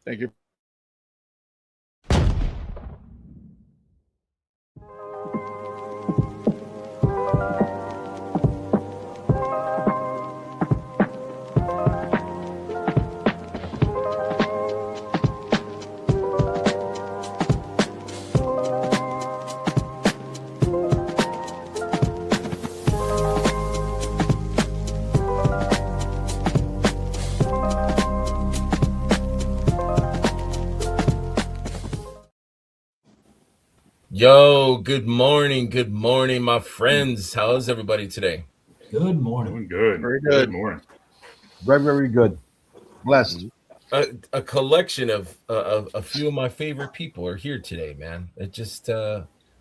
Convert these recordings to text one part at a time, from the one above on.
Thank you. Yo, good morning, my friends. How is everybody today? Good morning. Doing good. Very good. Good morning. Very, very good. Blessed. A collection of a few of my favorite people are here today, man. It just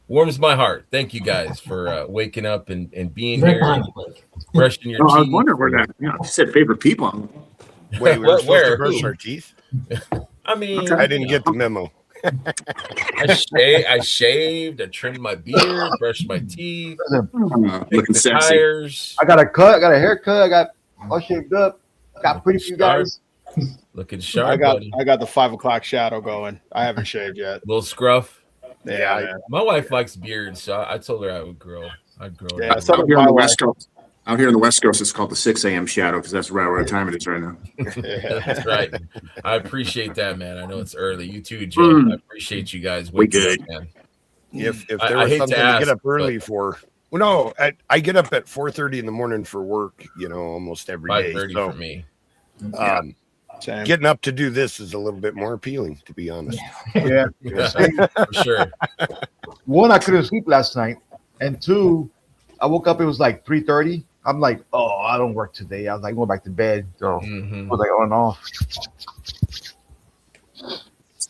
warms my heart. Thank you guys for waking up and being Very here, kind, Blake. brushing your Oh, I was teeth. wondering where that. You said favorite people. Wait, we were supposed Where? to brush Who? our teeth? I mean, Okay. I didn't get the memo. I shaved, I trimmed my beard, brushed my teeth, Looking kicked the sexy. tires, I got a cut. I got a haircut. I got all shaved up. Got pretty few guys. looking sharp, I got buddy. the 5 o'clock shadow going. I haven't shaved yet. Little scruff. Yeah, man. My wife likes beards, so I told her I would grow. I'd grow. Yeah, it. so Out does here on my the wife. West Coast. Out here on the West Coast, it's called the 6 a.m. shadow because that's right what time it is right now. That's right. I appreciate that, man. I know it's early. You too, Joe. I appreciate you guys waking good. up, man. If I there was hate to something to, ask, get up early for, well, no, I get up at 4:30 in the morning for work. Almost every day. 5:30 So, for me. Same. getting up to do this is a little bit more appealing, to be honest. Yeah. For sure. One, I couldn't sleep last night, and two, I woke up. It was like 3:30. I'm like, oh, I don't work today. I was like going back to bed. So Mhm. I was like on and off.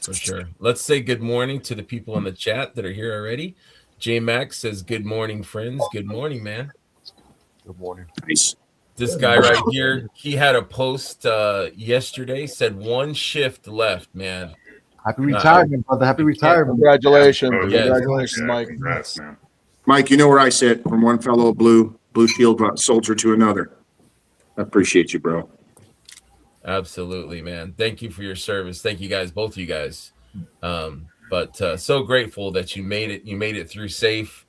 For sure. Let's say good morning to the people in the chat that are here already. J Max says, "Good morning, friends." Good morning, man. Good morning. Nice. This guy right here, he had a post yesterday, said 1 shift left, man. Happy retirement, brother. Happy retirement. Congratulations. Oh, yeah. Congratulations, Yeah, Mike. Congrats, man. Mike, you know where I sit from one fellow blue shield soldier to another. I appreciate you, bro. Absolutely, man. Thank you for your service. Thank you guys, both of you guys. But so grateful that you made it. You made it through safe.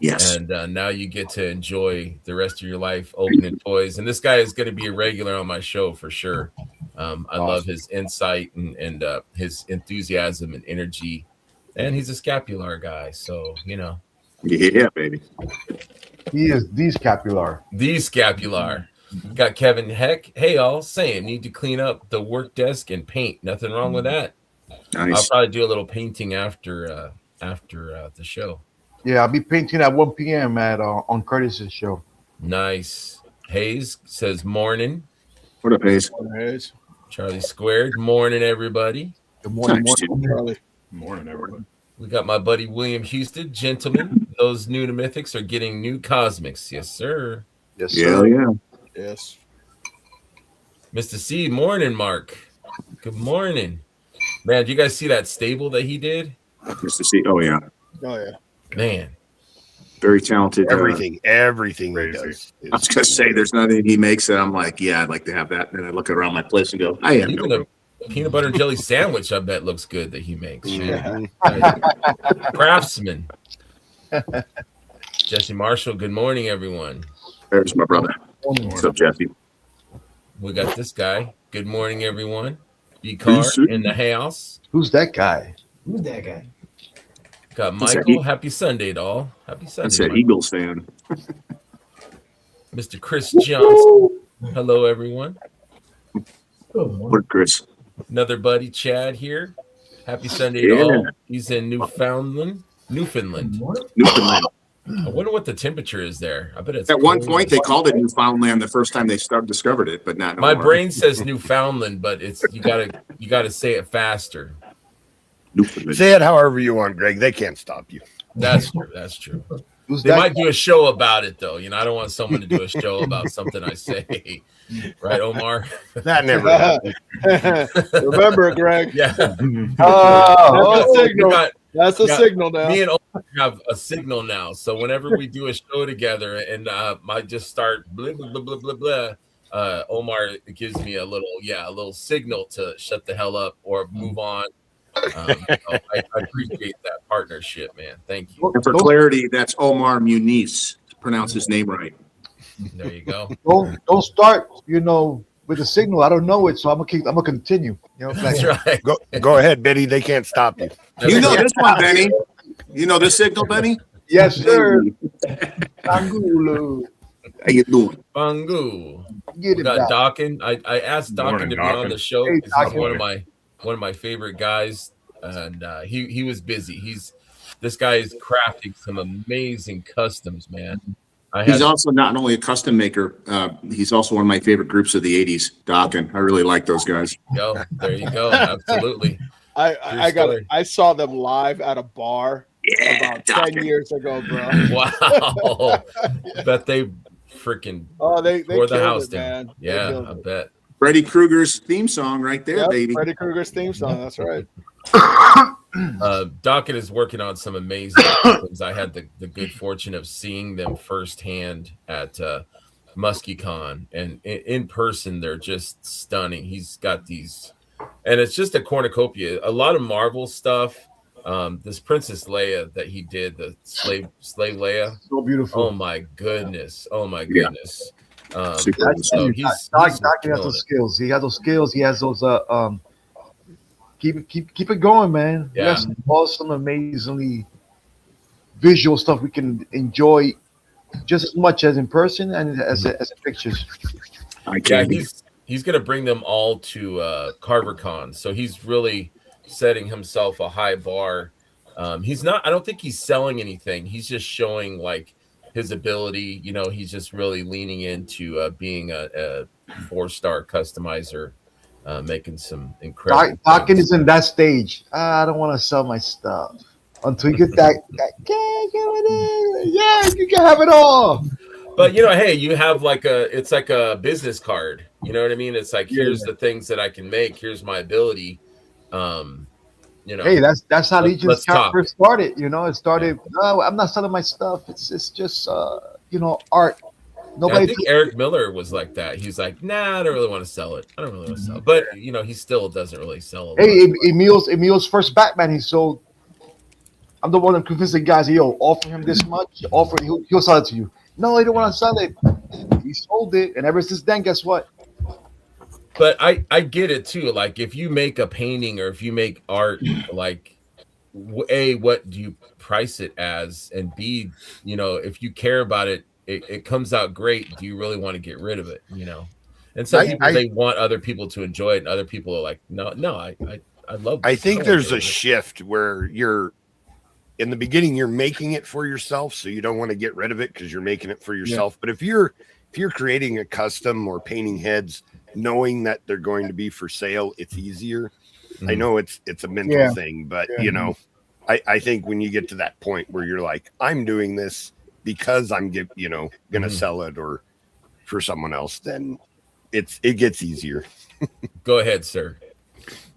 Yes. And now you get to enjoy the rest of your life opening toys. And this guy is going to be a regular on my show for sure. I love his insight and his enthusiasm and energy. And he's a scapular guy. So, Yeah, baby. He is the scapular. the scapular. Got Kevin Heck. Hey, y'all, saying need to clean up the work desk and paint. Nothing wrong with that. I'll Nice. probably do a little painting after the show. Yeah, I'll be painting at 1 p.m. at on Curtis's show. Nice. Hayes says morning. What up, Hayes? Anyways, Charlie Squared. Morning, everybody. Good morning. Nice, morning. dude. Charlie. Morning, everybody. We got my buddy William Houston. Gentlemen, those new to Mythics are getting new cosmics. Yes, sir. Yes, Yeah, sir. yeah. Yes. Mr. C, morning, Mark. Good morning. Man, do you guys see that stable that he did? Nice to see. Oh, yeah. Oh, yeah. Man. Very talented. Everything he Crazy. does. I was going to say, there's nothing he makes that I'm like, yeah, I'd like to have that. And then I look around my place and go, I am Even no. a peanut butter and jelly sandwich, I bet, looks good that he makes. Mhm. Craftsman. Jesse Marshall, good morning, everyone. There's my brother. What's up, Jesse? We got this guy. Good morning, everyone. B-Car Peace, sir. in the house. Who's that guy? Who's that guy? Got That's Michael. it. Happy Sunday, doll. Happy Sunday. That's an Michael. Eagles fan. Mr. Chris Johnson. Hello, everyone. Good morning. What, Chris? Another buddy, Chad, here. Happy Sunday Yeah. to all. He's in Newfoundland. Good morning. Newfoundland. I wonder what the temperature is there. I bet it's At one cold. point, they called it Newfoundland the first time they discovered it, but not no My more. brain says Newfoundland, but it's you gotta say it faster. Newfoundland. Say it however you want, Greg. They can't stop you. That's true. That's true. Who's They that might guy? do a show about it though. I don't want someone to do a show about something I say. Right, Omar? That never happened. Remember, Greg. Yeah. Oh, That's a signal. We got- That's a Yeah. signal now. me and Omar have a signal now. So whenever we do a show together and I just start blah blah blah blah blah blah, Omar gives me a little signal to shut the hell up or move on. So I appreciate that partnership, man. Thank you. And for clarity, that's Omar Muniz. Pronounce his name right. There you go. Don't start, with the signal. I don't know it, so I'm gonna continue. That's right. Go ahead, Benny. They can't stop you. You know this one, Benny. You know this signal, Benny? Yes, sir. Angulo. How you doing? Bangu. Get We it got back. Dawkin. I asked Dawkin Morning, to be on Dawkin. the show Hey, because he's Dawkin. one of my favorite guys, and he was busy. This guy is crafting some amazing customs, man. He's also not only a custom maker, he's also one of my favorite groups of the 80s, Dawkin. I really like those guys. There you go. Absolutely. I saw them live at a bar about 10 years ago, bro. Wow. Bet they freaking They tore the killed house it, down. man. They Yeah, killed I it. bet. Freddy Krueger's theme song right there, Yep, baby. Freddy Krueger's theme song. That's right. Dawkin is working on some amazing things. I had the good fortune of seeing them firsthand at MuskyCon, and in person they're just stunning. He's got these, and it's just a cornucopia, a lot of Marvel stuff. This Princess Leia that he did, the slave Leia. So beautiful. Oh my goodness! Oh my goodness! Super. So he's Doc has killing those it. skills. He has those skills. He has those. Keep it going, man. Yeah. Yes, awesome, amazingly visual stuff we can enjoy just as much as in person and as in pictures. I Yeah, can't be. he's gonna bring them all to CarverCon. So he's really setting himself a high bar. He's not. I don't think he's selling anything. He's just showing like his ability. He's just really leaning into being a 4-star customizer, making some incredible. Dawkins things. is in that stage. I don't want to sell my stuff until you get that. Yeah, you can have it all. But hey, you have it's like a business card. You know what I mean? It's like, here's the things that I can make. Here's my ability. Hey, that's how Legion's let's talk. first started. It started. No, I'm not selling my stuff. It's just art. I Nobody. think Eric Miller was like that. He's like, nah, I don't really want to sell it. I don't really want to sell it. But he still doesn't really sell it. Hey, Emil's first Batman he sold. I'm the one that convinced the guys, offer him this much, he'll sell it to you. No, he don't want to sell it. He sold it, and ever since then, guess what? But I get it too. Like, if you make a painting or if you make art, like, A, what do you price it as? And B, if you care about it, it comes out great. Do you really want to get rid of it? And some people, they want other people to enjoy it, and other people are like, no, I love this. I think wanna there's get rid a of it. shift where in the beginning you're making it for yourself, so you don't want to get rid of it because you're making it for yourself. But if you're creating a custom or painting heads, knowing that they're going to be for sale, it's easier. I know it's a mental thing, but I think when you get to that point where you're like, I'm doing this because I'm gonna sell it or for someone else, then it gets easier. Go ahead, sir.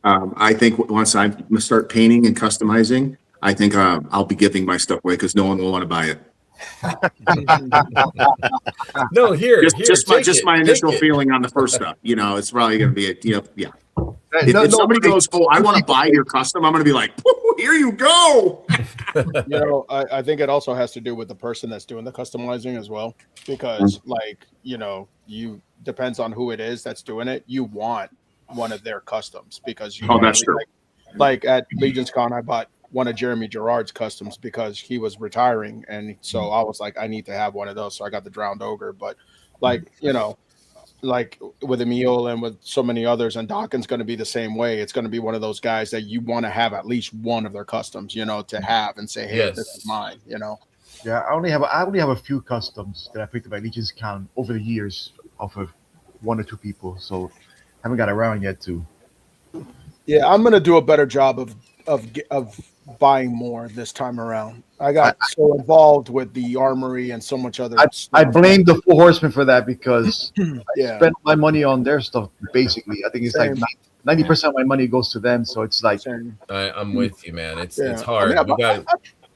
I think once I start painting and customizing, I think I'll be giving my stuff away because no one will want to buy it. No, here, Just my initial feeling on the first stuff. It's probably going to be if somebody goes, "Oh, I want to buy your custom," I'm going to be like, "Here you go." I think it also has to do with the person that's doing the customizing as well, because you depends on who it is that's doing it. You want one of their customs because that's true. Like at Legion's Con, I bought one of Jeremy Gerard's customs because he was retiring, and so I was like, I need to have one of those, so I got the Drowned Ogre. But like with Emil and with so many others, and Dawkins going to be the same way. It's going to be one of those guys that you want to have at least one of their customs, to have and say, hey, this is mine. Yeah, I only have a few customs that I picked up at Legion's Con over the years off of one or two people, so haven't got around yet to. Yeah, I'm going to do a better job of buying more this time around. I got so involved with the armory and so much other stuff. I blame the Four Horsemen for that because I spent my money on their stuff. Basically, I think it's like 90% of my money goes to them. So it's like I'm with you, man. It's Yeah. hard. I mean,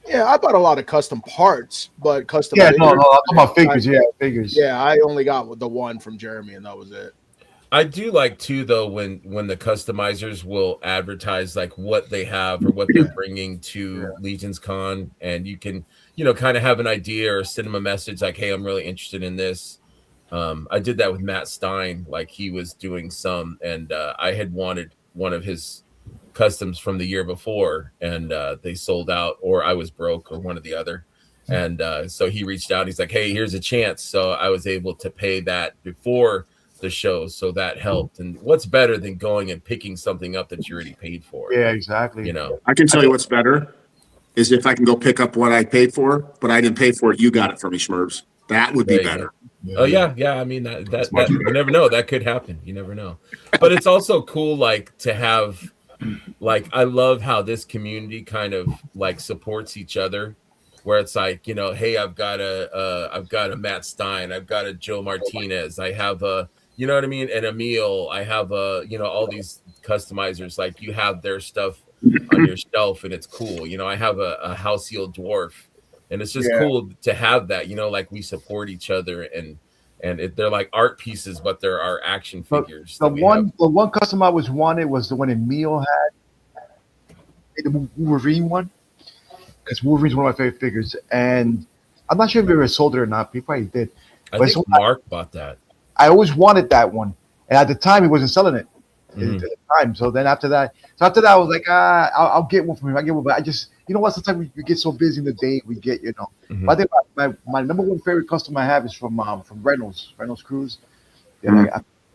Yeah, I bought a lot of custom parts, but custom. Yeah, figures, no, I'm talking about figures. Yeah, figures. Yeah, I only got the one from Jeremy, and that was it. I do like too, though, when the customizers will advertise like what they have or what they're bringing to Legion's Con, and you can, kind of have an idea or send them a message like, "Hey, I'm really interested in this." I did that with Matt Stein, like he was doing some, and I had wanted one of his customs from the year before, and they sold out, or I was broke, or one or the other. And so he reached out. He's like, "Hey, here's a chance." So I was able to pay that before the show, so that helped. And what's better than going and picking something up that you already paid for? Yeah, exactly. I can tell you what's better is if I can go pick up what I paid for, but I didn't pay for it. You got it for me, Schmerbs. That would be better. Oh yeah. I mean that you never know. That could happen. You never know. But it's also cool, like to have, like I love how this community kind of like supports each other. Where it's like, hey, I've got a Matt Stein, I've got a Joe Martinez, I have a, you know what I mean, and Emil, I have a, all these customizers, like you have their stuff on your shelf, and it's cool. I have a Halcyon dwarf, and it's just cool to have that. Like we support each other, and they're like art pieces, but there are action figures. The one custom I wanted was the one Emil had, the Wolverine one. Because Wolverine's one of my favorite figures, and I'm not sure if he ever sold it or not. He probably did. I think Mark bought that. I always wanted that one, and at the time he wasn't selling it. At the time, so then after that, I was like, I'll get one from him. I get one, but I just, sometimes we get so busy in the day, we get, But I think my number one favorite custom I have is from Reynolds Cruz. Yeah,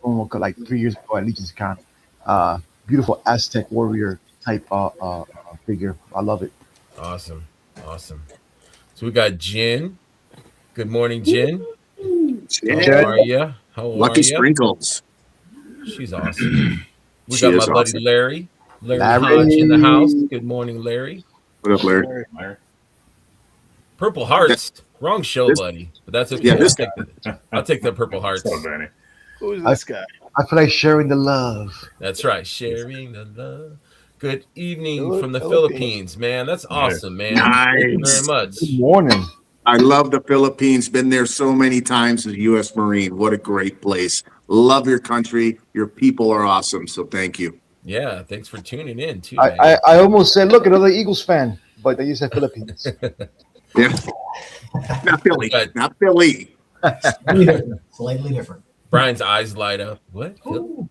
I like 3 years ago at Legion's Con. Beautiful Aztec warrior type figure. I love it. Awesome. So we got Jen. Good morning, Jen. How are you? Lucky Sprinkles. She's awesome. We got my buddy Larry. Larry Hodge in the house. Good morning, Larry. What up, Larry? Purple Hearts. Wrong show, buddy. But that's okay. Yeah, I'll take the Purple Hearts. Who's this guy? I feel like sharing the love. That's right. Sharing the love. Good evening from the Philippines, man. That's awesome, man. Nice. Thank you very much. Good morning. I love the Philippines. Been there so many times as a U.S. Marine. What a great place. Love your country. Your people are awesome. So thank you. Yeah, thanks for tuning in too. I almost said, look, another Eagles fan, but then you said Philippines. Yeah. Not Philly. Not Philly. Slightly different. Brian's eyes light up. What? What?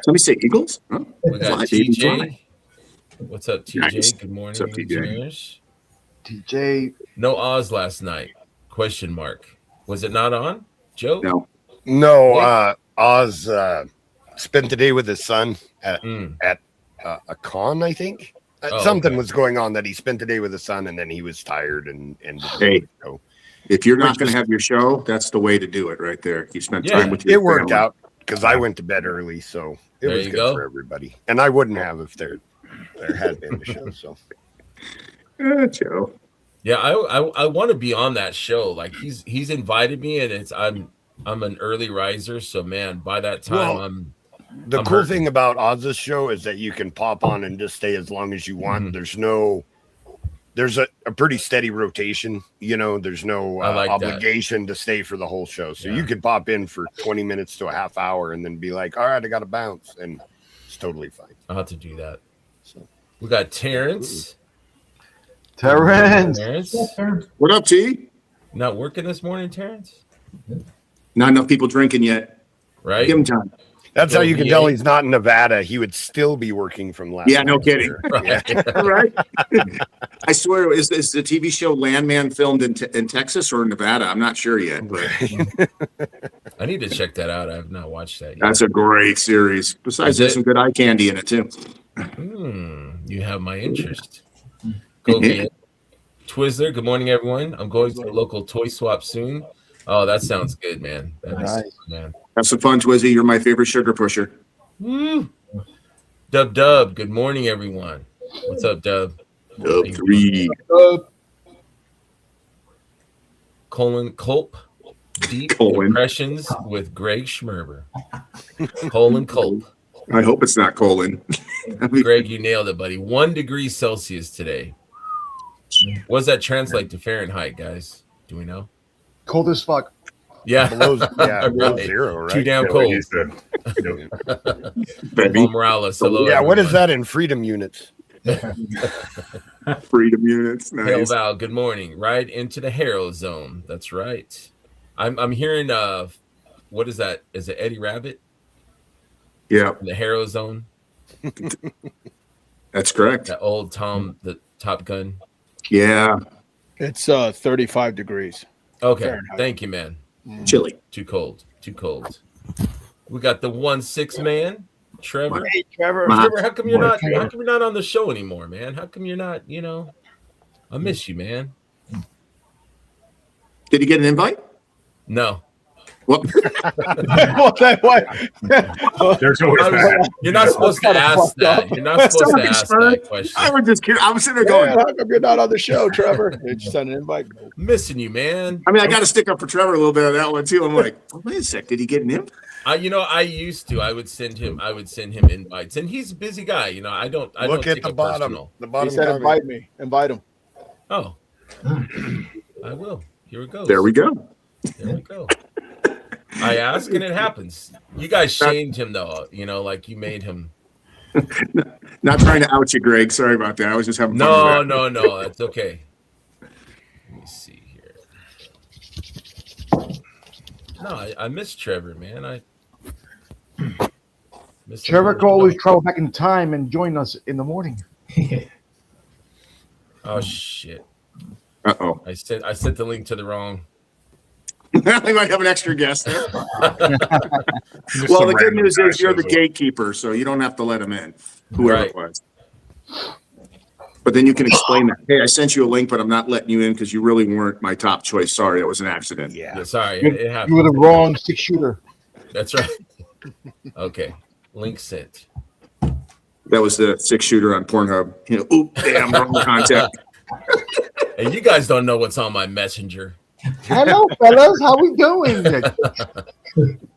Somebody say Eagles? Huh? We got TJ. What's up, TJ? Nice. Good morning. What's up, TJ? TJ. No Oz last night? Question mark. Was it not on, Joe? No. Oz spent the day with his son at a con, I think. Something was going on that he spent the day with his son, and then he was tired and hey. If you're not going to have your show, that's the way to do it right there. You spent time with your family. It worked out because I went to bed early, so it was good for everybody. And I wouldn't have if there had been a show. So, Joe. Yeah, I want to be on that show. Like he's invited me, and I'm an early riser, so man, by that time I'm cool thing about Oz's show is that you can pop on and just stay as long as you want. There's a pretty steady rotation, there's no obligation to stay for the whole show. So you could pop in for 20 minutes to a half hour and then be like, all right, I got to bounce. And it's totally fine. I'll have to do that. So we got Terrence. Terrence. What up, T? Not working this morning, Terrence? Not enough people drinking yet. Right. Give him time. That's how you can tell he's not in Nevada. He would still be working from last night. No kidding. Right. I swear, is the TV show Landman filmed in Texas or Nevada? I'm not sure yet. But I need to check that out. I have not watched that yet. That's a great series. Besides, there's some good eye candy in it, too. You have my interest. Go get it. Twizzler, good morning, everyone. I'm going to a local toy swap soon. Oh, that sounds good, man. Nice. Man. Have some fun, Twizzy. You're my favorite sugar pusher. Woo. Dub, good morning, everyone. What's up, Dub? Dub 3. Culp. Deep Impressions with Greg Schmerber. Culp. I hope it's not colon. Greg, you nailed it, buddy. 1 degree Celsius today. What does that translate to Fahrenheit, guys? Do we know? Cold as fuck. Yeah, below Right. zero, right? Too damn Yeah, cold. he said. Baby. Paul Morales, hello. Yeah, what is everyone. that in freedom units? Freedom units. Hail Nice. Val, good morning. Right into the Harrow Zone. That's right. I'm hearing what is that? Is it Eddie Rabbit? Yeah, In the Harrow Zone? that's correct. That old Tom the Top Gun. Yeah, It's 35 degrees. Okay. Fahrenheit. Thank you, man. chilly. Too cold. Too cold. We got the 1-6 man, Trevor. Hey, Trevor. Trevor, how come you're not on the show anymore, man? How come you're not, I miss you, man. Did you get an invite? No. Well, Well, that way. There's always that. You're not supposed to ask that. You're not supposed to ask that question. I was just curious. I was sitting there Yeah, going, how come you're not on the show, Trevor? Did you send an invite? Missing you, man. I mean, I got to stick up for Trevor a little bit on that one too. I'm like, oh, wait a sec, did he get an invite? I used to. I would send him invites, and he's a busy guy. I don't Look take at the it bottom. personal. The He bottom said comment. invite me. Invite him. Oh, I will. Here it goes. There we go. There we go. I ask and it happens. You guys shamed him though. Like you made him. Not trying to out you, Greg. Sorry about that. I was just having fun. No. That's okay. Let me see here. No, I miss Trevor, man. I miss him. Trevor could always travel back in time and join us in the morning. Oh shit! Uh-oh. I sent the link to the wrong. We might have an extra guest there. Just Well, some the good random news guy is you're the shows up. gatekeeper, so you don't have to let him in, whoever Right. it was. But then you can explain that. Hey, I sent you a link, but I'm not letting you in because you really weren't my top choice. Sorry, it was an accident. Yeah, sorry, You, it you happened. were the wrong 6-shooter. That's right. Okay, link sent. That was the 6-shooter on Pornhub. Oop, damn, wrong contact. And you guys don't know what's on my messenger. Hello, fellas. How we doing?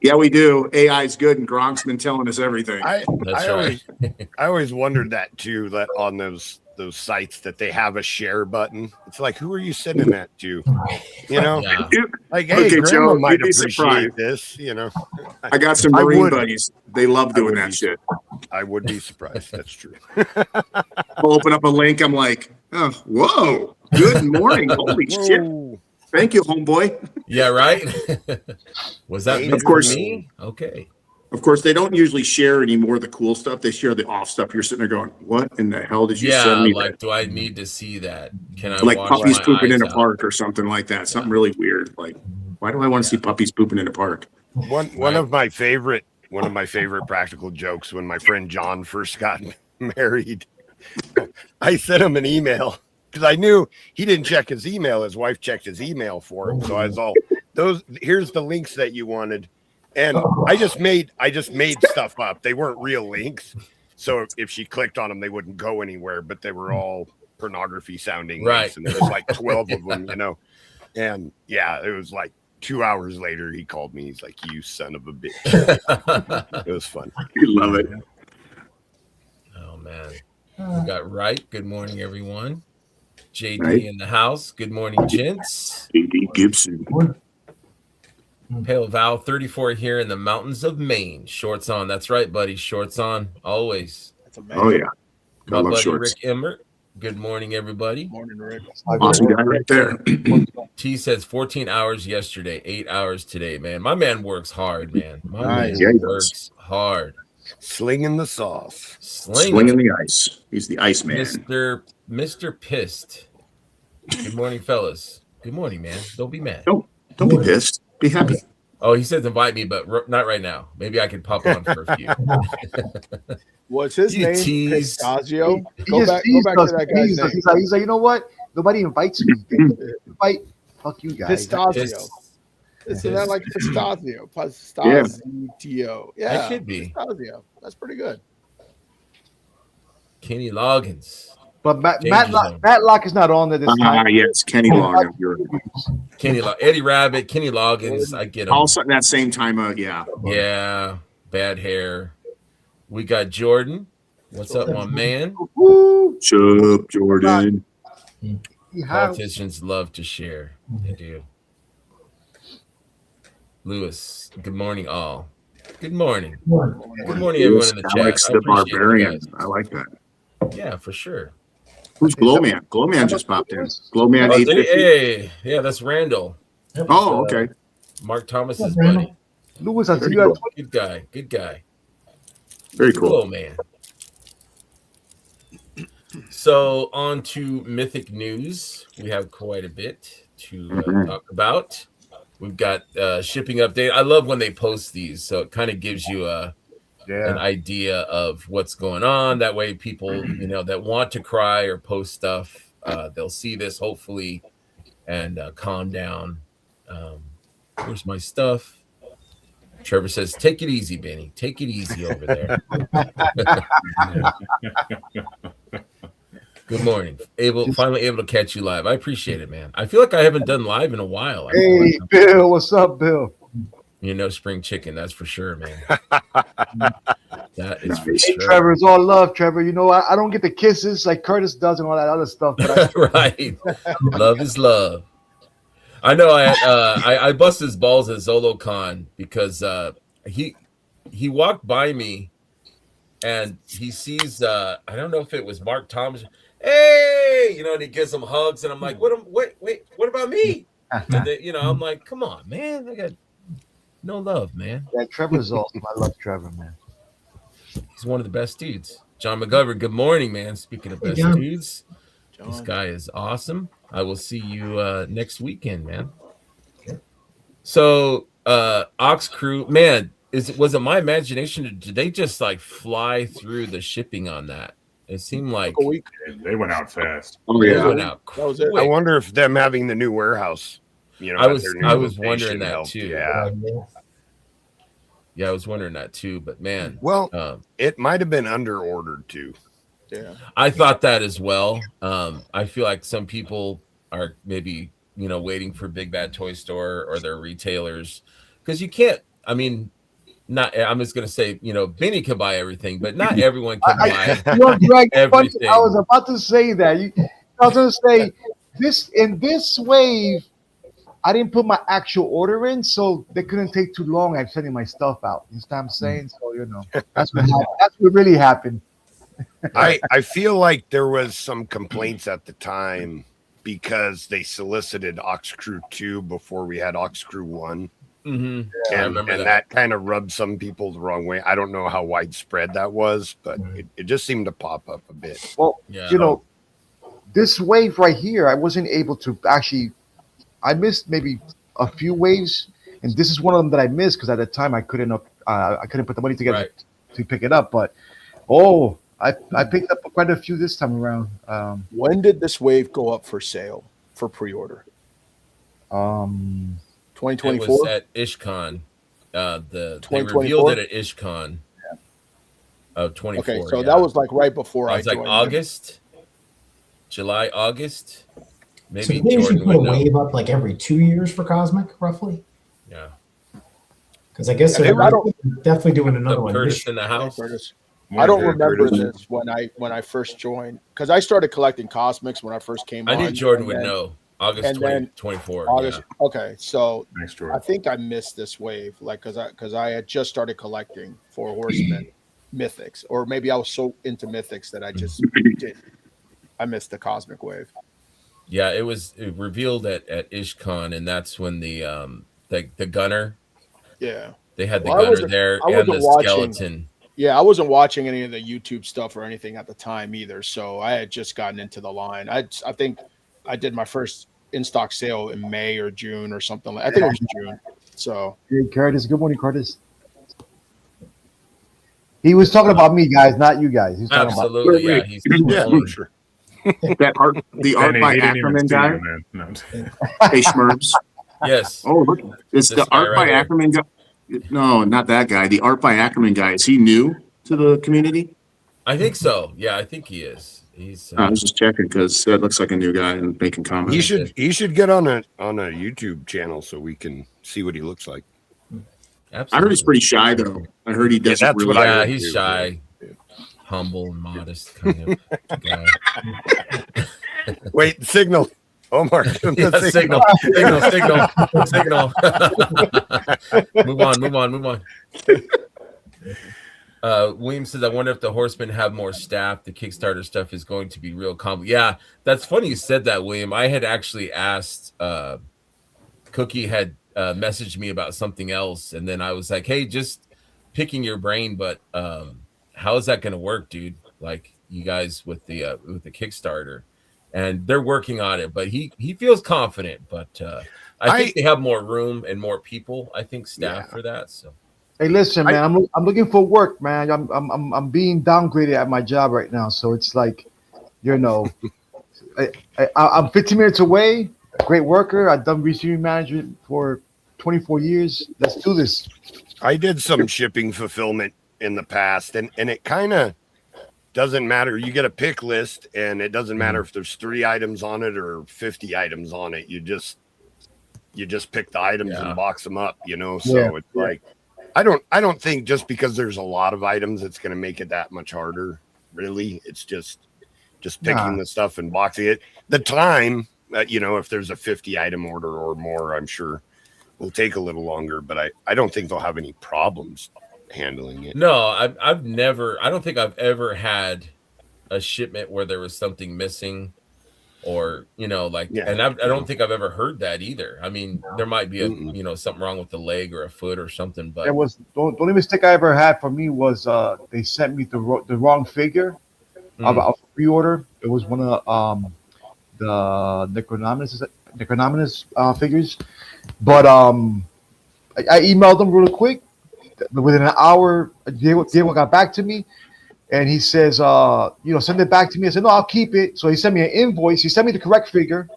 Yeah, we do. AI is good, and Gronk's been telling us everything. I That's always right. I always wondered that too. That on those sites that they have a share button. It's like, who are you sending that to? Yeah. Like, hey, Okay, Grandma Joe, might you'd be appreciate surprised. this. I got some I Marine would. buddies. They love I doing would that be. shit. I would be surprised. That's true. I'll open up a link. I'm like, oh, whoa, good morning. Holy shit. Whoa. Thank you, homeboy. Yeah, right. Was that meant Of course. for me? Okay. Of course, they don't usually share anymore the cool stuff. They share the off stuff. You're sitting there going, what in the hell did you Yeah, send me? like, do I need to see that? Can I Like wash puppies my pooping eyes in a out? park or something like that. Something really weird. Like, why do I want to see puppies pooping in a park? One of my favorite practical jokes when my friend John first got married. I sent him an email because I knew he didn't check his email. His wife checked his email for him. So I was all, here's the links that you wanted. And I just made stuff up. They weren't real links. So if she clicked on them, they wouldn't go anywhere, but they were all pornography sounding Right. links. And there was like 12 of them, And yeah, it was like 2 hours later, he called me. He's like, you son of a bitch. It was fun. You love it. Oh man. We got right. Good morning, everyone. JD Right. in the house. Good morning, gents. A.D. Gibson. Pale Val 34 here in the mountains of Maine. Shorts on. That's right, buddy. Shorts on. Always. That's amazing. Oh, yeah. My I love buddy shorts. Rick Emmert. Good morning, everybody. Morning, Rick. Awesome guy right there. T says 14 hours yesterday, 8 hours today, man. My man works hard, man. My Nice. Yeah, man he does. works hard. Slinging the sauce. Slinging the ice. He's the ice man. Mr. Pissed. Good morning, fellas. Good morning, man. Don't be mad. Don't be pissed. Be happy. Oh, he says invite me, but not right now. Maybe I could pop on for a few. What's his You name? tease. Pistazio. He Go just back teased to us. that guy's He's name. like, you know what? Nobody invites me. Invite. Fuck you guys. Pistazio. Isn't that like pistachio? Pistachio. Yeah. That could be. Pistachio. That's pretty good. Kenny Loggins. But Danger zone. Matt Locke is not on there this time. Yes, Kenny Loggins. You're right. Eddie Rabbit, Kenny Loggins. I get him. Also at that same time, yeah. Yeah, bad hair. We got Jordan. What's up, my man? Woo! Shut up, Jordan. Politicians love to share. They do. Lewis, good morning, all. Good morning. Good morning, everyone in the chat. Alex the Barbarian. I like that. Yeah, for sure. Who's Glowman? Glowman just popped in. Glowman Oh, 850. hey, yeah, that's Randall. Oh, okay. Mark Thomas's buddy. Lewis, I see Very you cool. Good guy. Good guy. Very cool. Cool, man. So on to Mythic news. We have quite a bit to talk about. We've got shipping update. I love when they post these, so it kind of gives you an idea of what's going on. That way, people that want to cry or post stuff, they'll see this hopefully and calm down. Here's my stuff. Trevor says, "Take it easy, Benny. Take it easy over there." Good morning. Finally able to catch you live. I appreciate it, man. I feel like I haven't done live in a while. Hey, Bill, what's up, Bill? Spring chicken, that's for sure, man. That is for Hey, sure. Trevor, it's all love, Trevor. I don't get the kisses like Curtis does and all that other stuff. But Right. Love is love. I know I bust his balls at ZoloCon because he walked by me and he sees I don't know if it was Mark Thomas. Hey, and he gives him hugs, and I'm like, what about me? And then, I'm like, come on, man. I got no love, man. Yeah, Trevor's awesome. I love Trevor, man. He's one of the best dudes. John McGovern, good morning, man. Speaking of best dudes, this guy is awesome. I will see you next weekend, man. So, Ox Crew, man, was it my imagination? Or did they just like fly through the shipping on that? It seemed like Yeah, they went out fast. Oh, they yeah. went out That was it. quick. I wonder if them having the new warehouse, I was at their new wondering location that helped. too. Yeah. Yeah, I was wondering that too. But man, Well, it might have been under ordered too. Yeah. I thought that as well. I feel like some people are maybe waiting for Big Bad Toy Store or their retailers because you can't. I mean, not. I'm just gonna say, Benny can buy everything, but not everyone can buy everything. I was about to say that. I was going to say in this wave, I didn't put my actual order in, so they couldn't take too long at sending my stuff out. You know what I'm saying? So that's what happened. That's what really happened. I feel like there was some complaints at the time because they solicited Ox Crew 2 before we had Ox Crew 1. Mm-hmm. Yeah, I and remember that kind of rubbed some people the wrong way. I don't know how widespread that was, but it just seemed to pop up a bit. Well, Yeah. this wave right here, I wasn't able to actually. I missed maybe a few waves, and this is one of them that I missed because at the time I couldn't put the money together to pick it up. But I picked up quite a few this time around. When did this wave go up for sale for pre-order? 2024. It was at IshCon. They revealed it at IshCon of 24. Okay, so that was like right before I was like joined. August, July, August. So Maybe they usually Jordan put a would know. wave up like every 2 years for Cosmic, roughly. Yeah. Because I guess Yeah, they're I don't- definitely doing another one. Curtis This in the house. Curtis. I don't Yeah, remember Curtis. this when I first joined because I started collecting Cosmics when I first came I on. knew Jordan and would then know. August and then 2024. August. Okay, so Thanks, I Jordan. think I missed this wave, like because I had just started collecting Four Horsemen Mythics, or maybe I was so into Mythics that I just did. I missed the Cosmic wave. Yeah, it was revealed at IshCon, and that's when the gunner. Yeah, They had the Well, I gunner wasn't- there I and the wasn't watching- skeleton. yeah. I wasn't watching any of the YouTube stuff or anything at the time either, so I had just gotten into the line. I think I did my first in stock sale in May or June or something. I think it was June. So Hey, Curtis. Good morning, Curtis. He was talking about me, guys, not you guys. He's talking about. Absolutely, yeah. He's Yeah, only- sure. That art, the art Benny, by he didn't even Ackerman see guy. you, man. No. Hey, Schmerz. Yes. Oh, look, it's This the guy art right by here. Ackerman guy. No, not that guy. The art by Ackerman guy. Is he new to the community? I think so. Yeah, I think he is. He's I was just checking because that looks like a new guy and making comments. He should get on a YouTube channel so we can see what he looks like. I heard he's pretty shy though. I heard he doesn't that's really. what I Yeah, heard he's too, shy, humble, and modest kind of guy. Wait, signal. Omar, Yeah, signal. Move on. William says, I wonder if the Horsemen have more staff. The Kickstarter stuff is going to be real complicated. Yeah, that's funny you said that, William. I had actually asked, Cookie had messaged me about something else, and then I was like, hey, just picking your brain, but how is that going to work, dude? Like, you guys with the Kickstarter, and they're working on it, but he feels confident, but I think they have more room and more people, I think, staff for that. So Hey, listen, man. I'm looking for work, man. I'm being downgraded at my job right now, so it's like, you know, I'm 15 minutes away. Great worker. I've done receiving management for 24 years. Let's do this. I did some shipping fulfillment in the past, and it kind of doesn't matter. You get a pick list, and it doesn't matter if there's 3 items on it or 50 items on it. You just pick the items and box them up, you know. So it's like, I don't think just because there's a lot of items it's going to make it that much harder. Really, it's just picking the stuff and boxing it. The time, you know, if there's a 50 item order or more, I'm sure will take a little longer. But I don't think they'll have any problems handling it. No, I don't think I've ever had a shipment where there was something missing, or, you know, like, and I don't think I've ever heard that either. I mean, there might be something wrong with the leg or a foot or something, but There was the only mistake I ever had for me was they sent me the wrong figure of a pre-order. It was one of the Necronominus figures, but I emailed them really quick. Within an hour, Diego got back to me, and he says, send it back to me. I said, no, I'll keep it. So he sent me an invoice. He sent me the correct figure,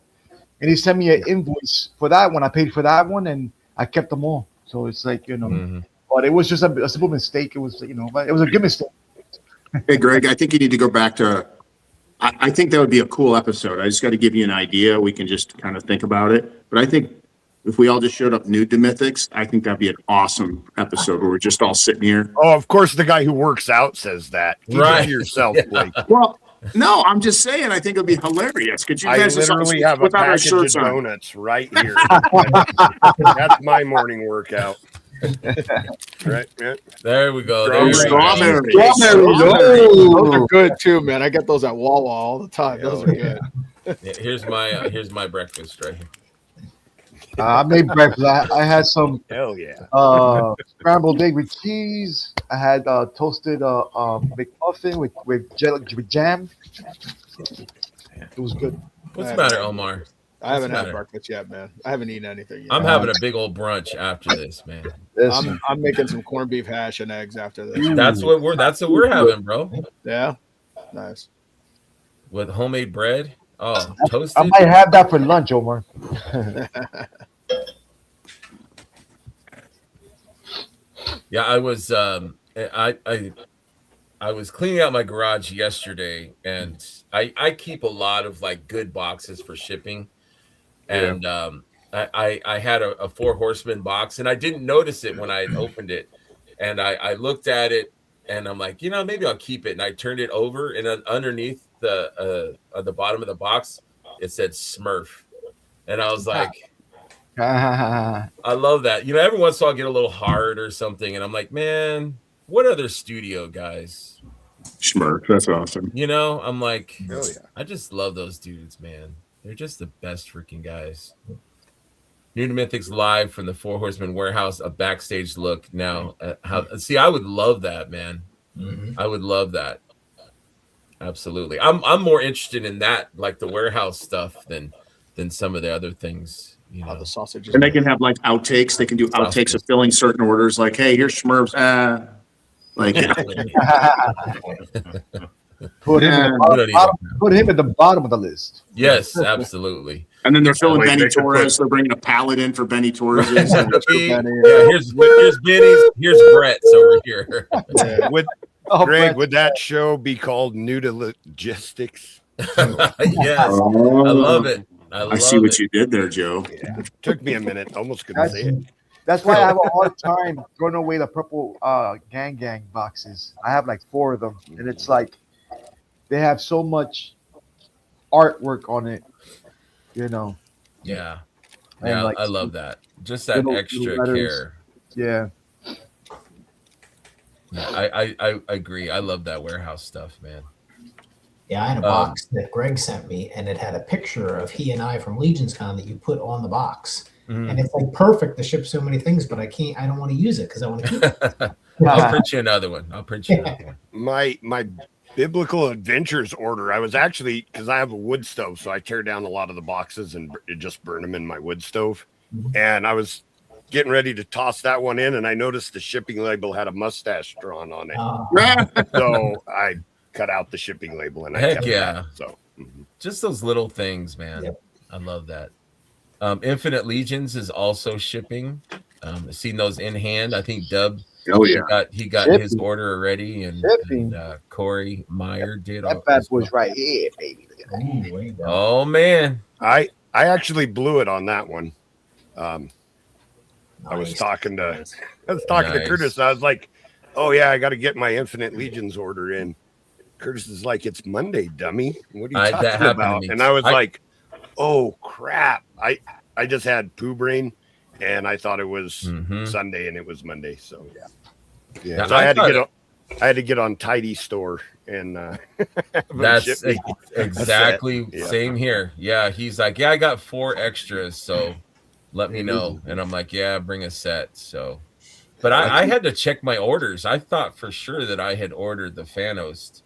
and he sent me an invoice for that one. I paid for that one, and I kept them all. So it's like, you know, but it was just a simple mistake. It was, but it was a good mistake. Hey, Greg, I think you need to go back to, I think that would be a cool episode. I just got to give you an idea. We can just kind of think about it. But I think if we all just showed up nude to Mythics, I think that'd be an awesome episode where we're just all sitting here. Oh, of course, the guy who works out says that. Keep it to yourself, Blake. Well, no, I'm just saying, I think it'd be hilarious. Could you guys literally have a package of donuts right here. That's my morning workout. Right, yeah. There we go. Strawberry. Those are good too, man. I get those at Wawa all the time. Those are good. Yeah, here's my breakfast right here. I made breakfast. I had some scrambled egg with cheese. I had toasted McMuffin with jam. It was good. What's the matter, Omar? I haven't had breakfast yet, man. I haven't eaten anything yet. I'm having a big old brunch after this, man. I'm making some corned beef hash and eggs after this. That's what we're having, bro. Yeah, nice. With homemade bread. Oh, toasted. I might have that for lunch, Omar. Yeah, I was I was cleaning out my garage yesterday, and I keep a lot of like good boxes for shipping, and I had a 4 Horsemen box, and I didn't notice it when I opened it, and I looked at it, and I'm like, maybe I'll keep it, and I turned it over, and underneath at the bottom of the box, it said Smurf, and I was like, I love that. Every once in a while I get a little hard or something, and I'm like, man, what other studio guys? Smurf, that's awesome. I'm like, hell yeah. I just love those dudes, man. They're just the best freaking guys. New to Mythics live from the 4 Horsemen warehouse, a backstage look. Now, I would love that, man. Mm-hmm. I would love that. Absolutely. I'm more interested in that, like the warehouse stuff, than some of the other things. The sausages. And they can have like outtakes. They can do outtakes of filling certain orders. Like, hey, here's Smurfs. Put him at the bottom of the list. Yes, absolutely. And then they're filling Benny Torres. They're bringing a pallet in for Benny Torres. Here's Benny's. Here's Brett's over here. Greg, would that show be called New to Logistics? Yes, I love it. I see what you did there, Joe. Yeah. Took me a minute. Almost couldn't say it. That's why I have a hard time throwing away the purple gang boxes. I have like 4 of them, and it's like they have so much artwork on it. you know, Yeah. and Yeah, like I love that. Just that little extra letters. care. Yeah, Yeah, I agree. I love that warehouse stuff, man. Yeah, I had a box that Greg sent me, and it had a picture of he and I from Legion's Con that you put on the box. And it's like perfect to ship so many things, but I don't want to use it because I want to keep it. I'll print you another one. I'll print you another one. My biblical adventures order, I was actually, because I have a wood stove, so I tear down a lot of the boxes and just burn them in my wood stove. And I was getting ready to toss that one in, and I noticed the shipping label had a mustache drawn on it. So I cut out the shipping label and I kept that. So just those little things, man. Yep. I love that. Infinite Legions is also shipping. Seen those in hand. I think Dub. Oh yeah, he got shipping. his order already, and Corey Meyer did. That bad boy's right here, baby. Oh man, I actually blew it on that one. I was talking to Curtis. I was like, "Oh yeah, I got to get my Infinite Legions order in." Curtis is like, "It's Monday, dummy. What are you talking about?" And I was like, "Oh crap! I just had poo brain, and I thought it was Sunday, and it was Monday." So yeah. So I had to get on Tidy Store, and that's exactly same here. Yeah, he's like, "Yeah, I got 4 extras, so let me know." And I'm like, "Yeah, bring a set." So, but I had to check my orders. I thought for sure that I had ordered the Thanos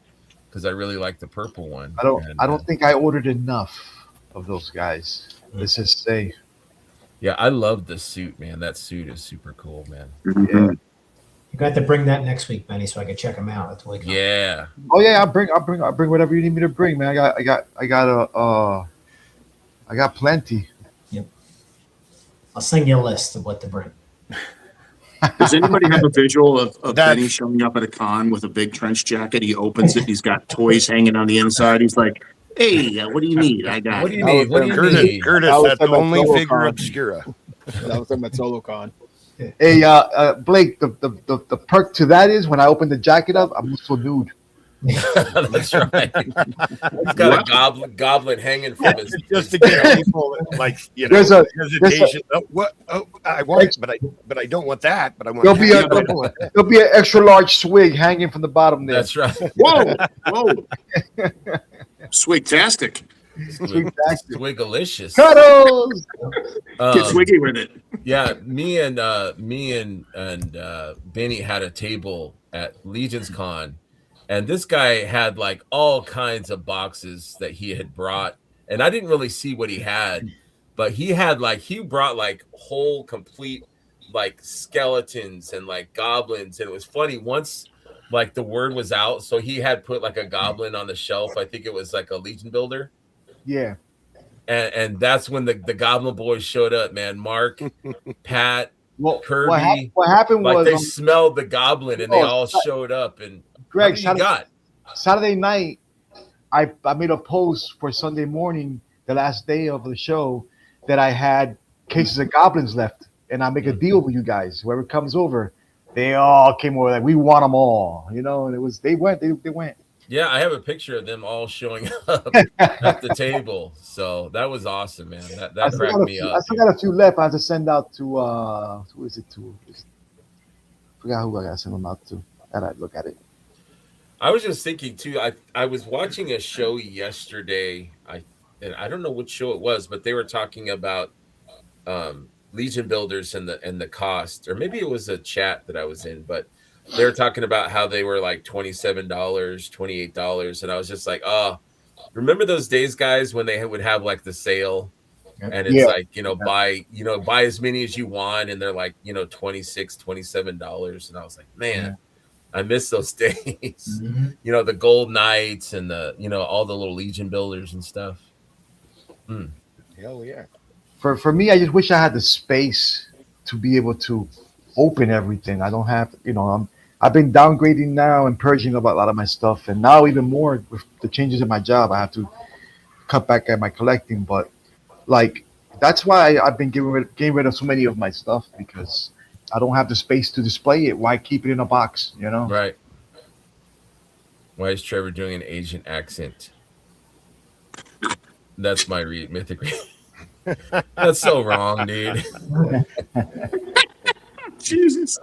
because I really like the purple one. I don't think I ordered enough of those guys. Let's just say. Yeah, I love the suit, man. That suit is super cool, man. Yeah. You got to bring that next week, Benny, so I can check them out. That's what yeah. Oh yeah, I'll bring whatever you need me to bring, man. I got plenty. Yep. I'll send you a list of what to bring. Does anybody have a visual of Benny showing up at a con with a big trench jacket? He opens it. He's got toys hanging on the inside. He's like, "Hey, what do you need? I got." What do you need? What do you need? Curtis, that's the only figure obscura. That was at Solo Con. Hey, Blake, the perk to that is when I open the jacket up, I'm so nude. That's right. He's got a goblin hanging from his just to get people like hesitation. I want it, but I don't want that. But I want. There'll be an extra large swig hanging from the bottom there. That's right. Whoa. Swigtastic. Swigalicious. Cuddles. Get swiggy with it. Yeah, me and Benny had a table at Legion's Con. And this guy had like all kinds of boxes that he had brought. And I didn't really see what he had, but he brought like whole complete like skeletons and like goblins. And it was funny once like the word was out. So he had put like a goblin on the shelf. I think it was like a Legion builder. Yeah. And that's when the Goblin Boys showed up, man. Mark, Pat, Kirby. What happened was they smelled the goblin and they all showed up. And Greg, Saturday night, I made a post for Sunday morning, the last day of the show, that I had cases of goblins left, and I make a deal with you guys. Whoever comes over, they all came over like we want them all, And it was they went. Yeah, I have a picture of them all showing up at the table. So that was awesome, man. That cracked me up. I still got a few left. I have to send out to who is it to? I forgot who I got to send them out to. I gotta look at it. I was just thinking too. I was watching a show yesterday. And I don't know which show it was, but they were talking about Legion builders and the cost, or maybe it was a chat that I was in, but they were talking about how they were like $27, $28, and I was just like, oh, remember those days, guys, when they would have like the sale, and it's like buy as many as you want, and they're like $26, $27, and I was like, man. I miss those days. The gold knights and the all the little Legion builders and stuff. Hell yeah. For me, I just wish I had the space to be able to open everything. I don't have, I've been downgrading now and purging about a lot of my stuff, and now even more with the changes in my job, I have to cut back at my collecting. But like that's why I've been getting rid of so many of my stuff, because I don't have the space to display it. Why keep it in a box, Right. Why is Trevor doing an Asian accent? That's my Mythic. That's so wrong, dude. Jesus.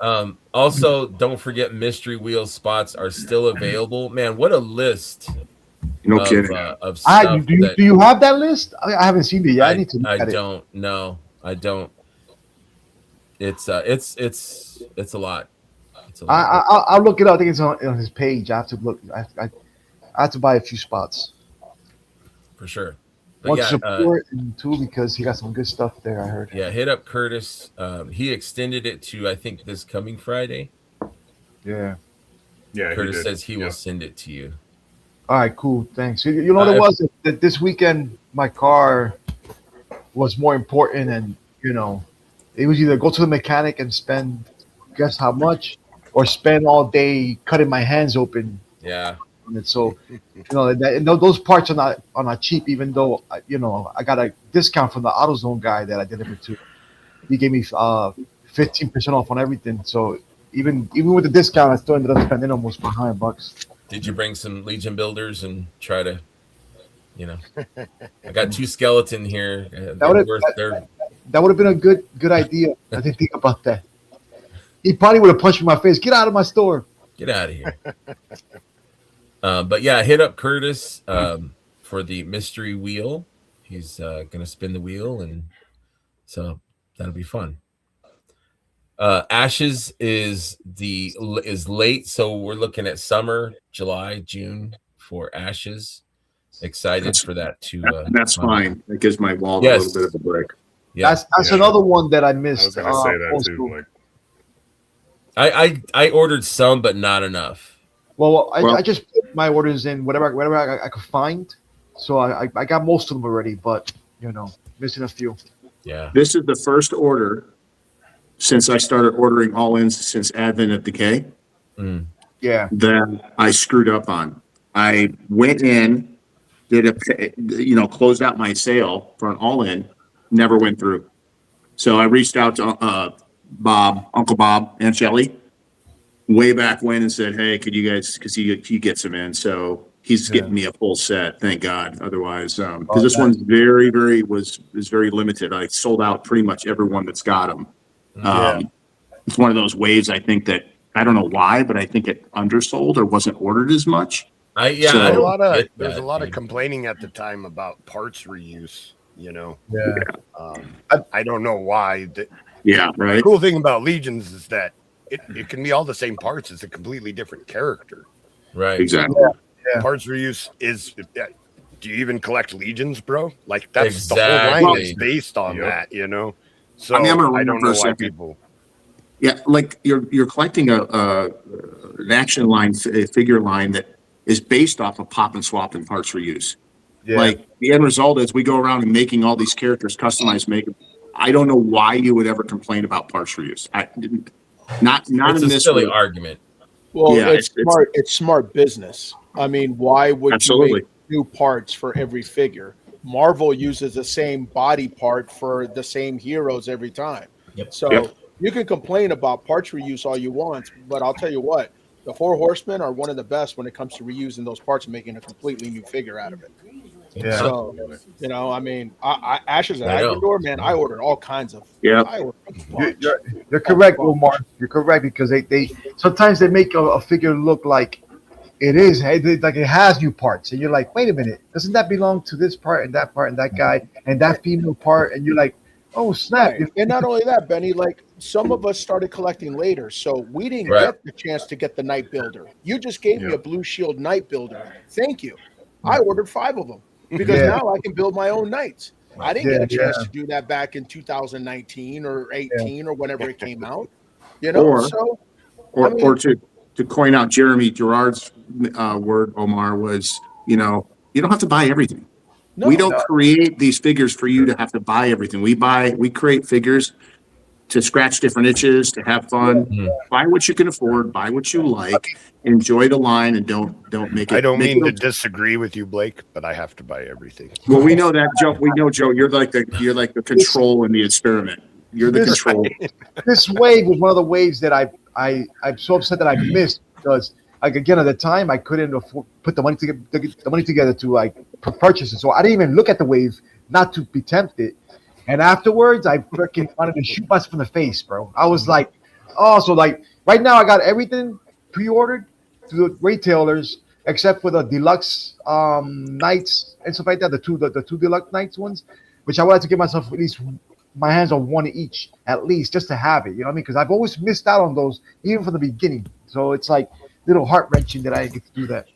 Also, don't forget mystery wheel spots are still available. Man, what a list No of kidding. of stuff do you have that list? I haven't seen it yet. I need to look I at it. don't know. I don't. It's a lot. It's a lot. I'll look it up. I think it's on his page. I have to look. I have to buy a few spots. For sure. But One yeah, support and two because he got some good stuff there. I heard. yeah, hit up Curtis. He extended it to I think this coming Friday. Yeah. Yeah, Curtis he did. says he will send it to you. All right. Cool. Thanks. You know what it was that this weekend my car was more important, and it was either go to the mechanic and spend guess how much, or spend all day cutting my hands open. Yeah. And so, those parts are not cheap. Even though I got a discount from the AutoZone guy that I delivered to. He gave me 15% off on everything. So even with the discount, I still ended up spending almost $500. Did you bring some Legion builders and try to, I got 2 skeleton here. That would have been a good idea. I didn't think about that. He probably would have punched me in my face. Get out of my store. Get out of here. But yeah, hit up Curtis for the mystery wheel. He's gonna spin the wheel, and so that'll be fun. Ashes is late, so we're looking at summer, July, June for Ashes. Excited for that too. That's fine. That gives my wallet a little bit of a break. Yeah, that's another one that I missed. I was going to say that too. I ordered some, but not enough. Well, I just put my orders in whatever I could find. So I got most of them already, but missing a few. Yeah. This is the first order since I started ordering all-ins since Advent of Decay. Yeah. That I screwed up on. I went in, closed out my sale for an all-in, never went through. So I reached out to Uncle Bob and Shelly, way back when, and said, "Hey, could you guys?" Because he gets them in, so he's getting me a full set. Thank God. Otherwise, because this one's very, very is very limited. I sold out pretty much everyone that's got them. It's one of those waves. I think that I don't know why, but I think it undersold or wasn't ordered as much. There's a lot of complaining at the time about parts reuse. I don't know why. Yeah, right. The cool thing about Legions is that it can be all the same parts. It's a completely different character. Right. Exactly. Yeah. Parts reuse is. Do you even collect Legions, bro? Like that's Exactly. the whole line is based on that. So I don't know why people. Yeah, like you're collecting an action line, a figure line that is based off of pop and swap and parts reuse. Yeah. Like the end result is we go around and making all these characters customized. I don't know why you would ever complain about parts reuse. Not It's in a this silly way. argument. Well, Yeah, it's smart. It's smart business. I mean, why would Absolutely. you make new parts for every figure? Marvel uses the same body part for the same heroes every time. Yep. So you can complain about parts reuse all you want, but I'll tell you what, the 4 Horsemen are one of the best when it comes to reusing those parts and making a completely new figure out of it. Yeah. So, I mean, Ashes and Agridor, man, I ordered all kinds of. Yeah. I ordered a bunch. You're correct, Omar. You're correct because they sometimes they make a figure look like it is like it has new parts, and you're like, wait a minute, doesn't that belong to this part and that guy and that female part? And you're like, oh snap! Right. And not only that, Benny, like some of us started collecting later, so we didn't get the chance to get the Night Builder. You just gave me a Blue Shield Night Builder. Thank you. I ordered 5 of them because now I can build my own knights. I didn't get a chance to do that back in 2019 or 18 or whenever it came out. Or to coin out Jeremy Gerard's word, Omar, was you don't have to buy everything. We don't create these figures for you to have to buy everything. We create figures to scratch different itches, to have fun. Buy what you can afford, buy what you like, enjoy the line, and don't make it. I don't mean to disagree with you, Blake, but I have to buy everything. Well, we know that, Joe. We know, Joe. You're like the control in the experiment. You're the control. This wave was one of the waves that I'm so upset that I missed because, like, again, at the time I couldn't afford put the money together to like purchase it. So I didn't even look at the wave, not to be tempted. And afterwards, I freaking wanted to shoot myself in the face, bro. I was like, oh, so like right now I got everything pre-ordered through the retailers except for the deluxe nights and stuff like that. The two deluxe nights ones, which I wanted to give myself at least my hands on one each, at least just to have it. You know what I mean? Because I've always missed out on those, even from the beginning. So it's like a little heart wrenching that I get to do that.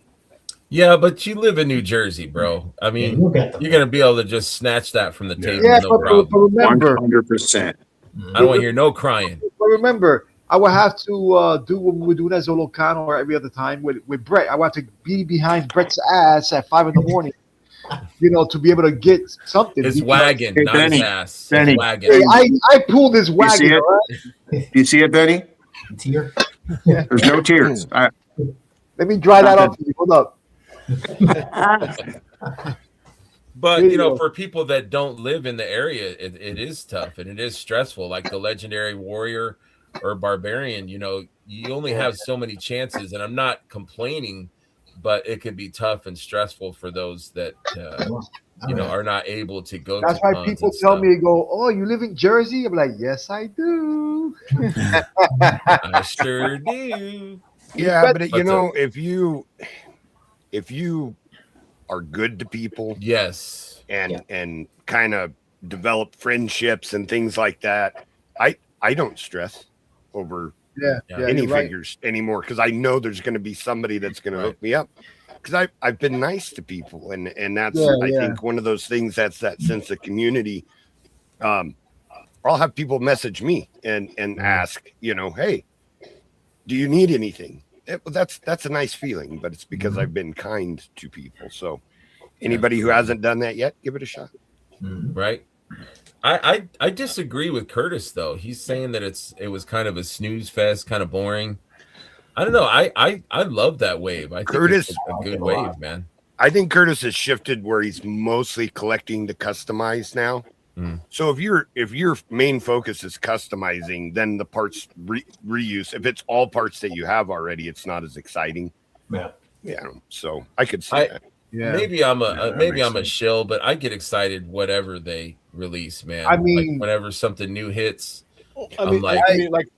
Yeah, but you live in New Jersey, bro. I mean, you're gonna be able to just snatch that from the table. Yeah, no but problem. remember, 100%. I don't want to hear no crying. But remember, I would have to do what we were doing at Zolocano or every other time with Brett. I would have to be behind Brett's ass at 5 a.m, you know, to be able to get something. His wagon, not Benny, his ass. Benny. His wagon. Hey, I pulled his wagon. see it? All right? Do you see it, Benny? Tear. There's no tears. Let me dry that off for you. Hold up. But you know, for people that don't live in the area, it is tough and it is stressful. Like the legendary warrior or barbarian, you know, you only have so many chances. And I'm not complaining, but it could be tough and stressful for those that you know are not able to go. That's why people tell me, "Go, oh, you live in Jersey?" I'm like, "Yes, I do." I sure do. Yeah, but you know, if you are good to people, yes, and kind of develop friendships and things like that, I don't stress over any figures anymore because I know there's going to be somebody that's going to hook me up because I've been nice to people and that's I think one of those things that's that sense of community. I'll have people message me and ask, you know, hey, do you need anything? That's a nice feeling, but it's because I've been kind to people. So anybody who hasn't done that yet, give it a shot. Right. I disagree with Curtis though. He's saying that it was kind of a snooze fest, kind of boring. I don't know. I love that wave. I think Curtis, it's a good wave, man. I think Curtis has shifted where he's mostly collecting to customize now. So if your main focus is customizing, then the parts reuse. If it's all parts that you have already, it's not as exciting. Yeah. So I could see that. Yeah. Maybe I'm a shill, but I get excited whatever they release, man. I mean, like whenever something new hits, I mean,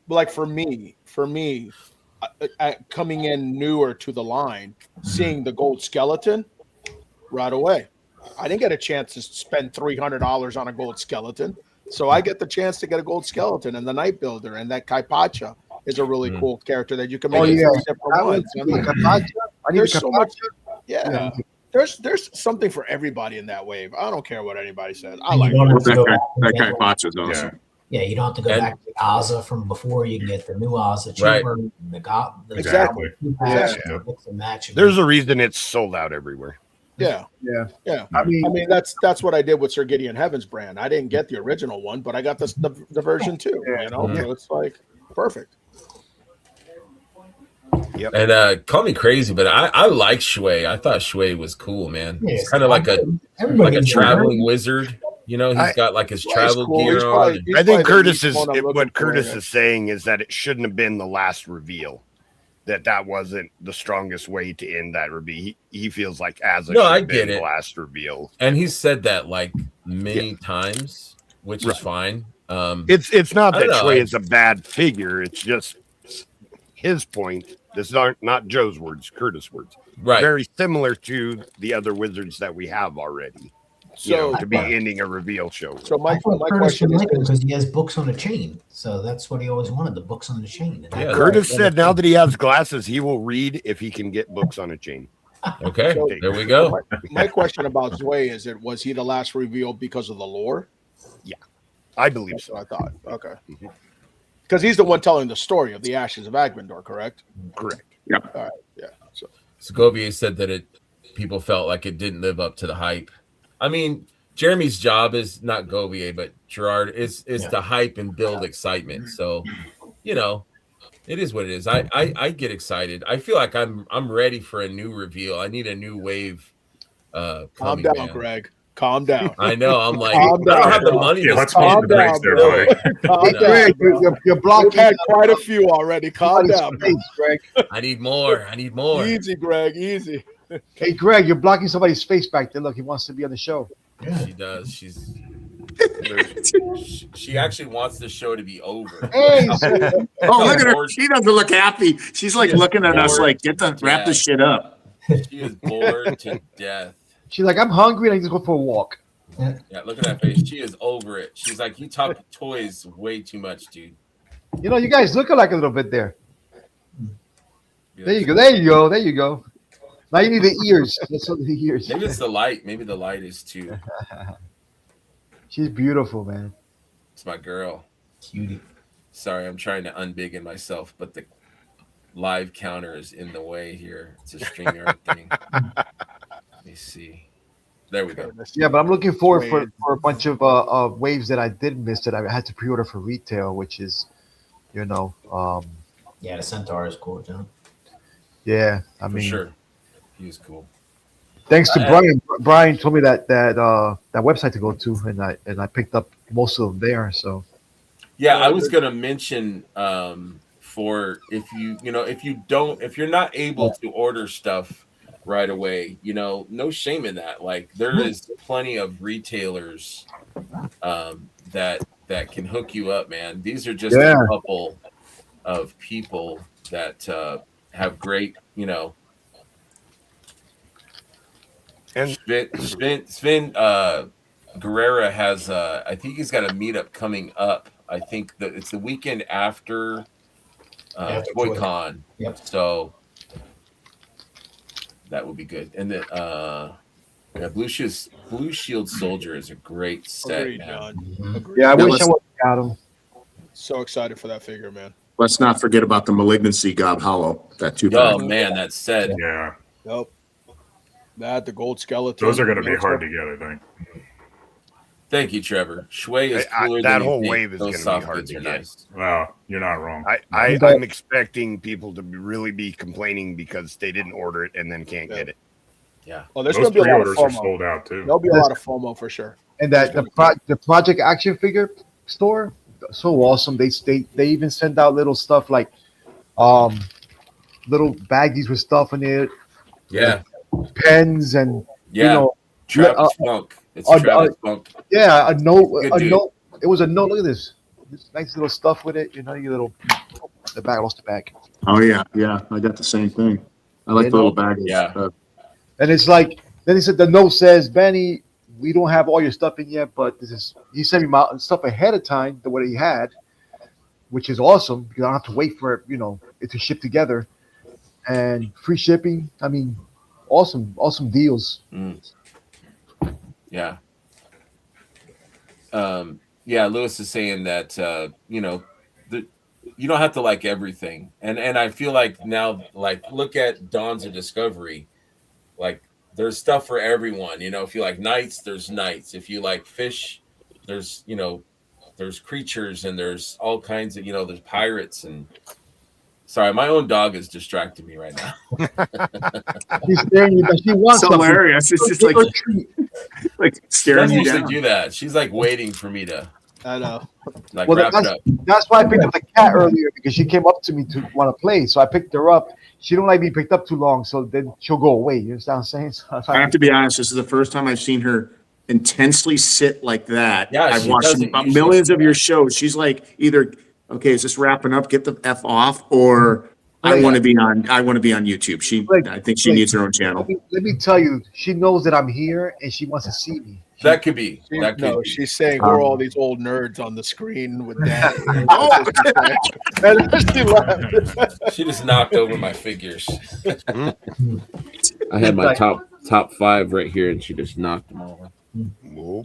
like for me, coming in newer to the line, seeing the gold skeleton right away. I didn't get a chance to spend $300 on a gold skeleton, so I get the chance to get a gold skeleton and the Night Builder, and that Kaipacha is a really cool character that you can make different ones. I mean, there's so much. Yeah. There's something for everybody in that wave. I don't care what anybody says. I like that Kaipacha is awesome. Yeah, you don't have to go back to the Azza from before. You can get the new Azza cheaper. Right. Exactly. There's a reason it's sold out everywhere. Yeah. I mean that's what I did with Sir Gideon Heaven's brand. I didn't get the original one, but I got the version too. You know, so it's like perfect. Yep. And call me crazy, but I like Shui. I thought Shui was cool, man. He's kind of like a traveling wizard. You know, he's got like his travel gear on. I think Curtis is saying is that it shouldn't have been the last reveal. That wasn't the strongest way to end that reveal. He feels like I get it. The last reveal, and he said that like many times, which is fine. It's not that Shui is a bad figure. It's just his point. This aren't not Joe's words, Curtis' words. Right. Very similar to the other wizards that we have already. So to be ending a reveal show. So my question is because he has books on the chain. So that's what he always wanted, the books on the chain. Yeah, Curtis said now that he has glasses, he will read if he can get books on a chain. Okay, so, there we go. My question about Zwei is was he the last reveal because of the lore? Yeah, I believe so. I thought. Okay. Because he's the one telling the story of the Ashes of Agmendor, correct? Correct. Yeah. All right. Yeah. So Gobier said that people felt like it didn't live up to the hype. I mean, Jeremy's job is not Gobier, but Gerard is to hype and build excitement. So, you know, it is what it is. I get excited. I feel like I'm ready for a new reveal. I need a new wave. Calm down, Greg. Calm down. I know. I'm like, I don't have the money to spend. Greg, you're blocking. We've had quite a few already. Calm down, Greg. I need more. Easy, Greg. Easy. Hey, Greg, you're blocking somebody's face back there. Look, he wants to be on the show. Yeah. She does. She's She actually wants the show to be over. Hey, Oh, look at her. She doesn't look happy. She's like looking at us like, wrap this shit up. She is bored to death. she's like, I'm hungry and I just go for a walk. Yeah, look at that face. She is over it. She's like, you talk toys way too much, dude. You know, you guys look alike a little bit there. There you go. There you go. There you go. Now you need the ears. That's what the ears. Maybe it's the light. Maybe the light is too. She's beautiful, man. It's my girl. Cutie. Sorry, I'm trying to unbiggen myself, but the live counter is in the way here. It's a StreamYard thing. Let me see. There we go. Yeah, but I'm looking forward for a bunch of waves that I did miss that I had to pre-order for retail, which is, Yeah, the Centaur is cool, John. yeah. I For mean, sure. He was cool. thanks to Brian. Brian told me that website to go to, and I picked up most of them there. So Yeah, I was gonna mention for if you're not able to order stuff right away, no shame in that. Like there is plenty of retailers that can hook you up, man. These are just a couple of people that have great, And Sven Guerrera has I think he's got a meetup coming up. I think that it's the weekend after ToyCon. Yep. So that would be good. And then Blue Shield Soldier is a great set, Agreed, man. John. Mhm. Agreed. yeah, I Yeah, wish I would have got them. So excited for that figure, man. Let's not forget about the Malignancy Gob Hollow. That too. Oh man, that set. Yeah, Yep. That, the gold skeleton. those are going to be hard to get, I think. Thank you, Trevor. Shui is cooler that than you whole think. wave is Those gonna be soft hard goods to are get. nice. Well, you're not wrong. I'm expecting people to really be complaining because they didn't order it and then can't get it. Yeah. Oh, there's Those going to be a lot of pre-orders are FOMO. sold out too. There'll be a lot of FOMO for sure. And that the Project Action Figure store, so awesome. They even send out little stuff like little baggies with stuff in it, Yeah. pens, and Yeah. Travis Funk. It's Travis Funk. yeah, a note. Good A dude. note. It was a note. Look at this. This nice little stuff with it. Your little the bag. I lost the bag. Oh yeah. I got the same thing. I like the little baggies. Yeah. And it's like, then he said, the note says, Benny, we don't have all your stuff in yet, but he sent me my stuff ahead of time, the way he had, which is awesome because I don't have to wait for it to ship together, and free shipping. I mean, awesome deals. Yeah. Yeah, Lewis is saying that you don't have to like everything. And I feel like now, like, look at Dawns of Discovery. Like, there's stuff for everyone. If you like knights, there's knights. If you like fish, there's there's creatures, and there's all kinds of there's pirates. And sorry, my own dog is distracting me right now. She's staring you, but she wants It's something. hilarious. It's just like She staring doesn't you usually down. do that. She's like waiting for me to I know. like Well, wrap it up. that's why I picked up the cat earlier, because she came up to me to want to play. So I picked her up. She don't like being picked up too long, so then she'll go away. You understand what I'm saying? So I have to be honest. This is the first time I've seen her intensely sit like that. Yeah, I've she watched doesn't usually. millions of your shows. She's like either, okay, is this wrapping up? Get the F off, or I want to be on. I want to be on YouTube. I think she needs her own channel. Let me tell you, she knows that I'm here and she wants to see me. That could be. That could be. She's saying we're all these old nerds on the screen with that. Oh, And then she laughed. She just knocked over my figures. I had my top 5 right here, and she just knocked them over. Whoa.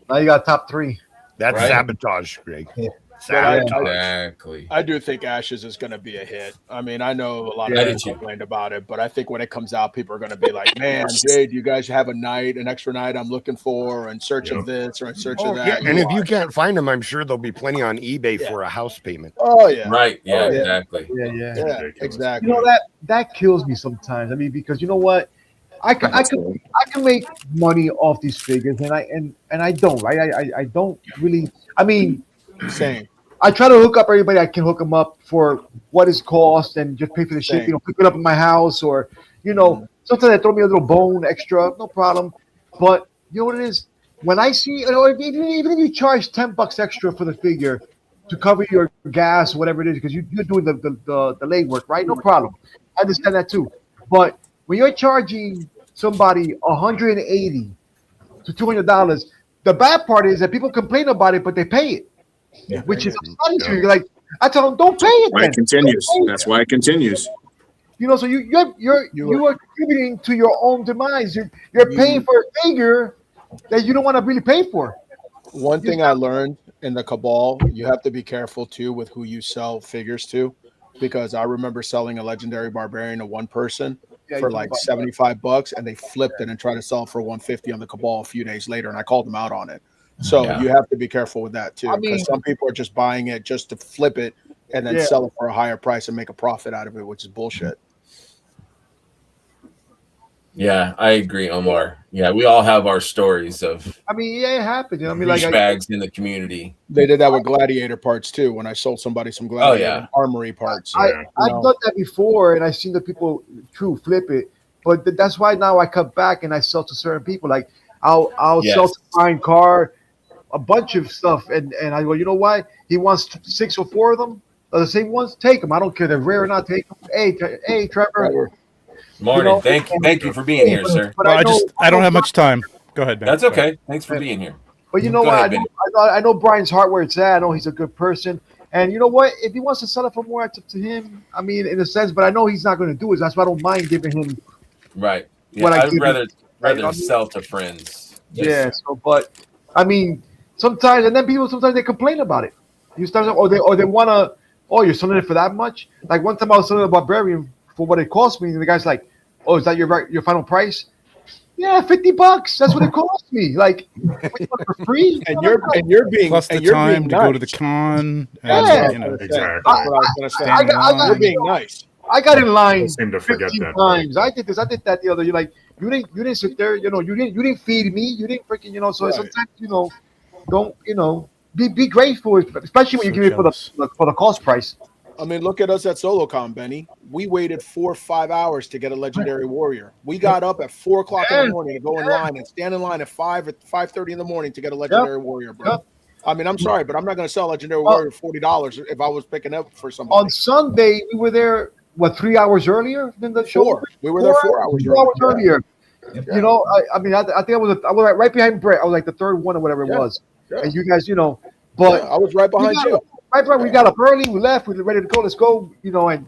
Now you got top 3. That's Right? sabotage, Greg. Yeah. Sabotage. Exactly. I do think Ashes is going to be a hit. I mean, I know a lot of I do people too. complained about it, but I think when it comes out, people are going to be like, man, Jay, do you guys have an extra night I'm looking for, or in search of this or in search of that? Yeah, and if you can't find them, I'm sure there'll be plenty on eBay for a house payment. Oh, yeah. Right. Yeah, Oh, yeah. exactly. Yeah. Yeah, Ridiculous. exactly. You know that kills me sometimes. I mean, because you know what, I can make money off these figures, and I don't, right? I don't really. I mean, Same. I try to hook up everybody I can hook them up for what is cost, and just pay for the Same. shipping. Pick it up in my house, or sometimes they throw me a little bone extra, no problem. But you know what it is? when I see, even if you charge $10 extra for the figure to cover your gas, whatever it is, because you're doing the legwork, right? No problem. I understand that too. But when you're charging somebody $180 to $200, the bad part is that people complain about it, but they pay it, which is upsetting to you. You're like, I tell them, don't pay it. Why it continues. That's why it continues. So you are contributing to your own demise. You're paying for a figure that you don't want to really pay for. One thing I learned in the cabal, you have to be careful too with who you sell figures to, because I remember selling a legendary barbarian to one person for like $75, and they flipped it and tried to sell it for $150 on the cabal a few days later, and I called them out on it. So you have to be careful with that too, because some people are just buying it just to flip it and then sell it for a higher price and make a profit out of it, which is bullshit. Yeah, I agree, Omar. Yeah, we all have our stories of it happened. douchebags in the community. They did that with gladiator parts too. When I sold somebody some gladiator armory parts, I've done that before, and I've seen the people flip it. But that's why now I cut back and I sell to certain people. Like I'll sell to Brian Carr a bunch of stuff, and I go, you know what? He wants 6 or 4 of them, the same ones. Take them. I don't care if they're rare or not. Take them. Hey, Trevor. Morning. Thank you for being here, sir. Well, I don't have much time. Go ahead, Ben. That's okay. Thanks for being here. But you know what? I know Brian's heart where it's at. I know he's a good person. And you know what? If he wants to sell it for more, it's up to him. I mean, in a sense, but I know he's not going to do it. That's why I don't mind giving him. Right. Yeah, I'd rather sell to friends. Yeah. So, but I mean, sometimes, and then people sometimes they complain about it. You start, or they want to. Oh, you're selling it for that much? Like one time I was selling a barbarian for what it cost me, and the guy's like, "Oh, is that your final price?" Yeah, $50. That's what it cost me. Like for free. And you're being plus the time to go to the con. Exactly. You're being nice. I got in line Seem to forget 15 that. times. I did this. I did that the other. You're like, you didn't sit there. You didn't feed me. You didn't freaking. So sometimes don't be grateful, especially when you give it for the cost price. I mean, look at us at SoloCon, Benny. We waited 4 or 5 hours to get a legendary warrior. We got up at 4 o'clock in the morning to go in line and stand in line at 5:30 in the morning to get a legendary warrior, bro. Yep. I mean, I'm sorry, but I'm not going to sell a legendary warrior $40 if I was picking up for somebody. On Sunday, we were there, 3 hours earlier than the show? We were there 4 hours earlier. Yep. I think I was right behind Brett. I was like the third one or whatever it was. Yeah. And you guys, but I was right behind you. Right, we got up early. We left. We were ready to go. Let's go. And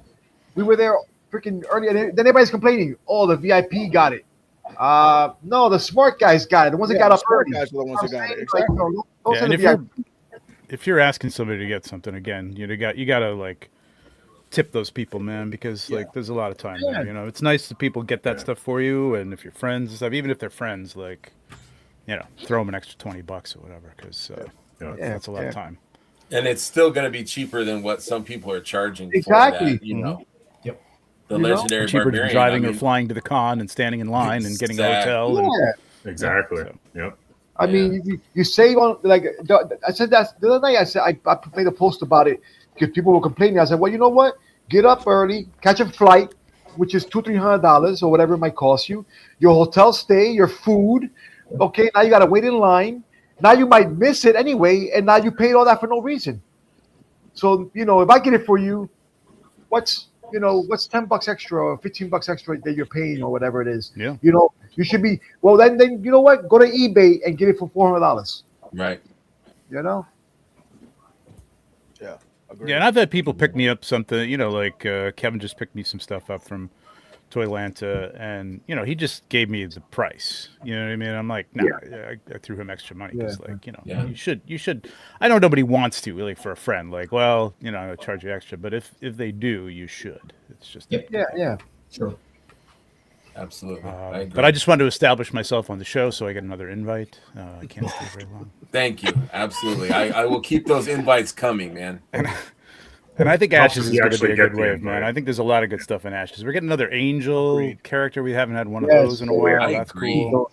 we were there freaking early. And then everybody's complaining. Oh, the VIP got it. No, the smart guys got it. The ones that got up early. Guys were the ones that got it. Exactly. And if you're asking somebody to get something again, you gotta like tip those people, man, because like there's a lot of time there. It's nice that people get that stuff for you, and if you're friends and stuff, even if they're friends, like throw them an extra $20 or whatever, because that's a lot of time. And it's still going to be cheaper than what some people are charging for that, Yep. The legendary cheaper barbarian. Than driving or flying to the con and standing in line and getting a hotel. Exactly. Yep. I mean, you save on, like, I said that the other night. I said I made a post about it because people were complaining. I said, well, you know what? Get up early, catch a flight, which is $200-$300 or whatever it might cost you. Your hotel stay, your food. Okay, now you got to wait in line. Now you might miss it anyway, and now you paid all that for no reason. So if I get it for you, what's $10 extra or $15 extra that you're paying or whatever it is? Yeah. You should be then you know what? Go to eBay and get it for $400. Right. Yeah. Agreed. Yeah, and I've had people pick me up something. Like Kevin just picked me some stuff up from Toylanta, and he just gave me the price. You know what I mean? I'm like, I threw him extra money because, you should. I know nobody wants to really for a friend. Like, well, I'll charge you extra, but if they do, you should. It's just sure, absolutely. I agree. But I just wanted to establish myself on the show, so I get another invite. I can't stay very long. Thank you. Absolutely, I will keep those invites coming, man. And I think Ashes is going to be a good wave, man. I think there's a lot of good stuff in Ashes. We're getting another Angel character. We haven't had one of those in a while. That's cool.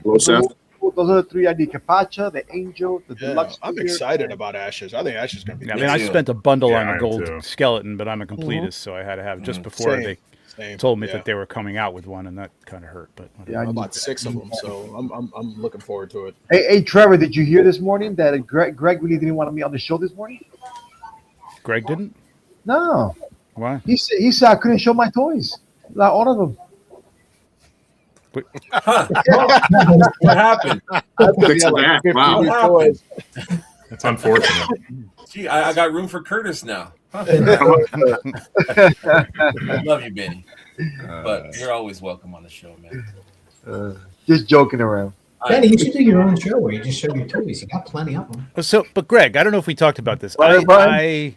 Those are the 3 I need: Capacha, the Angel, the Deluxe. I'm excited about Ashes. I think Ashes is going to be. I mean, I spent a bundle on a gold skeleton, but I'm a completist, so I had to have just before told me Yeah. that they were coming out with one, and that kind of hurt. But whatever. Yeah, I bought 6 of them, so I'm looking forward to it. Hey, Trevor, did you hear this morning that Greg really didn't want me on the show this morning? Greg didn't. No, Why? he said I couldn't show my toys, not all of them. Huh. What happened? Fix that. Wow. What happened? That's unfortunate. Gee, I got room for Curtis now. Huh. Love you, Benny. But you're always welcome on the show, man. Just joking around. Benny, you should do your own show where you just show your toys. You got plenty of them. So, but Greg, I don't know if we talked about this. Brian? I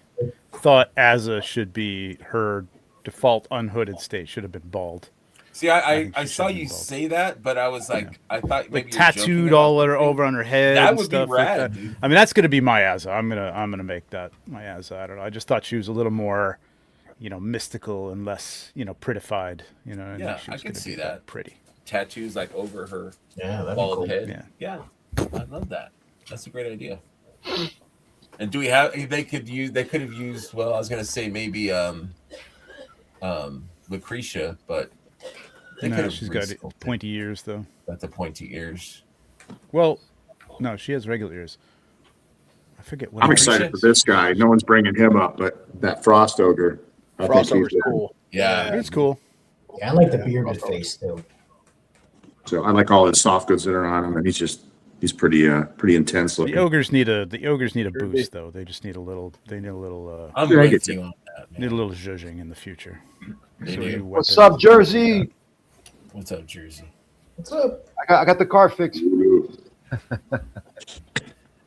thought Azza should be her default unhooded state. Should have been bald. See, I I think she saw should be you bald. say that, but I was like, I thought maybe Like you were joking tattooed about all something. over on her head. That and would be stuff rad, like that. dude. I mean, that's gonna be my Azza. I'm gonna make that my Azza. I don't know. I just thought she was a little more, mystical and less, prettified. And Yeah, she I was can gonna see be that. pretty. Tattoos like over her Yeah, that'd be bald cool. head. Yeah. I love that. That's a great idea. And do we have? They could have used. Well, I was gonna say maybe Lucretia, but they could No, have she's got resculpted. pointy ears though. Got the pointy ears. Well, no, she has regular ears. I forget what. I'm her- excited for this guy. No one's bringing him up, but that Frost Ogre. I think Frost he's Ogre's cool. Yeah. It's cool. Yeah, I like the bearded face too. So I like all his soft goods that are on him, and he's pretty intense The looking. ogres need a boost though. They just need a little. They need a little. I'm Yeah, I with get you you. on that, Need a man. little zhuzhing in the future. They So do. new What's weapons up, Jersey? What's up, Jersey? What's up? I got the car fixed.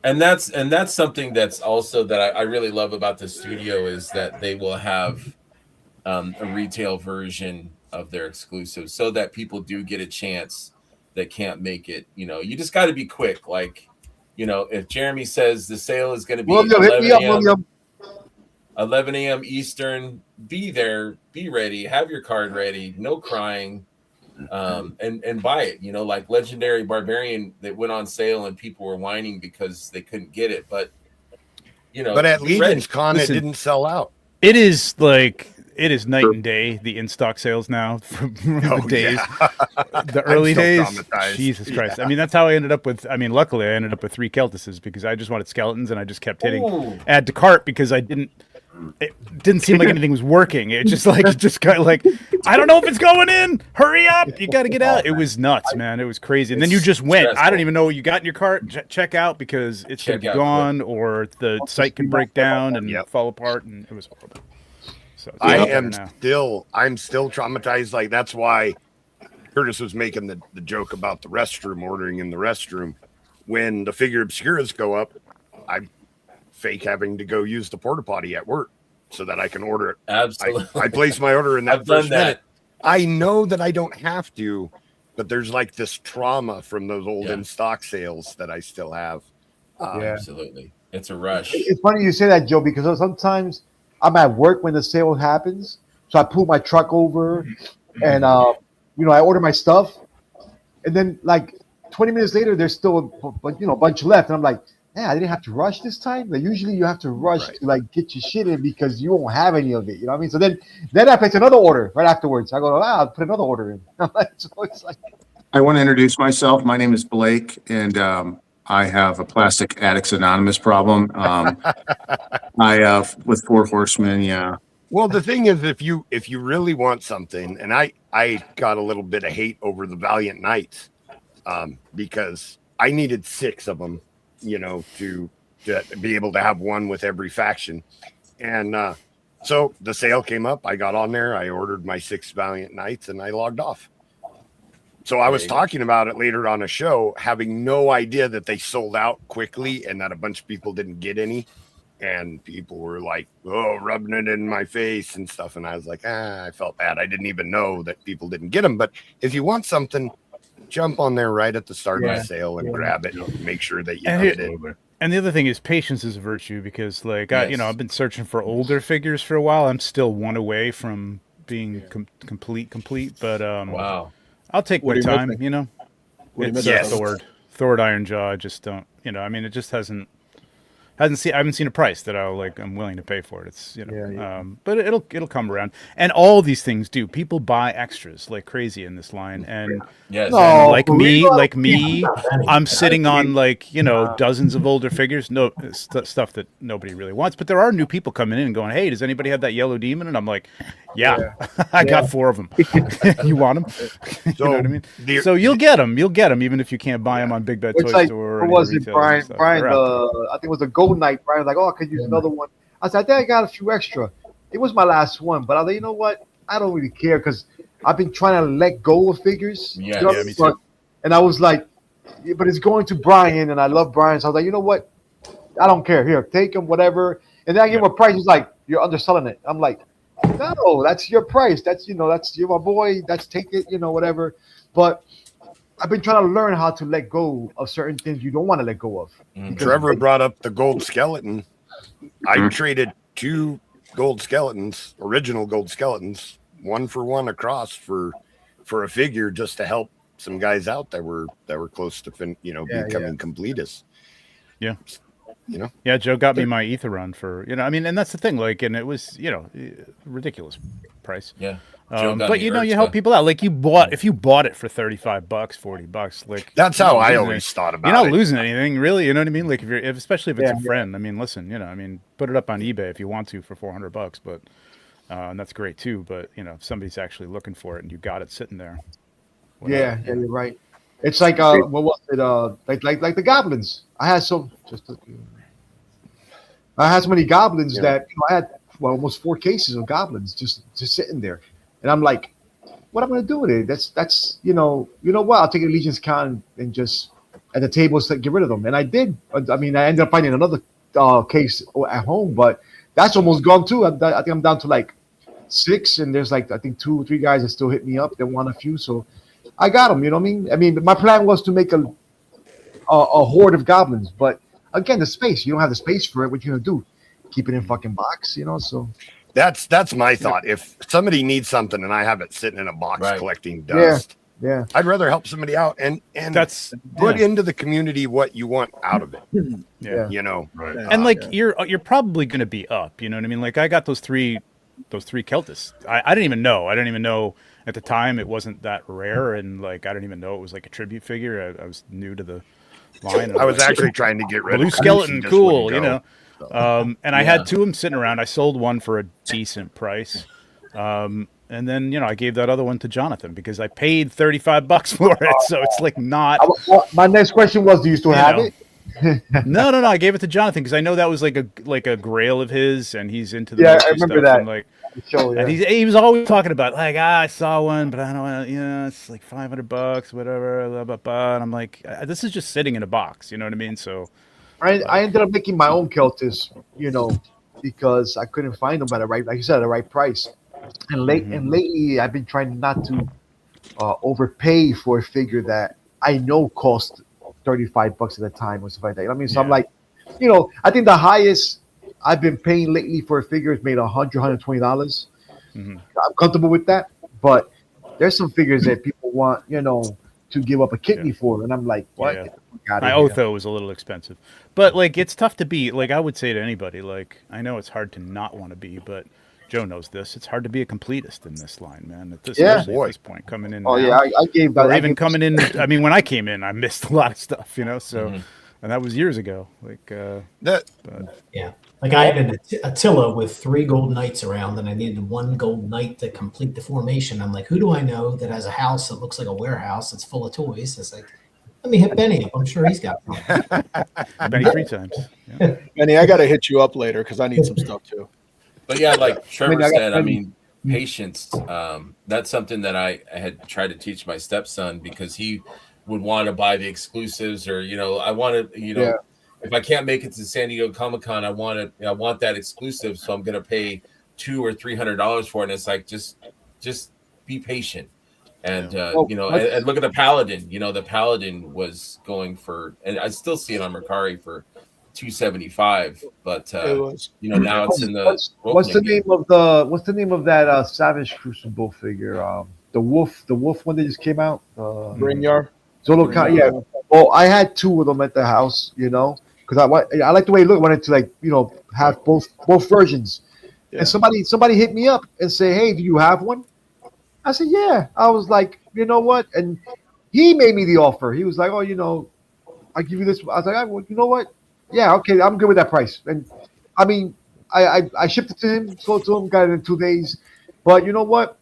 And that's something that's also that I really love about the studio is that they will have a retail version of their exclusives so that people do get a chance that can't make it. You just got to be quick. Like, if Jeremy says the sale is going to be William, hit me up, William. 11 a.m. Eastern, be there, be ready, have your card ready, no crying, and buy it. Like Legendary Barbarian that went on sale and people were whining because they couldn't get it. But But at be ready. Legion's Con, Listen. it didn't sell out. It is night and day, the in-stock sales now from the days, the early still days. traumatized. Jesus Christ. I mean, that's how I ended up with, luckily I ended up with 3 Keltises because I just wanted skeletons and I just kept hitting Ooh. add to cart because it didn't seem like anything was working. It just got like, I don't know if it's going in. Hurry up. You got to get out. It was nuts, man. It was crazy. And then you just went. I don't stressful. even know what you got in your cart. Check out because it's going Check to be out gone or the site can break down and Yep. fall apart. And it was horrible. So it's I a lot am better now. I'm still traumatized. Like that's why Curtis was making the joke about the restroom, ordering in the restroom. When the figure obscuras go up, I'm fake having to go use the porta potty at work so that I can order it. Absolutely. I place my order in that I've done first minute. that. I know that I don't have to, but there's like this trauma from those old Yeah. in stock sales that I still have. Absolutely. It's a rush. It's funny you say that, Joe, because sometimes I'm at work when the sale happens, so I pull my truck over, and I order my stuff, and then like 20 minutes later, there's still a bunch left, and I'm like, man, I didn't have to rush this time. Like usually you have to rush to like get your shit in because you won't have any of it. You know what I mean? So then I place another order right afterwards. I go, I'll put another order in. So it's like, I want to introduce myself. My name is Blake, and I have a Plastic Addicts Anonymous problem. I with 4 Horsemen, yeah. Well, the thing is, if you really want something, and I got a little bit of hate over the Valiant Knights because I needed 6 of them, to be able to have one with every faction. And so the sale came up. I got on there. I ordered my 6 Valiant Knights, and I logged off. So I was talking about it later on a show, having no idea that they sold out quickly and that a bunch of people didn't get any. And people were like, oh, rubbing it in my face and stuff. And I was like, I felt bad. I didn't even know that people didn't get them. But if you want something, jump on there right at the start of the sale and grab it and make sure that you get it. And the other thing is patience is a virtue because I've been searching for older figures for a while. I'm still one away from being complete, but Wow. I'll take my What are you time, missing? What are you It's missing? Thord Ironjaw. I just don't, it just hasn't. I haven't seen a price that I'm willing to pay for it. It's but it'll come around. And all these things do. People buy extras like crazy in this line, and Yes. and No, like for me, real? I'm sitting on dozens of older figures, stuff that nobody really wants. But there are new people coming in and going, "Hey, does anybody have that yellow demon?" And I'm like, "Yeah, I got 4 of them. You want them?" You know what I mean? So you'll get them, even if you can't buy them on Big Bad It's Toy like, Store. Or what any was of the it, retailers and Brian? stuff. Brian, They're out I think it was a Gold Knight. Brian was like, "Oh, I could use another one." I said, "I think I got a few extra." It was my last one, but I was like, you know what? I don't really care because I've been trying to let go of figures. Yeah, You know what I me mean? too. And I was like, but it's going to Brian, and I love Brian. So I was like, you know what? I don't care. Here, take him, whatever. And then I give him a price. He's like, "You're underselling it." I'm like, "No, that's your price. That's you're my boy. That's take it, whatever." But I've been trying to learn how to let go of certain things you don't want to let go of. Because Trevor brought up the gold skeleton. I traded 2 gold skeletons, original gold skeletons, 1 for 1 across for a figure just to help some guys out that were close to becoming completists. Yeah. You know? Yeah, Joe got me my ether run for, and that's the thing, and it was, ridiculous price. Yeah. But you help people out. Like if you bought it for $35, $40, like that's how I always thought about it. You're not losing anything, really. You know what I mean? Like especially if it's a friend. I mean, listen, put it up on eBay if you want to for $400, but and that's great too. But if somebody's actually looking for it and you got it sitting there. Yeah, you're right. It's like what was it? Like the goblins. I had so many goblins that I had almost 4 cases of goblins just sitting there, and I'm like, what am I gonna do with it? That's you know what? I'll take a Legion's Con and just at the table get rid of them, and I did. I mean, I ended up finding another case at home, but that's almost gone too. I think I'm down to like 6, and there's like I think 2 or 3 guys that still hit me up. They want a few, so I got them. You know what I mean? I mean, my plan was to make a horde of goblins, but again, the space. You don't have the space for it. What you gonna do? Keep it in fucking box, So that's my thought. If somebody needs something and I have it sitting in a box collecting dust, I'd rather help somebody out and that's put into the community what you want out of it. Yeah. Right. And you're probably going to be up. You know what I mean? Like I got those three Keltis. I didn't even know. I didn't even know at the time it wasn't that rare, and like I didn't even know it was like a tribute figure. I was new to the line. I was actually trying to get rid blue of skeleton, cool, And I Yeah. had 2 of them sitting around. I sold one for a decent price. And then, I gave that other one to Jonathan because I paid $35 for it. So it's like not. My next question was, do you still have it? No. I gave it to Jonathan because I know that was like a grail of his, and he's into the I remember stuff, that. and like, Show, and he was always talking about like, I saw one, but I don't want to, it's like $500, whatever, blah, blah, blah. And I'm like, this is just sitting in a box. You know what I mean? So I ended up making my own Keltis, because I couldn't find them at the right, like you said, at the right price. And lately, I've been trying not to overpay for a figure that I know cost $35 at a time or something like that. I mean, so I'm like, I think the highest I've been paying lately for a figure is made $120. I'm comfortable with that, but there's some figures that people want, to give up a kidney for, and I'm like, what? Yeah. My Otho was a little expensive, but like it's tough to be. Like I would say to anybody, like I know it's hard to not want to be, but Joe knows this. It's hard to be a completist in this line, man. At this point, coming in. Oh now, yeah, I gave that. Or even coming in. I mean, when I came in, I missed a lot of stuff, So, and that was years ago. Like yeah. Like I had an Attila with 3 gold knights around, and I needed 1 gold knight to complete the formation. I'm like, who do I know that has a house that looks like a warehouse that's full of toys? It's like, let me hit Benny up. I'm sure he's got some. Benny 3 times. Yeah. Benny, I got to hit you up later because I need some stuff too. But yeah, like Trevor said, patience. That's something that I had tried to teach my stepson because he would want to buy the exclusives, or I want to, if I can't make it to San Diego Comic-Con, I want that exclusive, so I'm going to pay $200 or $300 for it. And it's like just be patient. And and look at the Paladin. The Paladin was going for, and I still see it on Mercari for $275, but now it's in the. What's the name of that Savage Crucible figure? The wolf one that just came out. Brainyard. Zolo, yeah. Well, I had 2 of them at the house, because I like the way it looked. I wanted to like have both versions. Yeah. And somebody hit me up and say, "Hey, do you have one?" I said, "Yeah." I was like, "You know what?" And he made me the offer. He was like, "Oh, I give you this." I was like, "Well, you know what? Yeah, okay, I'm good with that price." And I mean, I shipped it to him, sold it to him, got it in 2 days. But you know what?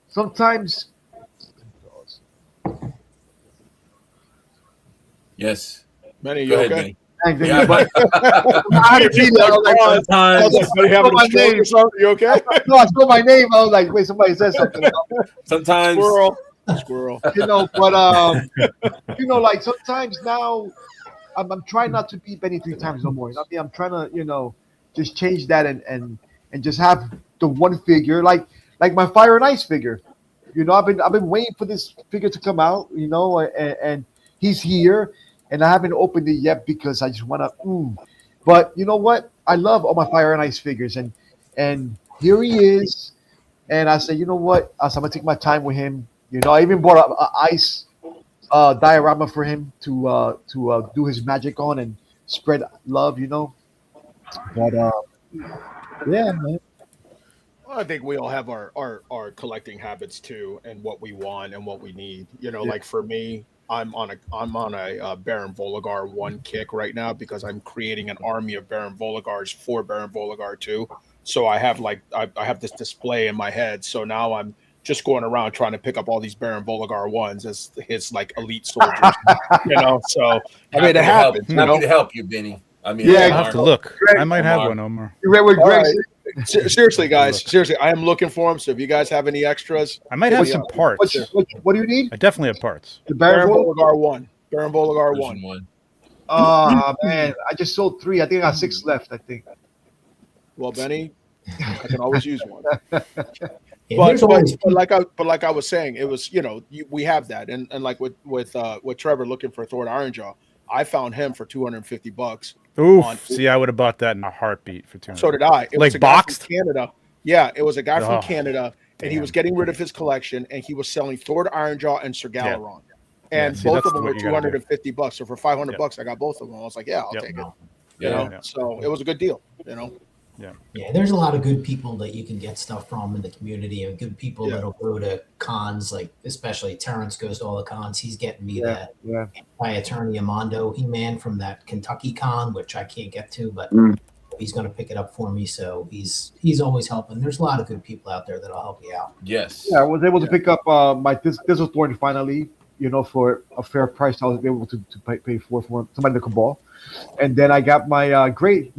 Sometimes Yes. Manny, Go you ahead, okay? Manny. Thank you. Yeah. But I had to read it. I was like, I was like, buddy, having a my stroke or name. something? You okay? no, I saw my name. I was like, wait, somebody said something. Sometimes Squirrel. But like sometimes now I'm trying not to beat Benny 3 times no more. I mean, I'm trying to, just change that and just have the one figure like my Fire and Ice figure. I've been waiting for this figure to come out. And he's here, and I haven't opened it yet because I just want to. But you know what? I love all my Fire and Ice figures, and here he is. And I said, you know what? I'm gonna take my time with him. I even bought a ice diorama for him to do his magic on and spread love. But yeah, man. Well, I think we all have our collecting habits too, and what we want and what we need. Like for me, I'm on a Baron Voligar 1 kick right now because I'm creating an army of Baron Voligars for Baron Voligar 2. So I have I have this display in my head. So now I'm just going around trying to pick up all these Baron Voligar 1s as his like elite soldiers. So I mean, it happens. Happy to help you, Benny. I mean, Yeah, I'll have to look. Greg, I might have one, Omar. You read what All Greg right. said? Seriously, guys. Seriously, I am looking for them. So if you guys have any extras, I might have some parts. What do you need? I definitely have parts. The Baron Baron Voligar 1. Baron Voligar version 1. one. Oh man, I just sold 3. I think I got 6 left. I think. Well, Benny, I can always use one. Yeah, But there's always like I was saying, it was we have that, and like with Trevor looking for Thor Ironjaw, I found him for $250. Oof. See, I would have bought that in a heartbeat for 200. So did I. It Like was a guy boxed? from Canada. Yeah, it was a guy from Oh, Canada, and he damn. was getting rid of his collection, and he was selling Thor Ironjaw and Sir Galaron. And see, both that's of them what were you gotta do. $250. So for $500, Yep. I got both of them. I was like, yeah, I'll Yep. take it. Yeah. So it was a good deal. Yeah, there's a lot of good people that you can get stuff from in the community, and good people Yeah. that'll go to cons. Like especially Terrence goes to all the cons. He's getting me Yeah, that yeah. by attorney Amando He-Man from that Kentucky con, which I can't get to, but Mm. he's going to pick it up for me. So he's always helping. There's a lot of good people out there that'll help you out. Yes. Yeah, I was able to pick up my Thistle Thorn finally, for a fair price. I was able to pay for somebody to Cabal, and then I got my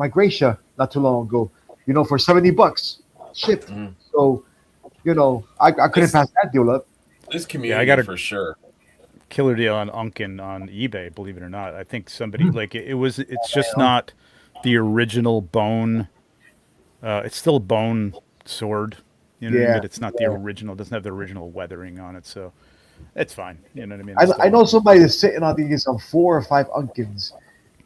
Gracia not too long ago, for $70 shipped. Mhm. So, I couldn't pass that deal up. This community got a- for sure. Killer deal on Unkin on eBay, believe it or not. I think somebody like it's just not the original bone. It's still a bone sword, Yeah, but it's not the original. It doesn't have the original weathering on it, so it's fine. You know what I mean? I know somebody that's sitting on these on 4 or 5 Unkins,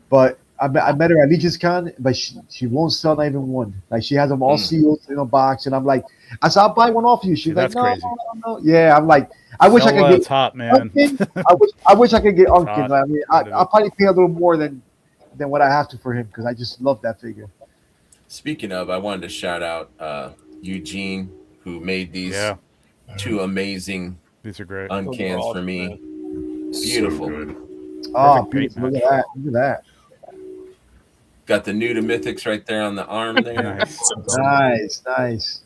but I met her at Legion's Con, but she won't sell not even one. Like she has them all sealed in a box, and I'm like, I said, I'll buy one off you. She's like, that's no, crazy. no. Yeah, I'm like, I wish I could It's get hot, man. Unkin. I wish I could get Unkin. hot. I mean, I'll probably pay a little more than what I have to for him because I just love that figure. Speaking of, I wanted to shout out Eugene, who made these Yeah, 2 amazing these are great. uncans for me. Beautiful. Oh, Perfect paint beautiful. Look at that. Look at that. Got the new to Mythics right there on the arm there. Nice. Nice.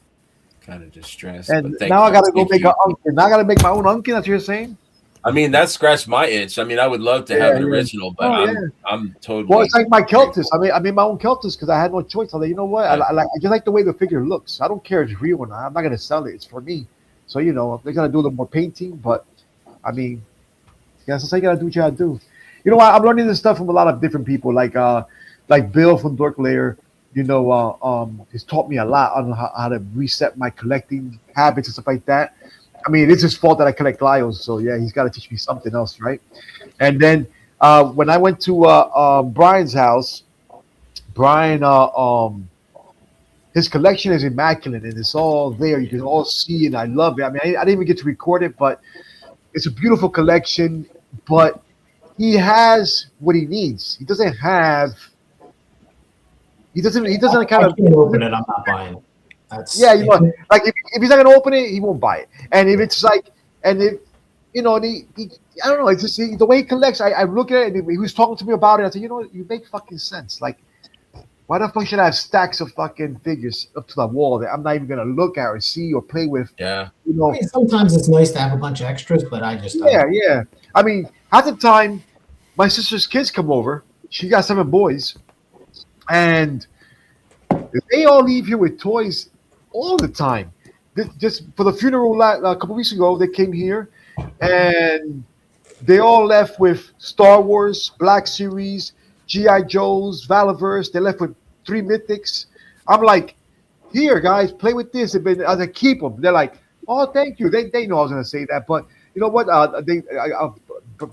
Kind of distressed. And but thank now you. I gotta go Thank make you. an Unkin. Now I gotta make my own Unkin. That's what you're saying? I mean, that scratched my itch. I mean, I would love to have an Yeah. original, but Oh, yeah. I'm totally. Well, it's like my Keltis. I made my own Keltis because I had no choice. I'm like, you know what? I just like the way the figure looks. I don't care if it's real or not. I'm not gonna sell it. It's for me. So they're gonna do a little more painting, but I mean, that's you gotta do what you gotta do. You know what? I'm learning this stuff from a lot of different people, like Bill from Dork Lair. He's taught me a lot on how to reset my collecting habits and stuff like that. I mean, it's his fault that I collect Lyos, so yeah, he's got to teach me something else, right? And then when I went to Brian's house, Brian, his collection is immaculate and it's all there. You can all see, and I love it. I mean, I didn't even get to record it, but it's a beautiful collection. But he has what he needs. He doesn't have. He doesn't kind I of can't open it. I'm not buying it. That's Yeah, you know, like if he's not gonna open it, he won't buy it. And if it's like, and if you know, and he I don't know, it's just the way he collects. I look at it, and he was talking to me about it. I said, you know, you make fucking sense. Like, why the fuck should I have stacks of fucking figures up to the wall that I'm not even gonna look at or see or play with? Yeah. You know, I mean, sometimes it's nice to have a bunch of extras, but I just yeah. I mean, at the time, my sister's kids come over. She got 7 boys, and they all leave here with toys all the time. Just for the funeral a couple weeks ago, they came here, and they all left with Star Wars, Black Series, GI Joes, Valaverse. They left with 3 Mythics. I'm like, here, guys, play with this. I was keep them. They're like, oh, thank you. They know I was gonna say that, but you know what?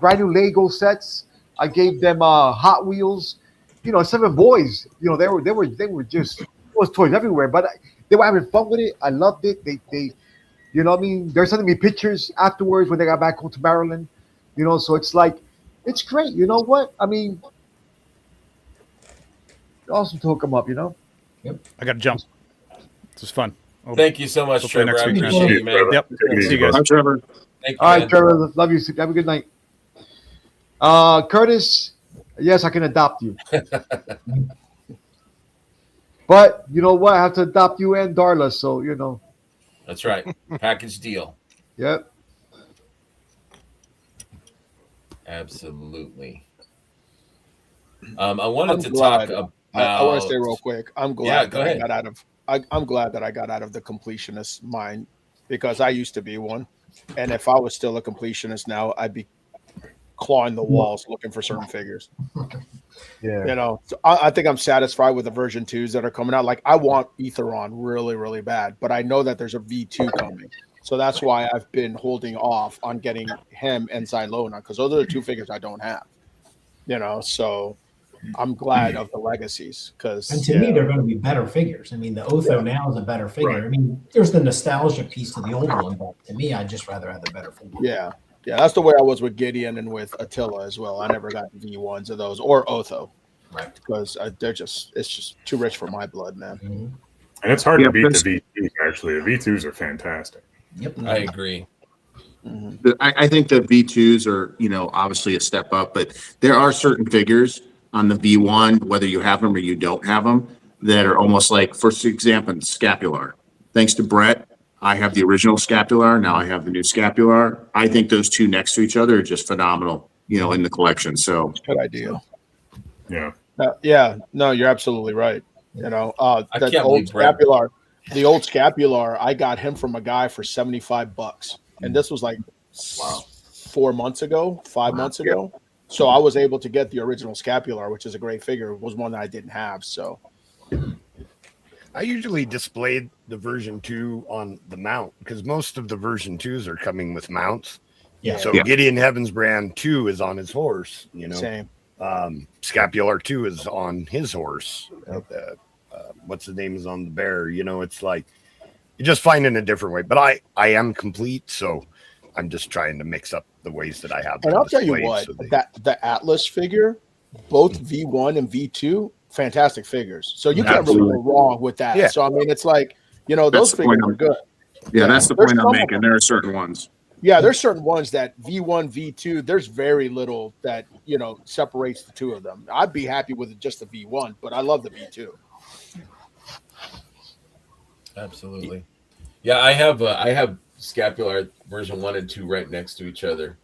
Brand new Lego sets. I gave them Hot Wheels. You know, 7 boys. You know, they were just there was toys everywhere, but they were having fun with it. I loved it. They you know what I mean? They're sending me pictures afterwards when they got back home to Maryland. You know, so it's like, it's great. You know what? I mean, awesome to hook them up, you know? Yep. I got to jump. This is fun. Thank you so much, Hopefully Trevor. next I week. appreciate you, man. Yep. See you guys. Hi, Trevor. Thank you, All right, man. Trevor. Love you. Have a good night. Curtis, yes, I can adopt you. But you know what? I have to adopt you and Darla, so, you know. That's right. Package deal. Yep. Absolutely. I wanted to glad. talk about. I want to say real quick. I'm glad go that I ahead. got out of. I'm glad that I got out of the completionist mind, because I used to be one, and if I was still a completionist now, I'd be clawing the walls looking for certain figures. Yeah. You know, so I think I'm satisfied with the version 2s that are coming out. Like, I want Etheron really, really bad, but I know that there's a V2 coming. So that's why I've been holding off on getting him and Xylona, because those are the 2 figures I don't have. You know, so I'm glad of the legacies, because And to me, they're going to be better figures. I mean, the Otho now is a better figure. Right. I mean, there's the nostalgia piece to the old one, but to me, I'd just rather have the better figure. Yeah, that's the way I was with Gideon and with Attila as well. I never got V1s of those or Otho, Right. because it's just too rich for my blood, man. Mm-hmm. And it's hard Yeah, to beat because- the V2s, actually. The V2s are fantastic. Yep. I agree. I think the V2s are, you know, obviously a step up, but there are certain figures on the V1, whether you have them or you don't have them, that are almost like, for example, Scapular. Thanks to Brett, I have the original Scapular. Now I have the new Scapular. I think those 2 next to each other are just phenomenal, you know, in the collection. So Good idea. Yeah. Yeah, no, you're absolutely right. You know, that can't old believe Brett- Scapular, the old Scapular, I got him from a guy for $75, and this was like 4 months ago, 5 months ago. So I was able to get the original Scapular, which is a great figure. It was one that I didn't have. So I usually display the version 2 on the mount, because most of the version 2s are coming with mounts. Yeah. So Yeah. Gideon Heaven's Brand 2 is on his horse, you know. same. Scapular 2 is on his horse. What's the name is on the bear? You know, it's like you're just finding a different way. But I am complete, so I'm just trying to mix up the ways that I have. And them I'll tell you displayed what, so they- that the Atlas figure, both V1 and V2, fantastic figures. So you can't really go wrong with that. Yeah. So I mean, it's like, you know, those That's the figures point are good. yeah, that's the There's point I'm some of making. them. There are certain ones. Yeah, there's certain ones that V1, V2, there's very little that, you know, separates the 2 of them. I'd be happy with just the V1, but I love the V2. Absolutely. Yeah, I have Scapular version 1 and 2 right next to each other,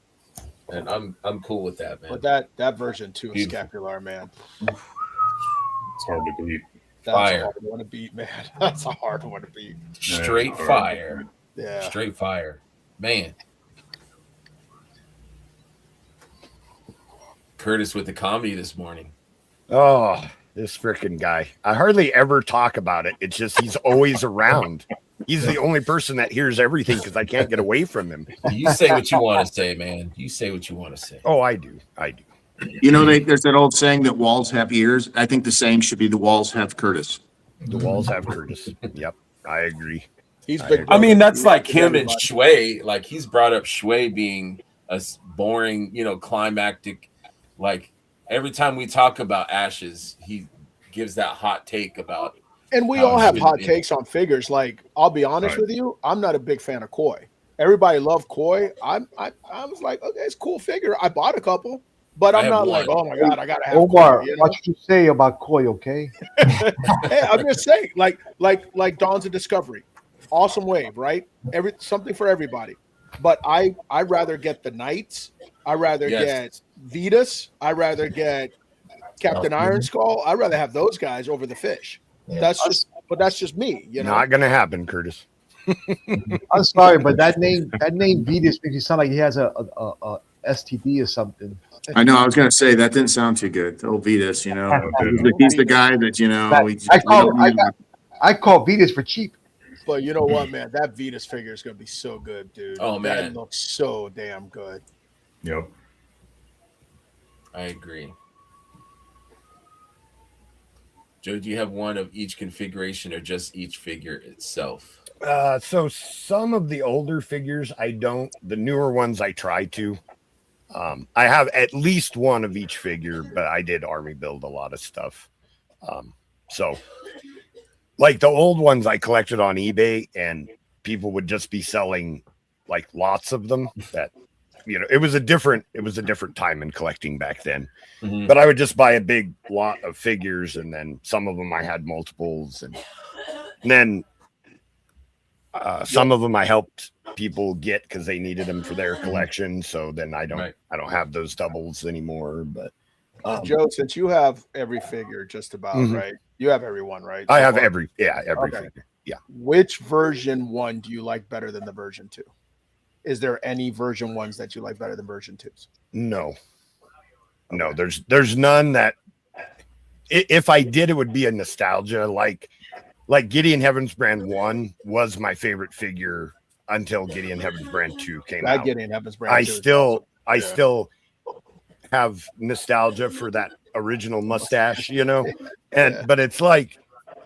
and I'm cool with that, man. But that version 2 of Beautiful. Scapular, man, It's hard to beat. that's Fire. a hard one to beat, man. That's a hard one to beat. Straight Yeah. fire. Yeah. Straight fire. Man. Curtis with the comedy this morning. Oh, this freaking guy. I hardly ever talk about it. It's just he's always around. He's the only person that hears everything because I can't get away from him. You say what you want to say, man. You say what you want to say. Oh, I do. You know, there's that old saying that walls have ears. I think the saying should be the walls have Curtis. The walls have Curtis. Yep, I agree. He's big. I mean, that's He's like big him and everybody. Shui. Like, he's brought up Shui being a boring, you know, climactic Like every time we talk about Ashes, he gives that hot take about. And we how all it have should hot be. takes on figures. Like, I'll be honest Right. with you, I'm not a big fan of Koi. Everybody loved Koi. I was like, okay, it's a cool figure. I bought a couple, but I I'm have not like, one. oh my god, I gotta have Omar, Koi. You know? what you say about Koi, okay? Hey, I'm just saying, like Dawn's of Discovery, awesome wave, right? Something for everybody. But I'd rather get the Knights. I'd rather Yes. get Vetus. I'd rather get Captain Iron Skull. I'd rather have those guys over the fish. Yeah. That's just me, you know. Not gonna happen, Curtis. I'm sorry, but that name Vetus makes you sound like he has a STD or something. I know. I was going to say that didn't sound too good. Old Vetus, you know, didn't. he's the guy that I call Vetus for cheap. But you know what, man? That Vetus figure is gonna be so good, dude. Oh, man. That looks so damn good. Yep. I agree. Joe, do you have one of each configuration or just each figure itself? So some of the older figures I don't. The newer ones I try to. I have at least one of each figure, but I did army build a lot of stuff. So like the old ones I collected on eBay, and people would just be selling like lots of them. That, you know, it was a different time in collecting back then. Mhm. But I would just buy a big lot of figures, and then some of them I had multiples, and then some of them I helped people get because they needed them for their collection. So then I don't have those doubles anymore. But Joe, since you have every figure just about, Mhm. right? You have every one, right? I So have far? every Okay. figure. Yeah. Which version 1 do you like better than the version 2? Is there any version 1s that you like better than version 2s? No, there's none that if I did, it would be a nostalgia. Like Gideon Heaven's Brand 1 was my favorite figure until Gideon Heaven's Brand 2 came out. Gideon Heaven's Brand I 2 is still awesome. Yeah. still have nostalgia for that original mustache, you know. And Yeah. but it's like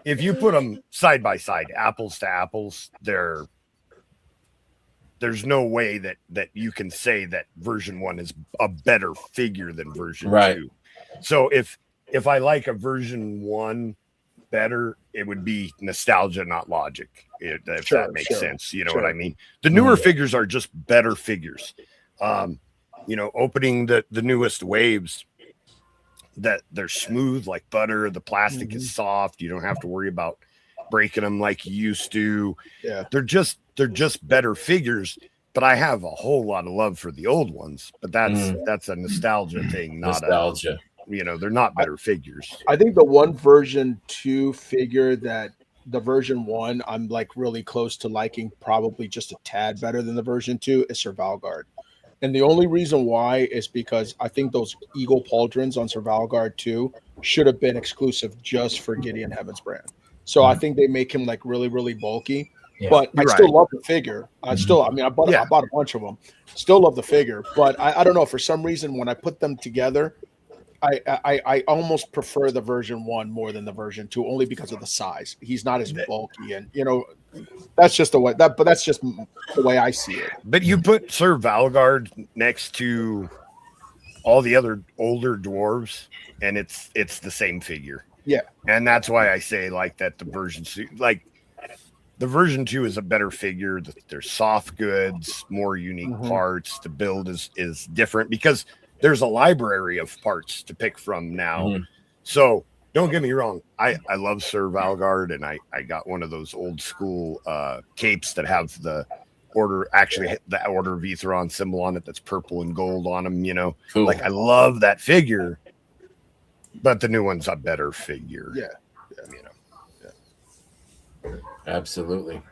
if you put them side by side, apples to apples, there's no way that you can say that version 1 is a better figure than version 2. So if I like a version 1 better, it would be nostalgia, not logic. If that makes sense, you know what I mean. The newer figures are just better figures. You know, opening the newest waves, that they're smooth like butter. The plastic is soft. You don't have to worry about breaking them like you used to. Yeah, they're just better figures. But I have a whole lot of love for the old ones. But that's a nostalgia thing, not nostalgia. You know, they're not better figures. I think the one version 2 figure that the version 1 I'm like really close to liking, probably just a tad better than the version 2, is Sir Valgard. And the only reason why is because I think those Eagle Pauldrons on Sir Valgard 2 should have been exclusive just for Gideon Heaven's Brand. So I think they make him like really, really bulky. Yeah. But I still love the figure. I bought a bunch of them. Still love the figure. But I don't know, for some reason when I put them together, I almost prefer the version 1 more than the version 2, only because of the size. He's not as bulky, and you know, that's just the way but that's just the way I see it. But you put Sir Valgard next to all the other older dwarves, and it's the same figure. Yeah, and that's why I say like that. The version 2 is a better figure. There's soft goods, more unique parts. The build is different because there's a library of parts to pick from now. So don't get me wrong. I love Sir Valgard, and I got one of those old school capes that have the Order of Aetheron symbol on it that's purple and gold on them, you know. Cool. Like I love that figure, but the new one's a better figure. Yeah. You know. Absolutely.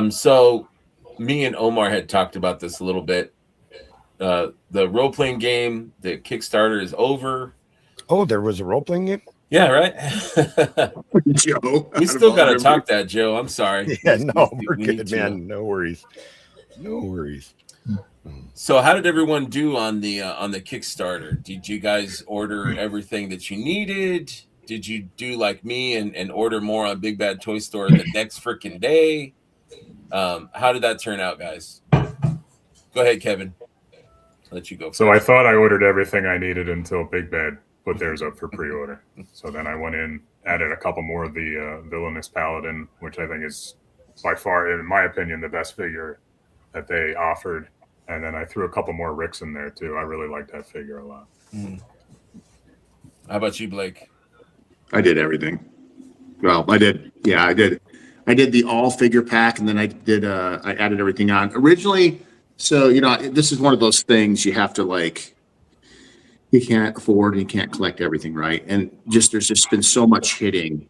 So me and Omar had talked about this a little bit. The role-playing game, the Kickstarter is over. Oh, there was a role-playing game? Yeah, right? Joe. We still got to talk that, Joe. I'm sorry. Yeah, no, we're good, man. No worries. So how did everyone do on the Kickstarter? Did you guys order everything that you needed? Did you do like me and order more on Big Bad Toy Store the next freaking day? How did that turn out, guys? Go ahead, Kevin. let you go. So I thought I ordered everything I needed until Big Bad put theirs up for pre-order. So then I went in, added a couple more of the Villainous Paladin, which I think is by far, in my opinion, the best figure that they offered. And then I threw a couple more Ricks in there too. I really like that figure a lot. How about you, Blake? I did everything. Well, I did. Yeah, I did. I did the all figure pack, and then I added everything on originally. So, this is one of those things you have to you can't afford and you can't collect everything, right? And there's just been so much hitting,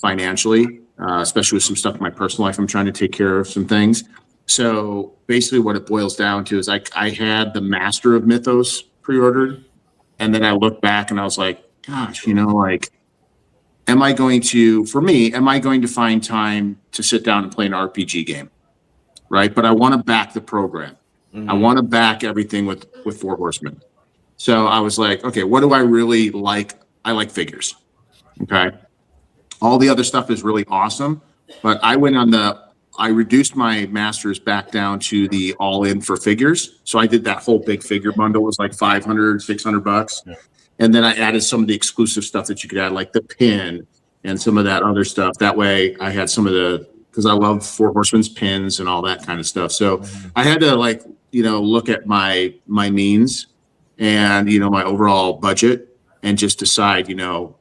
financially, especially with some stuff in my personal life. I'm trying to take care of some things. So basically what it boils down to is I had the Master of Mythos pre-ordered, and then I looked back and I was like, gosh, am I going to find time to sit down and play an RPG game? Right. But I want to back the program. I want to back everything with Four Horsemen. So I was like, okay, what do I really like? I like figures. Okay. All the other stuff is really awesome, but I reduced my masters back down to the all in for figures. So I did that whole big figure bundle. It was like $500, $600. Yeah. And then I added some of the exclusive stuff that you could add, like the pin and some of that other stuff. That way I had some of because I love Four Horsemen's pins and all that kind of stuff. So I had to look at my means and, my overall budget and just decide, am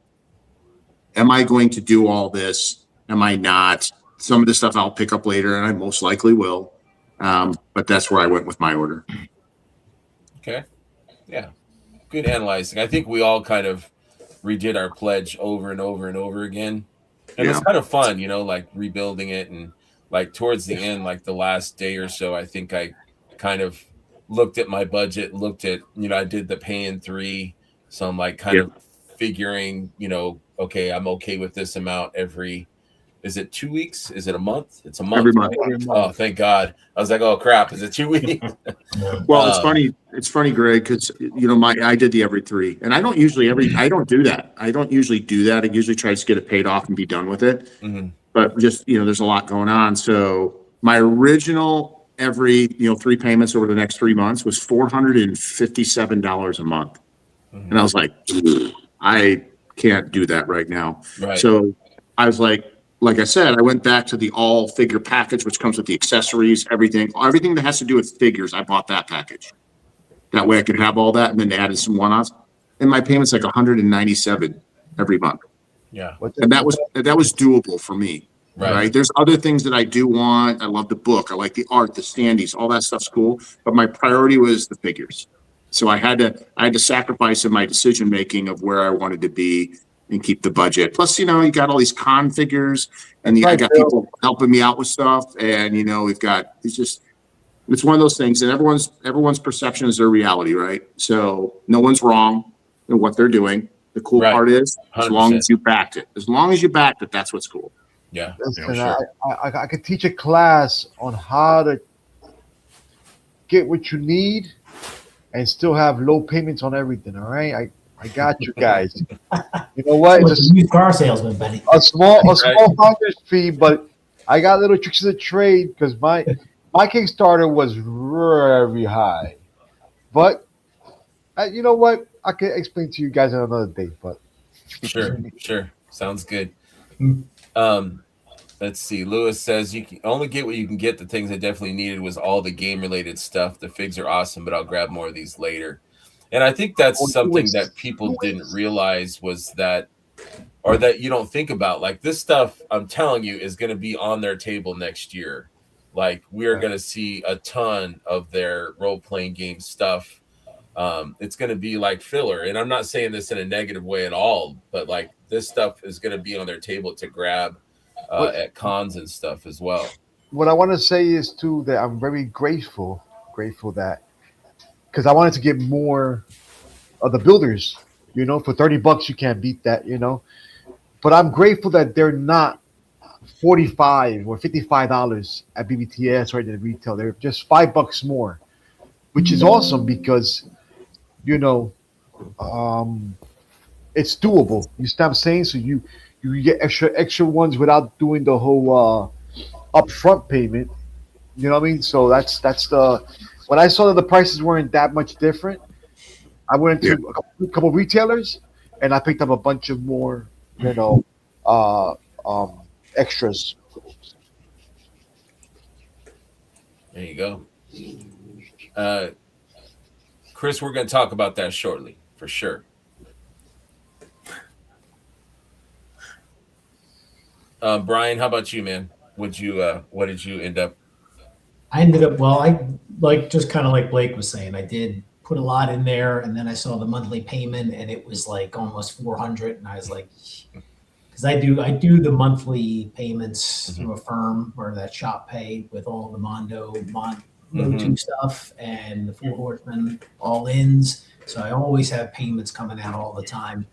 I going to do all this? Am I not? Some of the stuff I'll pick up later, and I most likely will. But that's where I went with my order. Okay. Yeah. Good analyzing. I think we all kind of redid our pledge over and over and over again. And it's kind of fun, rebuilding it. And towards the end, the last day or so, I think I kind of looked at my budget, I did the pay in 3. So I'm kind of figuring, okay, I'm okay with this amount is it 2 weeks? Is it a month? It's a month. Every month. Right? Oh, thank God. I was like, oh crap, is it 2 weeks? Well, it's funny. It's funny, Greg, because I did the every 3, and I don't usually I don't do that. I don't usually do that. I usually try to get it paid off and be done with it. Mm-hmm. But just there's a lot going on. So my original every 3 payments over the next 3 months was $457 a month, and I was like, I can't do that right now. Right. So I was like I said, I went back to the all figure package, which comes with the accessories, everything that has to do with figures. I bought that package. That way I could have all that, and then added some one-offs. And my payment's like $197 every month. Yeah. And that was doable for me. Right. There's other things that I do want. I love the book. I like the art, the standees, all that stuff's cool. But my priority was the figures. So I had to sacrifice in my decision making of where I wanted to be and keep the budget. Plus, you got all these con figures, and I got people helping me out with stuff, and it's one of those things, and everyone's perception is their reality, right? So no one's wrong in what they're doing. The cool part is, 100%. as long as you backed it, that's what's cool. Yeah. Listen, Sure. I could teach a class on how to get what you need and still have low payments on everything. All right, I got you guys. You know what? It's a used car salesman, Benny. A small founder's fee, but I got little tricks of the trade because my Kickstarter was very high. But you know what? I can explain to you guys on another day. But Sure. Sounds good. Let's see. Lewis says you can only get what you can get. The things I definitely needed was all the game related stuff. The figs are awesome, but I'll grab more of these later. And I think that's something that people didn't realize was that you don't think about. This stuff, I'm telling you, is going to be on their table next year. We are going to see a ton of their role-playing game stuff. It's going to be filler. And I'm not saying this in a negative way at all, but this stuff is going to be on their table to grab at cons and stuff as well. What I want to say is too that I'm very grateful that, because I wanted to get more of the builders, for $30 you can't beat that, but I'm grateful that they're not $45 or $55 at BBTS or at retail. They're just $5 more, which is awesome because, it's doable. You see what I'm saying? So you get extra ones without doing the whole upfront payment. You know what I mean? So that's when I saw that the prices weren't that much different, I went into a couple retailers and I picked up a bunch of more, uh, extras. There you go. Chris, we're going to talk about that shortly, for sure. Brian, how about you, man? What did you end up? I ended up, well, I like just kind of like Blake was saying, I did put a lot in there, and then I saw the monthly payment, and it was like almost 400, and I was like, because I do the monthly payments through a firm or that shop pay with all the Mondo 2 stuff and the Four Horsemen all ins. So I always have payments coming out all the time.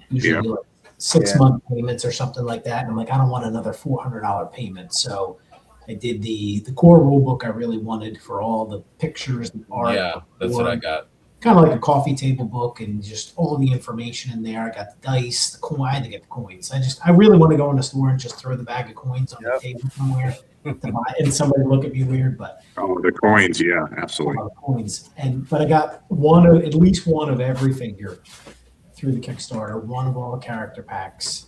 Usually like 6-month payments or something like that. And I'm like, I don't want another $400 payment. So I did the core rule book I really wanted for all the pictures, the art. Yeah, that's what I got. Kind of like a coffee table book and just all the information in there. I got the dice, the coin. I had to get the coins. I really want to go in the store and just throw the bag of coins on the table somewhere to buy, and somebody look at me weird. But the coins, yeah, absolutely. Coins, but I got at least one of every figure through the Kickstarter. One of all the character packs,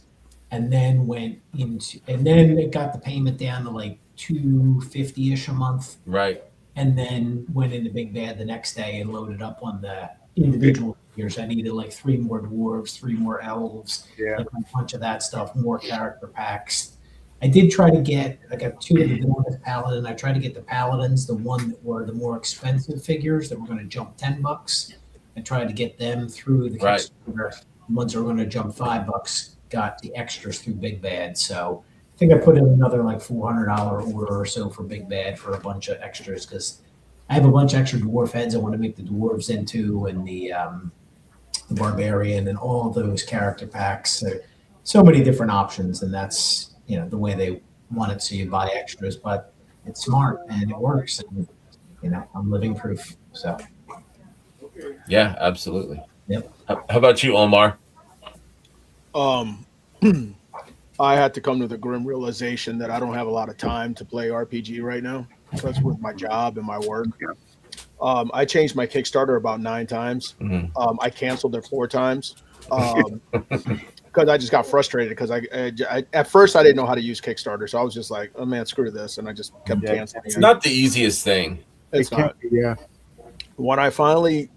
and then it got the payment down to like $250-ish a month. Right. And then went into Big Bad the next day and loaded up on the individual figures. I needed like 3 more dwarves, 3 more elves, like a bunch of that stuff, more character packs. I did try to I got 2 of the Villainous Paladin. I tried to get the Paladins, the one that were the more expensive figures that were going to jump $10. I tried to get them through the Kickstarter. The ones that were going to jump $5 got the extras through Big Bad. So I think I put in another like $400 order or so for Big Bad for a bunch of extras, because I have a bunch of extra dwarf heads I want to make the dwarves into, and the barbarian and all of those character packs. So many different options, and that's the way they want it. So you buy extras, but it's smart and it works. And I'm living proof. So yeah, absolutely. Yep. How about you, Omar? I had to come to the grim realization that I don't have a lot of time to play RPG right now. So that's with my job and my work. I changed my Kickstarter about 9 times. I canceled it 4 times because I just got frustrated, because I at first I didn't know how to use Kickstarter. So I was just like, oh man, screw this. And I just kept canceling. It's not the easiest thing. It's not. Yeah. When I finally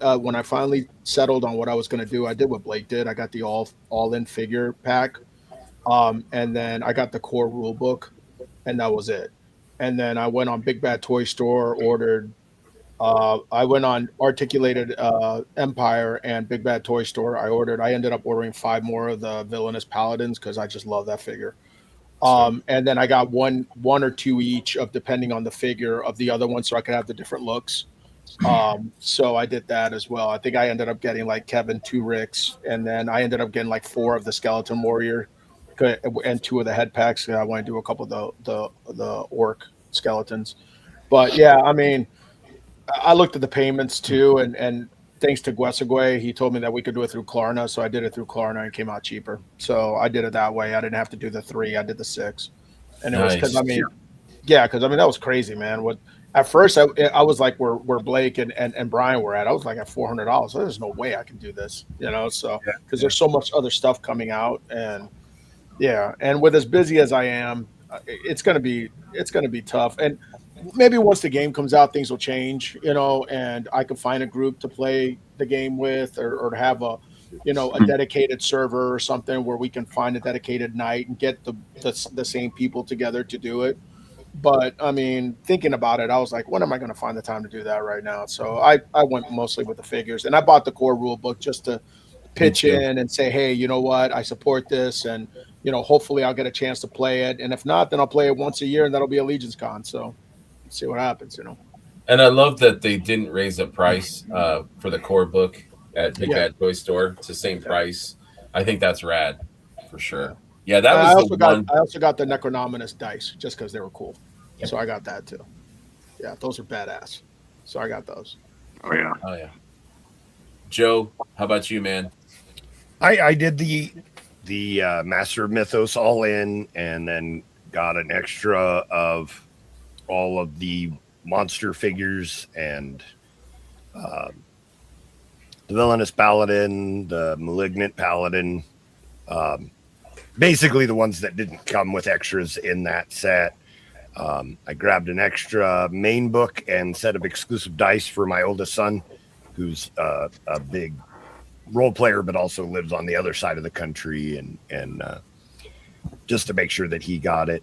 settled on what I was going to do, I did what Blake did. I got the all-in figure pack. And then I got the core rule book, and that was it. And then I went on Big Bad Toy Store, ordered. I went on Articulated Empire and Big Bad Toy Store. I ended up ordering 5 more of the Villainous Paladins because I just love that figure. And then I got one or 2 each of, depending on the figure, of the other one, so I could have the different looks. So I did that as well. I think I ended up getting like Kevin 2 Ricks, and then I ended up getting like 4 of the Skeleton Warrior and 2 of the head packs. I want to do a couple of the orc skeletons. But yeah, I mean, I looked at the payments too, and thanks to Guesagwe, he told me that we could do it through Klarna, so I did it through Klarna and it came out cheaper. So I did it that way. I didn't have to do the 3. I did the 6, and it was because that was crazy, man. At first I was like where Blake and Brian were at. I was like at $400. So there's no way I can do this, So because there's so much other stuff coming out, and with as busy as I am, it's gonna be tough. And maybe once the game comes out, things will change, and I can find a group to play the game with, or have a dedicated server or something where we can find a dedicated night and get the same people together to do it. But I mean, thinking about it, I was like, when am I going to find the time to do that right now? So I went mostly with the figures, and I bought the core rule book just to pitch in and say, hey, you know what? I support this, and hopefully I'll get a chance to play it. And if not, then I'll play it once a year, and that'll be Allegiance Con. So see what happens, And I love that they didn't raise the price for the core book at Big Bad Toy Store. It's the same price. I think that's rad for sure. Yeah, that was I also got the Necronominus dice just because they were cool. Yep. So I got that too. Yeah, those are badass. So I got those. Oh yeah. Joe, how about you, man? I did the Master of Mythos all in, and then got an extra of all of the monster figures and the Villainous Paladin, the Malignant Paladin, basically the ones that didn't come with extras in that set. I grabbed an extra main book and set of exclusive dice for my oldest son, who's a big role player, but also lives on the other side of the country, and just to make sure that he got it.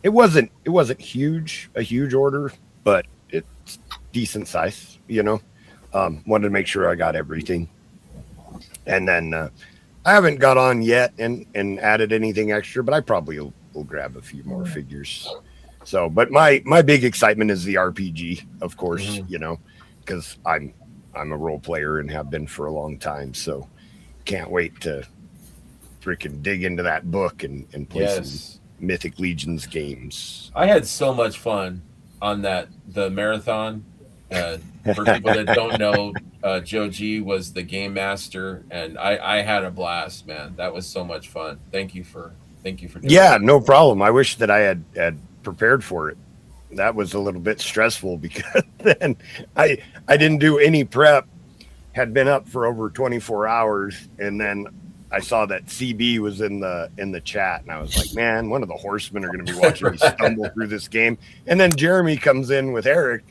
It wasn't a huge order, but it's decent size, wanted to make sure I got everything. And then I haven't got on yet and added anything extra, but I probably will grab a few more figures. So, but my big excitement is the RPG, of course, because I'm a role player and have been for a long time. So can't wait to freaking dig into that book and play some Mythic Legions games. I had so much fun on the marathon. For people that don't know, Joe G was the game master, and I had a blast, man. That was so much fun. Thank you for doing that. No problem. I wish that I had prepared for it. That was a little bit stressful because then I didn't do any prep, had been up for over 24 hours, and then I saw that CB was in the chat, and I was like, man, one of the horsemen are going to be watching me stumble through this game. And then Jeremy comes in with Eric,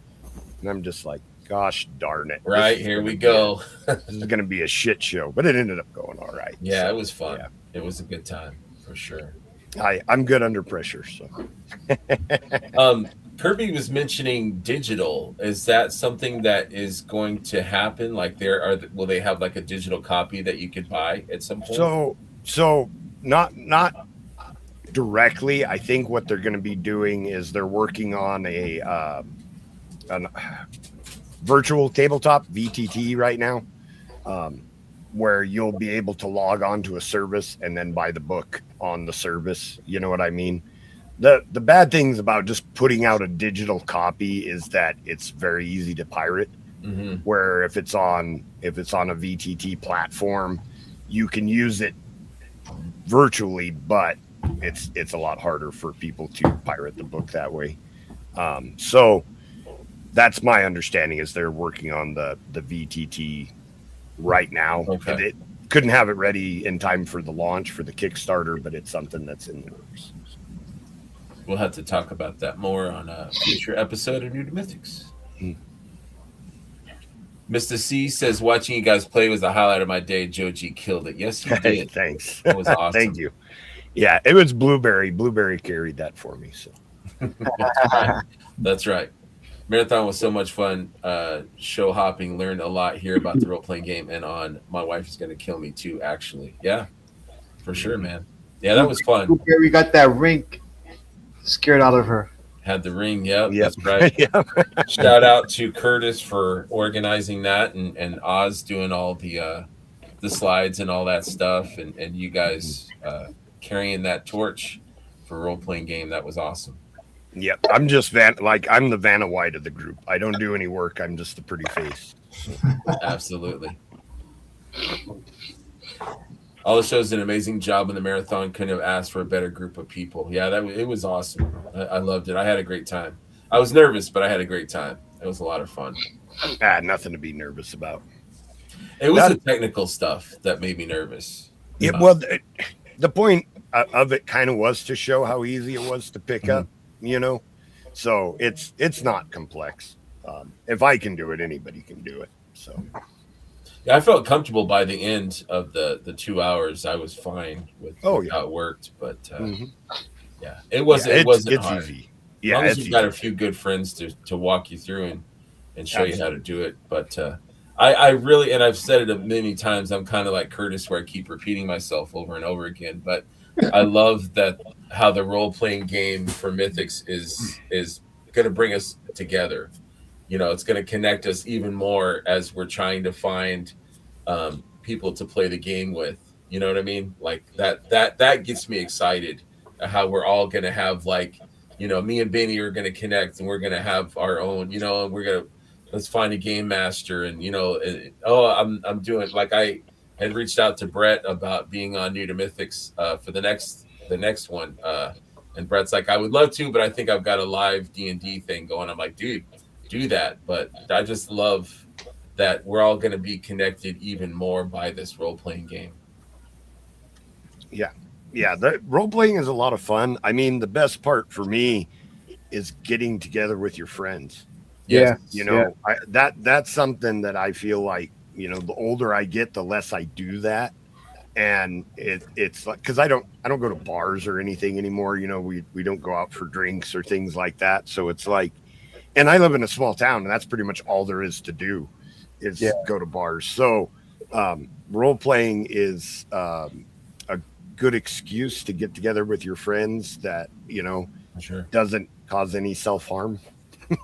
and I'm just like, gosh darn it. Right, here we go. This is going to be a shit show, but it ended up going all right. Yeah, it was fun. Yeah. It was a good time, for sure. I'm good under pressure, so. Kirby was mentioning digital. Is that something that is going to happen? Like, will they have like a digital copy that you could buy at some point? So not directly. I think what they're going to be doing is they're working on a virtual tabletop VTT right now, where you'll be able to log on to a service and then buy the book on the service. You know what I mean? The bad things about just putting out a digital copy is that it's very easy to pirate. Mm-hmm. Where if it's on a VTT platform, you can use it virtually, but it's a lot harder for people to pirate the book that way. So that's my understanding, is they're working on the VTT right now. Okay. And it couldn't have it ready in time for the launch for the Kickstarter, but it's something that's in the works. We'll have to talk about that more on a future episode of New to Mythics. Mr. C says, watching you guys play was the highlight of my day. Joe G killed it. Yes, you did. Thanks. It was awesome. Thank you. Yeah, it was Blueberry. Blueberry carried that for me. So That's right. Marathon was so much fun. Show hopping, learned a lot here about the role-playing game and on. My wife is going to kill me too, actually. Yeah, for sure, man. Yeah, that was fun. Blueberry got that rink scared out of her. Had the ring, that's right. Shout out to Curtis for organizing that, and Oz doing all the slides and all that stuff, and you guys carrying that torch for role-playing game. That was awesome. Yep, I'm just I'm the Vanna White of the group. I don't do any work. I'm just the pretty face. Absolutely. All the shows did an amazing job in the marathon. Couldn't have asked for a better group of people. Yeah, it was awesome. I loved it. I had a great time. I was nervous, but I had a great time. It was a lot of fun. Nothing to be nervous about. It was the technical stuff that made me nervous. Yeah, well, the point of it kind of was to show how easy it was to pick up, So it's not complex. If I can do it, anybody can do it. So. Yeah, I felt comfortable by the end of the 2 hours. I was fine with how it worked, but yeah, it wasn't hard. Easy. Yeah, as long as you've got a few good friends to walk you through and show you how to do it. But I really, and I've said it many times, I'm kind of like Curtis, where I keep repeating myself over and over again. But I love that how the role playing game for Mythics is going to bring us together. It's going to connect us even more as we're trying to find people to play the game with. You know what I mean? Like that gets me excited. How we're all going to have me and Benny are going to connect, and we're going to have our own. And we're going to let's find a game master, and I'm doing like I had reached out to Brett about being on New to Mythics for the next one, and Brett's like, I would love to, but I think I've got a live D&D thing going. I'm like, dude. do that. But I just love that we're all going to be connected even more by this role playing game. Yeah, the role playing is a lot of fun. I mean, the best part for me is getting together with your friends. Yes. You know, that's something that I feel like, you know, the older I get, the less I do that. And it's like, because I don't go to bars or anything anymore. You know, we don't go out for drinks or things like that. So it's like, and I live in a small town, and that's pretty much all there is to do is go to bars. So role playing is a good excuse to get together with your friends that, you know, doesn't cause any self-harm.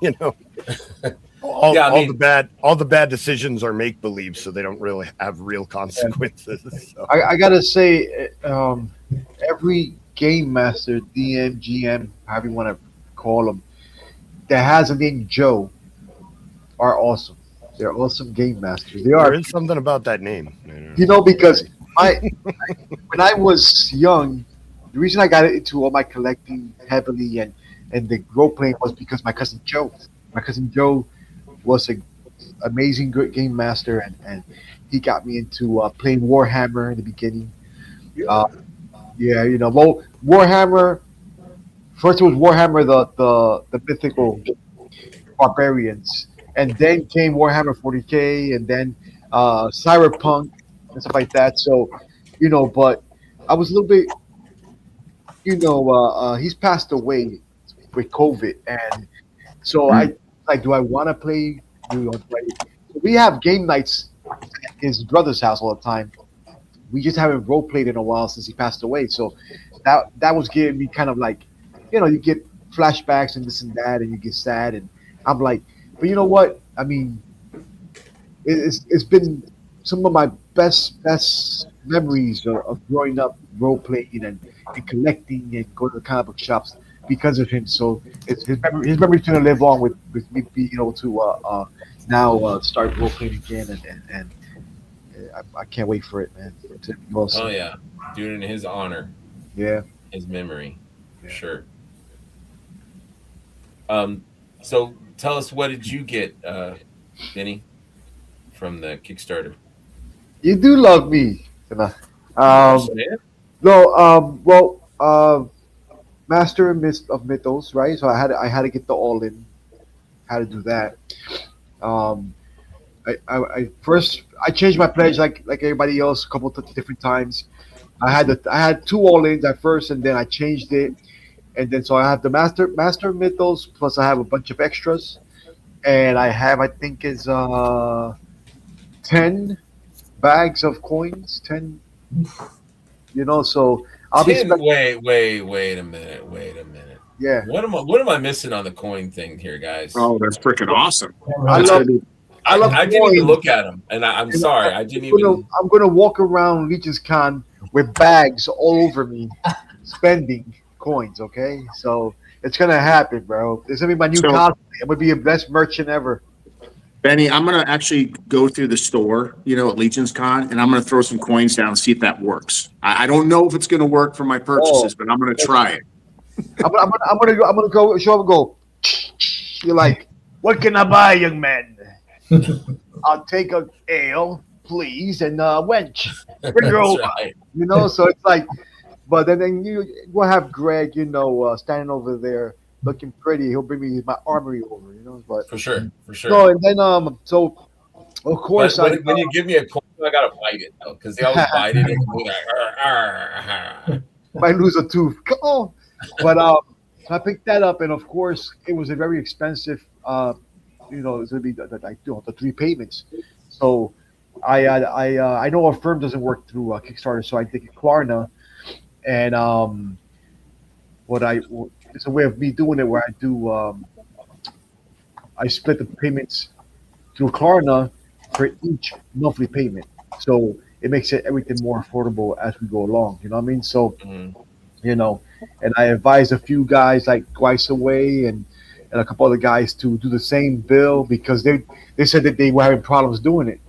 You know, all the bad decisions are make believe, so they don't really have real consequences. So. I gotta say, every game master, DM, GM, however you want to call them, that has a name Joe, are awesome. They're awesome game masters. They are. There is something about that name, you know, because when I was young, the reason I got into all my collecting heavily and the role playing was because my cousin Joe. My cousin Joe was an amazing good game master, and he got me into playing Warhammer in the beginning. Yeah, you know, Warhammer. First, it was Warhammer the mythical barbarians, and then came Warhammer 40K, and then Cyberpunk and stuff like that. So, you know, but I was a little bit, you know, he's passed away with COVID, and so I like, do I want to play? We have game nights at his brother's house all the time. We just haven't role played in a while since he passed away, so that was giving me kind of like, you know, you get flashbacks and this and that, and you get sad, and I'm like, but you know what? I mean, it's been some of my best memories of growing up role playing and collecting and going to the comic book shops because of him. So his memory's gonna live on with me being able to now start role playing again, and I can't wait for it, man. Awesome. Oh yeah, do it in his honor. Yeah, his memory, for sure. So tell us, what did you get, Benny, from the Kickstarter? You do love me. Master of Mythos, right? So I had to get the all in. How to do that? I first I changed my pledge like everybody else a couple of different times. I had two all ins at first, and then I changed it, and then so I have the Master of Mythos plus I have a bunch of extras, and I have, I think is 10 bags of coins. 10, you know. So I'll be wait a minute. Yeah. What am I missing on the coin thing here, guys? Oh, that's freaking awesome. I didn't even look at them, and I'm sorry, I didn't even. I'm gonna walk around Legion's Con with bags all over me, spending coins. Okay, so it's gonna happen, bro. It's gonna be my new cosplay. I'm gonna be the best merchant ever. Benny, I'm gonna actually go through the store, you know, at Legion's Con, and I'm gonna throw some coins down and see if that works. I don't know if it's gonna work for my purchases, but I'm gonna try it. I'm gonna go show up and go. You're like, what can I buy, young man? I'll take a ale, please, and wench. Bring her over. Right. You know, so it's like, but then we'll have Greg, you know, standing over there looking pretty. He'll bring me my armory over, you know. But for sure. So and then so of course when you give me a coin, I gotta bite it though, because they always bite it and go like, might lose a tooth. Come on. But so I picked that up, and of course it was a very expensive. You know, it's gonna be the 3 payments. So I know our firm doesn't work through Kickstarter, so I think Klarna, and it's a way of me doing it where I do I split the payments through Klarna for each monthly payment, so it makes everything more affordable as we go along. You know what I mean? So you know, and I advise a few guys like Twice Away and a couple other guys to do the same bill because they said that they were having problems doing it.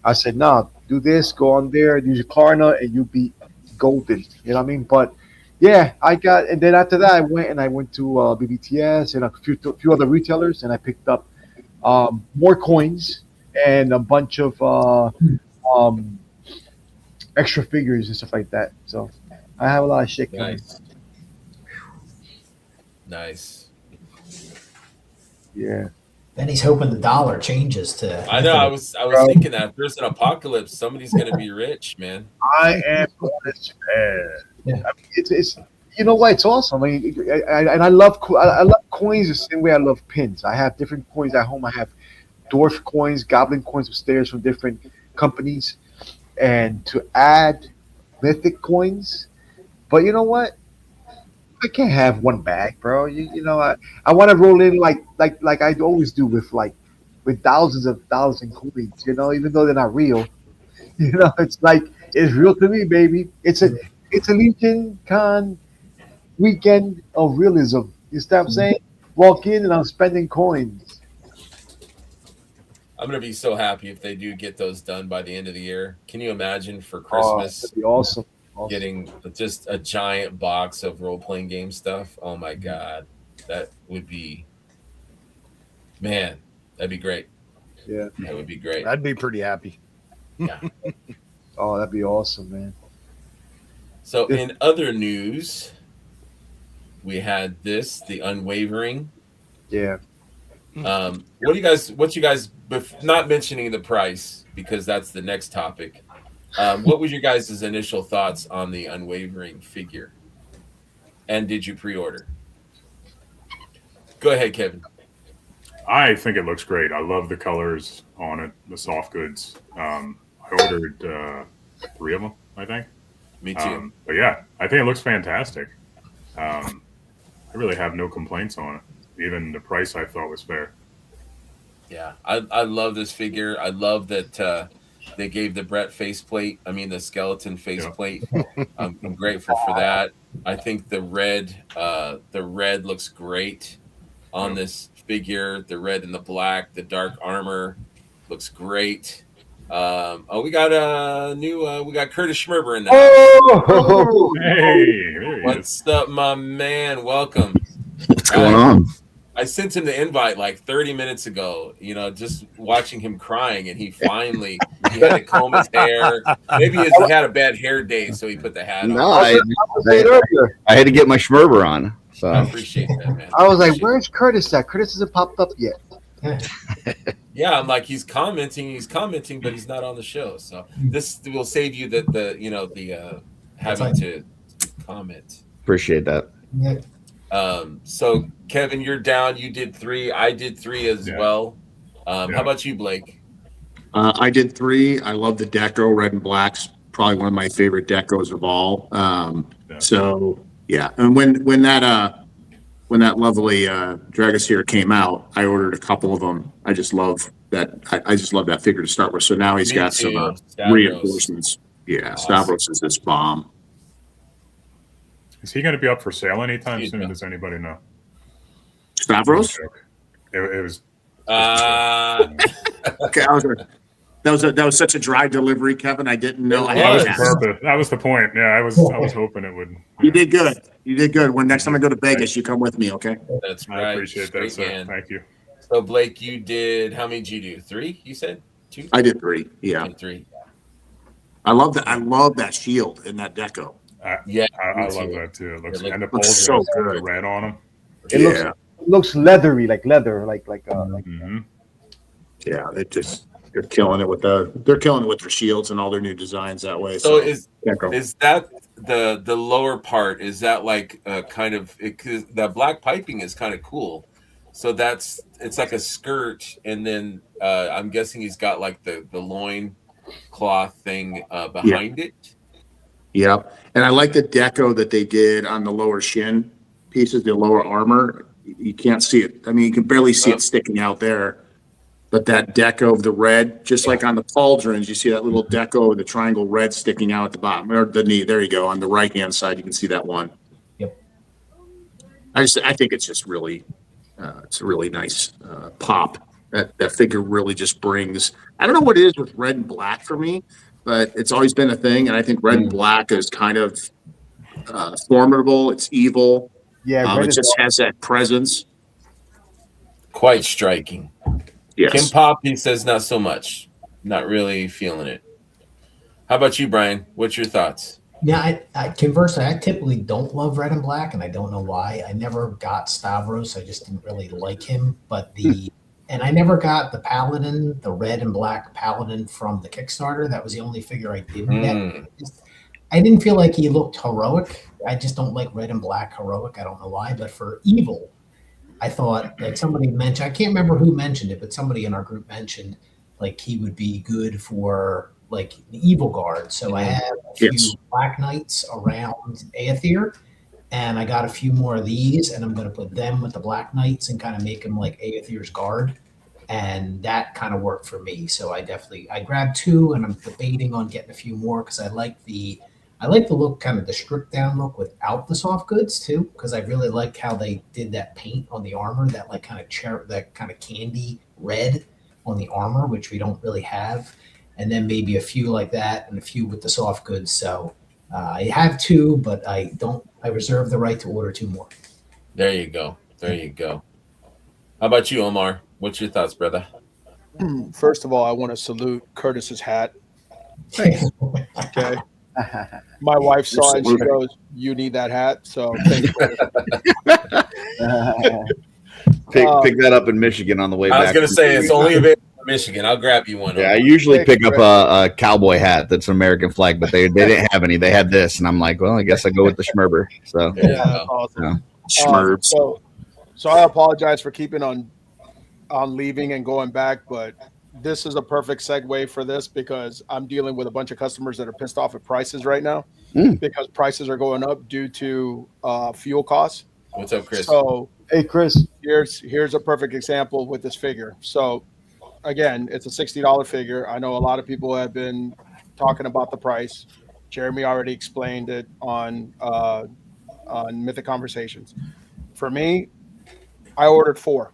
I said, nah, do this, go on there, use your Klarna, and you'll be golden. You know what I mean? But yeah, and then after that, I went to BBTS and a few other retailers, and I picked up more coins, and a bunch of um, extra figures and stuff like that. So I have a lot of shit coming. Nice. Yeah. Then he's hoping the dollar changes to. I know. I was thinking that if there's an apocalypse, somebody's gonna be rich, man. I am going to spend. Yeah. I mean, it's you know what? It's awesome. I mean, and I love I love coins the same way I love pins. I have different coins at home. I have dwarf coins, goblin coins upstairs from different companies, and to add mythic coins. But you know what? I can't have one bag, bro. You know, I want to roll in like I always do with thousands of thousand coins. You know, even though they're not real. You know, it's like it's real to me, baby. It's a Legion Con weekend of realism. You stop what I'm saying? Walk in and I'm spending coins. I'm gonna be so happy if they do get those done by the end of the year. Can you imagine for Christmas that'd be awesome. getting just a giant box of role-playing game stuff? Oh my god, that would be, man, that'd be great. Yeah, that would be great. I'd be pretty happy. Yeah. Oh, that'd be awesome, man. So in other news, we had the Unwavering. Yeah. What you guys, not mentioning the price because that's the next topic. What was your guys' initial thoughts on the Unwavering figure? And did you pre-order? Go ahead, Kevin. I think it looks great. I love the colors on it, the soft goods. I ordered 3 of them, I think. Me too. But yeah, I think it looks fantastic. I really have no complaints on it. Even the price I thought was fair. Yeah, I love this figure. I love that they gave the Brett faceplate. I mean, the skeleton faceplate. I'm grateful for that. I think the red looks great on this figure. The red and the black, the dark armor looks great. We got a new. We got Curtis Schmerber in there. Oh, hey, what's up, my man? Welcome. What's going on? I sent him the invite like 30 minutes ago, you know, just watching him crying, and he had to comb his hair. Maybe he had a bad hair day, so he put the hat on. No, I had to get my Schmerber on. So I appreciate that, man. I was like, "Where's Curtis at? Curtis hasn't popped up yet." Yeah, I'm like, he's commenting, but he's not on the show. So this will save you having to comment. Appreciate that. Yeah. So Kevin, you're down. You did 3. I did 3 as well. How about you, Blake? I did 3. I love the deco, red and black's probably one of my favorite decos of all. So yeah, and when that lovely Dragosphere came out, I ordered a couple of them. I just love that. I just love that figure to start with. So now he's got some reinforcements. Yeah, awesome. Stavros is this bomb. Is he going to be up for sale anytime soon? Does anybody know? Stavros? It was. Okay, that was such a dry delivery, Kevin. I didn't know. That was the point. Yeah, I was hoping it would. You did good. You did good. When next time I go to Vegas, you come with me, okay? That's right. I appreciate that, sir. Thank you. So Blake, you did how many did you do? 3? You said 2? I did 3. Yeah. 3. I love that. I love that shield in that deco. Yeah, I love that too. It looks and the looks poles so got the good. red on them. It looks leathery, like leather, Yeah, they're killing it with their shields and all their new designs that way. So is that the lower part? Is that like kind of because the black piping is kind of cool. So it's like a skirt, and then I'm guessing he's got like the loin cloth thing behind it. Yep. And I like the deco that they did on the lower shin pieces, the lower armor. You can't see it. I mean, you can barely see it sticking out there. But that deco of the red, just like on the pauldrons, you see that little deco of the triangle red sticking out at the bottom, or the knee. There you go. On the right-hand side, you can see that one. Yep. I think it's just really, it's a really nice pop. That figure really just brings. I don't know what it is with red and black for me, but it's always been a thing, and I think red and black is kind of formidable. It's evil. Yeah, it just has that presence. Quite striking. Yes. Kim Poppy says not so much. Not really feeling it. How about you, Brian? What's your thoughts? Yeah, conversely, I typically don't love red and black, and I don't know why. I never got Stavros. I just didn't really like him. But and I never got the Paladin, the red and black Paladin from the Kickstarter. That was the only figure I didn't get. I didn't feel like he looked heroic. I just don't like red and black heroic. I don't know why. But for evil, I thought, like somebody mentioned, I can't remember who mentioned it, but somebody in our group mentioned like he would be good for like the evil guard. So I have a few Black Knights around Aether, and I got a few more of these, and I'm going to put them with the Black Knights and kind of make them like Aether's guard. And that kind of worked for me. So I grabbed 2, and I'm debating on getting a few more because I like the look, kind of the stripped down look without the soft goods too, because I really like how they did that paint on the armor, that like kind of candy red on the armor, which we don't really have. And then maybe a few like that and a few with the soft goods. So I have 2, but I reserve the right to order 2 more. There you go. There you go. How about you, Omar? What's your thoughts, brother? First of all, I want to salute Curtis's hat. Hey. Okay. My wife saw it and she goes, "You need that hat." So thanks. Pick that up in Michigan on the way back. I was going to say it's only available in Michigan. I'll grab you one. Yeah, I usually pick up a cowboy hat that's an American flag, but they didn't have any. They had this, and I'm like, well, I guess I go with the Schmerber. So yeah, that's awesome. Schmerbs. So I apologize for keeping on leaving and going back, but this is a perfect segue for this because I'm dealing with a bunch of customers that are pissed off at prices right now because prices are going up due to fuel costs. What's up, Chris? So, hey, Chris, here's a perfect example with this figure. So, again, it's a $60 figure. I know a lot of people have been talking about the price. Jeremy already explained it on Mythic Conversations. For me, I ordered 4,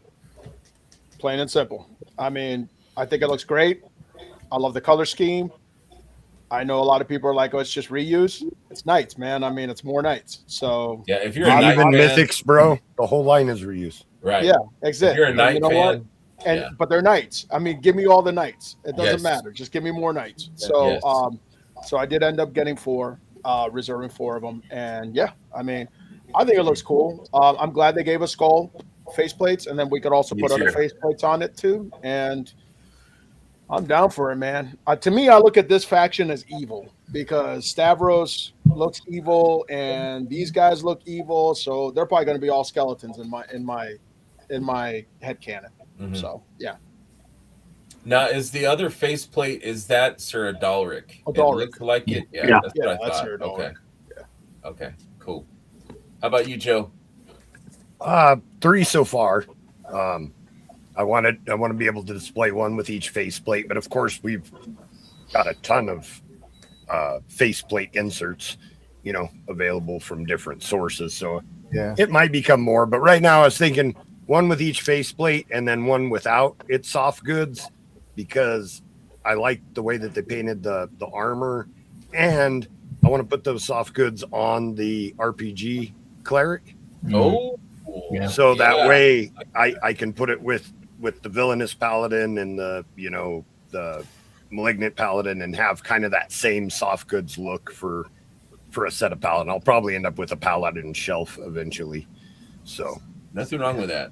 plain and simple. I mean, I think it looks great. I love the color scheme. I know a lot of people are like, "Oh, it's just reuse." It's Knights, man. I mean, it's more Knights. So yeah, if you're a Knight even fan, Mythics, bro, the whole line is reused. Right? Yeah, exactly. If you're a Knight you know fan, what? But they're Knights. I mean, give me all the Knights. It doesn't Yes. matter. Just give me more Knights. So, Yes. So I did end up getting 4, reserving 4 of them, and yeah, I mean, I think it looks cool. I'm glad they gave us skull faceplates, and then we could also put other faceplates on it too. And I'm down for it, man. To me, I look at this faction as evil because Stavros looks evil, and these guys look evil. So they're probably going to be all skeletons in my headcanon. Mm-hmm. So yeah. Now, is the other faceplate, is that Sir Adalric? Adalric. It looks like it. Yeah, that's what I thought. Sir Adalric. Okay. Yeah. Okay. Cool. How about you, Joe? 3 so far. I want to be able to display one with each faceplate, but of course we've got a ton of faceplate inserts, available from different sources. So yeah, it might become more, but right now I was thinking one with each faceplate and then one without its soft goods, because I like the way that they painted the armor, and I want to put those soft goods on the RPG cleric. Oh, Yeah. So that way I can put it with the villainous paladin and the malignant paladin and have kind of that same soft goods look for a set of paladin. I'll probably end up with a paladin shelf eventually. So nothing wrong with that.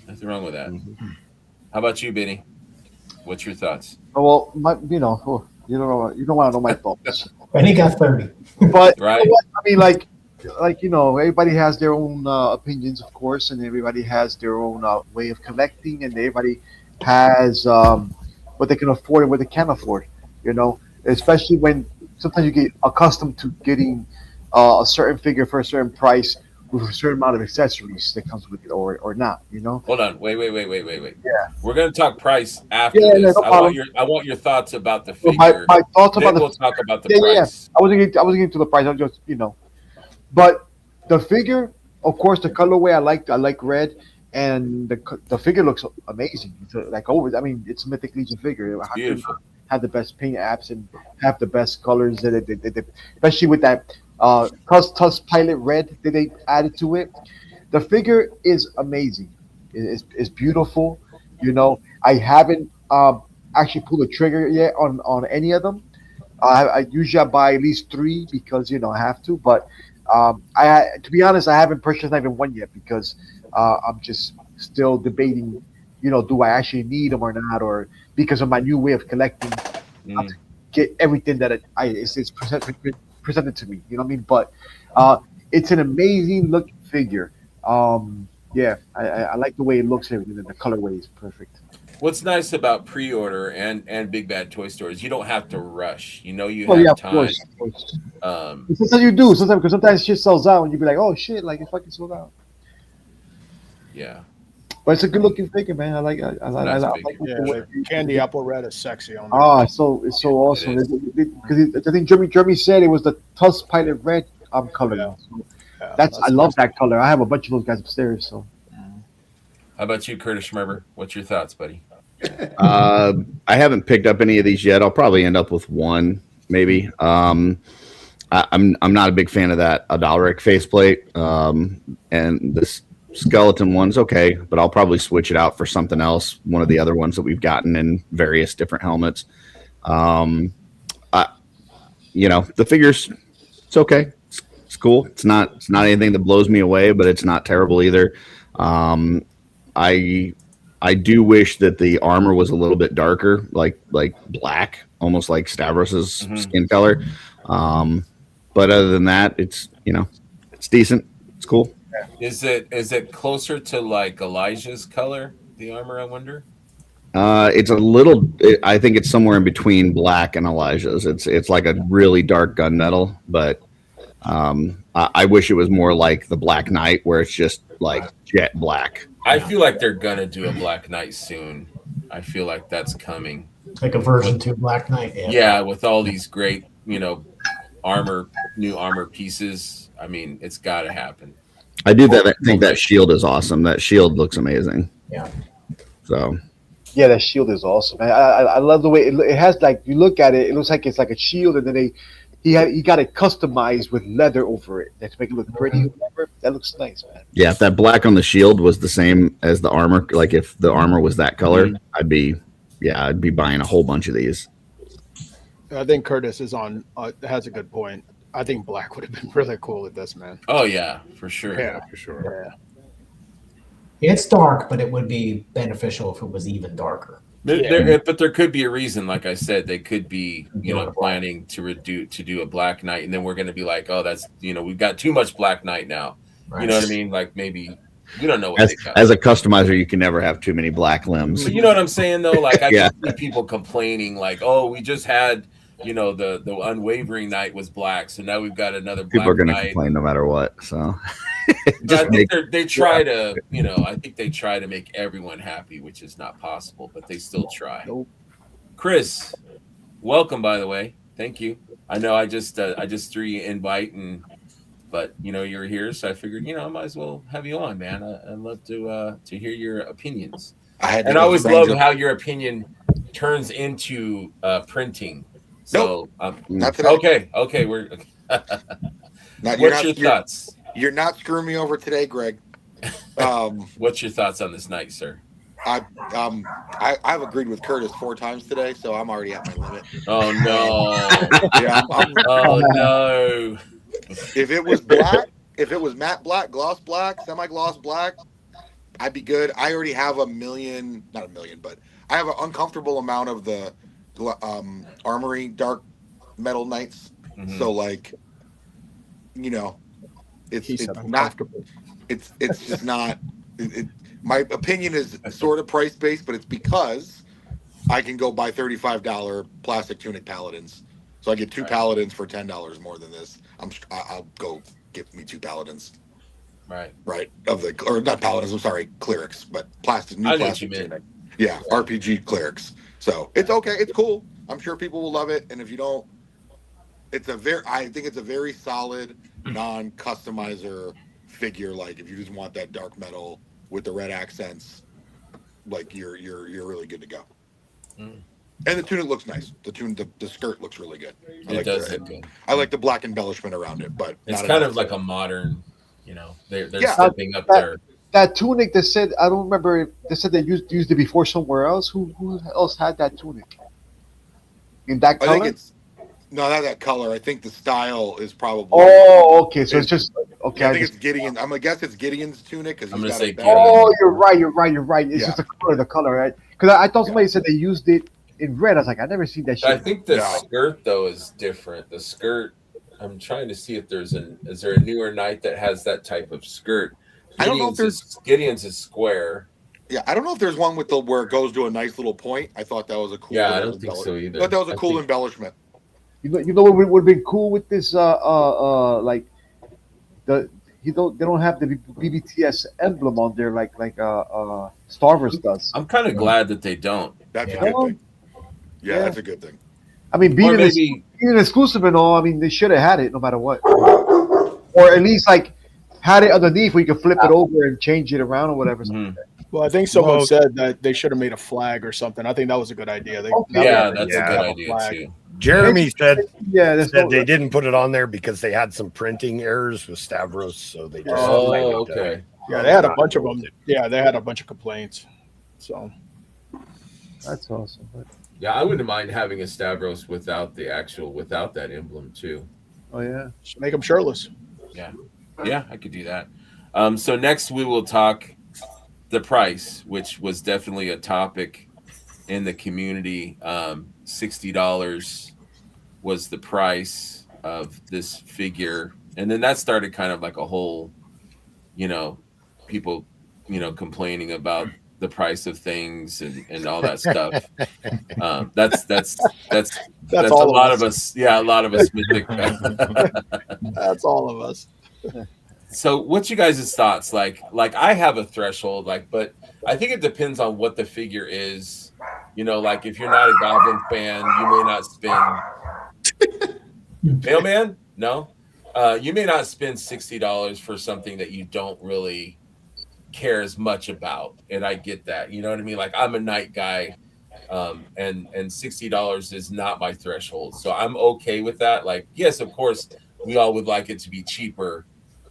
Nothing wrong with that. Mm-hmm. How about you, Benny? What's your thoughts? well, you don't want to know my thoughts. I think I got 30. But Right. you know what? I mean, like everybody has their own opinions, of course, and everybody has their own way of collecting, and everybody has what they can afford and what they can't afford. Especially when sometimes you get accustomed to getting a certain figure for a certain price with a certain amount of accessories that comes with it, or not. Hold on. Wait. Yeah. We're gonna talk price after Yeah, this. no I want your thoughts about the So figure. my thoughts Then about we'll the talk about the yeah. price. I wasn't getting to the price. I'm just but the figure, of course, the colorway I like red, and the figure looks amazing. It's like always. I mean, it's a Mythic Legion figure. It's beautiful. Have the best paint apps and have the best colors that especially with that Tusk Pilot red that they added to it. The figure is amazing. It's beautiful. I haven't actually pulled the trigger yet on any of them. I usually buy at least 3 because I have to. But to be honest, I haven't purchased not even one yet because I'm just still debating. Do I actually need them or not, or because of my new way of collecting, not to get everything that it's presented to me. You know what I mean? But it's an amazing looking figure. Yeah, I like the way it looks. Everything, and the colorway is perfect. What's nice about pre-order and Big Bad Toy Store is you don't have to rush. You Oh yeah, have of time. course, of course. Um, Sometimes you do. Sometimes because sometimes shit sells out, and you be like, "Oh shit!" Like it fucking sold out. yeah. But it's a good looking figure, man. I like. I Nice like figure. Yeah, the way the candy apple red is sexy on there. it's so awesome. is. Because I think Jeremy said it was the Tusk Pilot Red color. Yeah. So Yeah, I love that color. I have a bunch of those guys upstairs. So How about you, Curtis Schmerber? What's your thoughts, buddy? I haven't picked up any of these yet. I'll probably end up with one, maybe. I'm not a big fan of that Adalric faceplate, and this skeleton one's okay, but I'll probably switch it out for something else. One of the other ones that we've gotten in various different helmets. The figures, it's okay. It's cool. It's not anything that blows me away, but it's not terrible either. I do wish that the armor was a little bit darker, like black, almost like Stavros's skin color. But other than that, it's it's decent. It's cool. Is it closer to like Elijah's color, the armor, I wonder? It's a little. I think it's somewhere in between black and Elijah's. It's like a really dark gunmetal, but I wish it was more like the Black Knight, where it's just like jet black. I feel like they're gonna do a Black Knight soon. I feel like that's coming. Like a version 2 Black Knight. Yeah, with all these great, new armor pieces. I mean, it's got to happen. I think that shield is awesome. That shield looks amazing. Yeah. So. yeah, that shield is awesome. I love the way it has. Like you look at it, it looks like it's like a shield, and then he got it customized with leather over it to make it look pretty. Whatever. That looks nice, man. Yeah, if that black on the shield was the same as the armor, like if the armor was that color, I'd be buying a whole bunch of these. I think Curtis has a good point. I think black would have been really cool with this, man. Oh yeah, for sure. Yeah, for sure. Yeah. It's dark, but it would be beneficial if it was even darker. But there could be a reason, like I said, they could be, planning to do a Black Knight, and then we're going to be like, oh, that's, we've got too much Black Knight now. Right. You know what I mean? Like maybe we don't know what they got. As a customizer, you can never have too many black limbs. But you know what I'm saying, though? Like I can see people complaining, like, oh, we just had, the Unwavering Knight was black, so now we've got another. People are going to Knight. complain no matter what. So. I think they try to, I think they try to make everyone happy, which is not possible, but they still try. Nope. Chris, welcome, by the way. Thank you. I know I just threw you an invite, but you're here, so I figured I might as well have you on, man. I'd love to hear your opinions. I always love how your opinion turns into printing. So not today. Okay, we're. What's your thoughts? You're not screwing me over today, Greg. What's your thoughts on this night, sir? I've agreed with Curtis 4 times today, so I'm already at my limit. Oh no! Oh no! If it was black, if it was matte black, gloss black, semi-gloss black, I'd be good. I already have not a million, but I have an uncomfortable amount of the armory dark metal knights. Mm-hmm. So it's not. It's just not. My opinion is sort of price based, but it's because I can go buy $35 plastic tunic paladins, so I get 2 paladins for $10 more than this. I'll go get me 2 paladins. Right. Or not paladins. I'm sorry, clerics, but plastic tunic. Yeah, RPG clerics. So it's okay. It's cool. I'm sure people will love it, and if you don't, I think it's a very solid non-customizer figure. Like if you just want that dark metal with the red accents, like you're really good to go. And the tunic looks nice. The skirt looks really good. It does look good. I like the black embellishment around it, but it's kind of like a modern. They're stepping up their that tunic. They said I don't remember. They said they used it before somewhere else. Who else had that tunic in that I color? think it's not that color. I think the style is probably. Oh, okay. So it's just okay. I think it's Gideon. I'm gonna guess it's Gideon's tunic because I'm he's gonna got say a bag. Gideon. Oh, you're right. It's Yeah. just the color, right? Because I thought somebody said they used it in red. I was like, I never seen that shit. I think the No. skirt though is different. The skirt. I'm trying to see if is there a newer knight that has that type of skirt. I don't know if Gideon's is square. Yeah, I don't know if there's one with where it goes to a nice little point. I thought that was a cool. Yeah, I little don't think so embellish- either. But that was a I cool think- embellishment. You know what would have been cool with this? Like they don't have the BBTS emblem on there like Starverse does. I'm kind of glad that they don't. That's Yeah. a good thing. Yeah, Yeah. that's a good thing. I mean, Or being maybe an exclusive and all, I mean, they should have had it no matter what, or at least like had it underneath where you could flip it over and change it around or whatever. Mhm. Well, I think someone Well- said that they should have made a flag or something. I think that was a good idea. They, Okay. yeah, that's Yeah. a good Have a idea flag. too. Jeremy said Yeah, that's said no, they didn't put it on there because they had some printing errors with Stavros, so they just Oh, made it, okay. Yeah, they had a bunch of them. Yeah, they had a bunch of complaints. So that's awesome. But, Yeah, I wouldn't mind having a Stavros without that emblem too. oh yeah, just make them shirtless. Yeah, I could do that. So next we will talk the price, which was definitely a topic in the community. $60 was the price of this figure, and then that started kind of like a whole, people, complaining about the price of things and all that stuff. That's a all of lot us. of us. Yeah, a lot of us. Mythic. That's all of us. So what's you guys' thoughts? Like I have a threshold, but I think it depends on what the figure is. Like if you're not a Goblin fan, you may not spend Mailman? No. You may not spend $60 for something that you don't really care as much about. And I get that. You know what I mean? Like I'm a night guy. And $60 is not my threshold. So I'm okay with that. Like, yes, of course, we all would like it to be cheaper.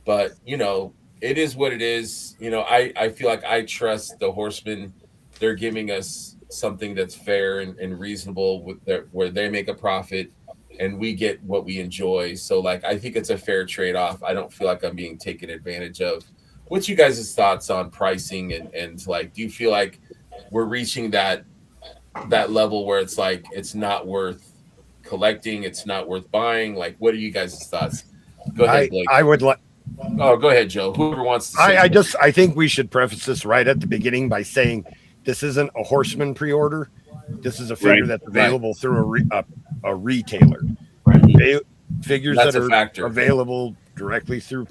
But it is what it is. I feel like I trust the Horsemen. They're giving us something that's fair and reasonable where they make a profit and we get what we enjoy. So I think it's a fair trade-off. I don't feel like I'm being taken advantage of. What's you guys' thoughts on pricing and do you feel like we're reaching that level where it's like it's not worth collecting, it's not worth buying? What are you guys' thoughts? Go ahead, Blake. I would like. Oh, go ahead, Joe. Whoever wants to say I think we should preface this right at the beginning by saying this isn't a Horseman pre-order. This is a figure that's available through a retailer. Figures That's that a are factor. available directly through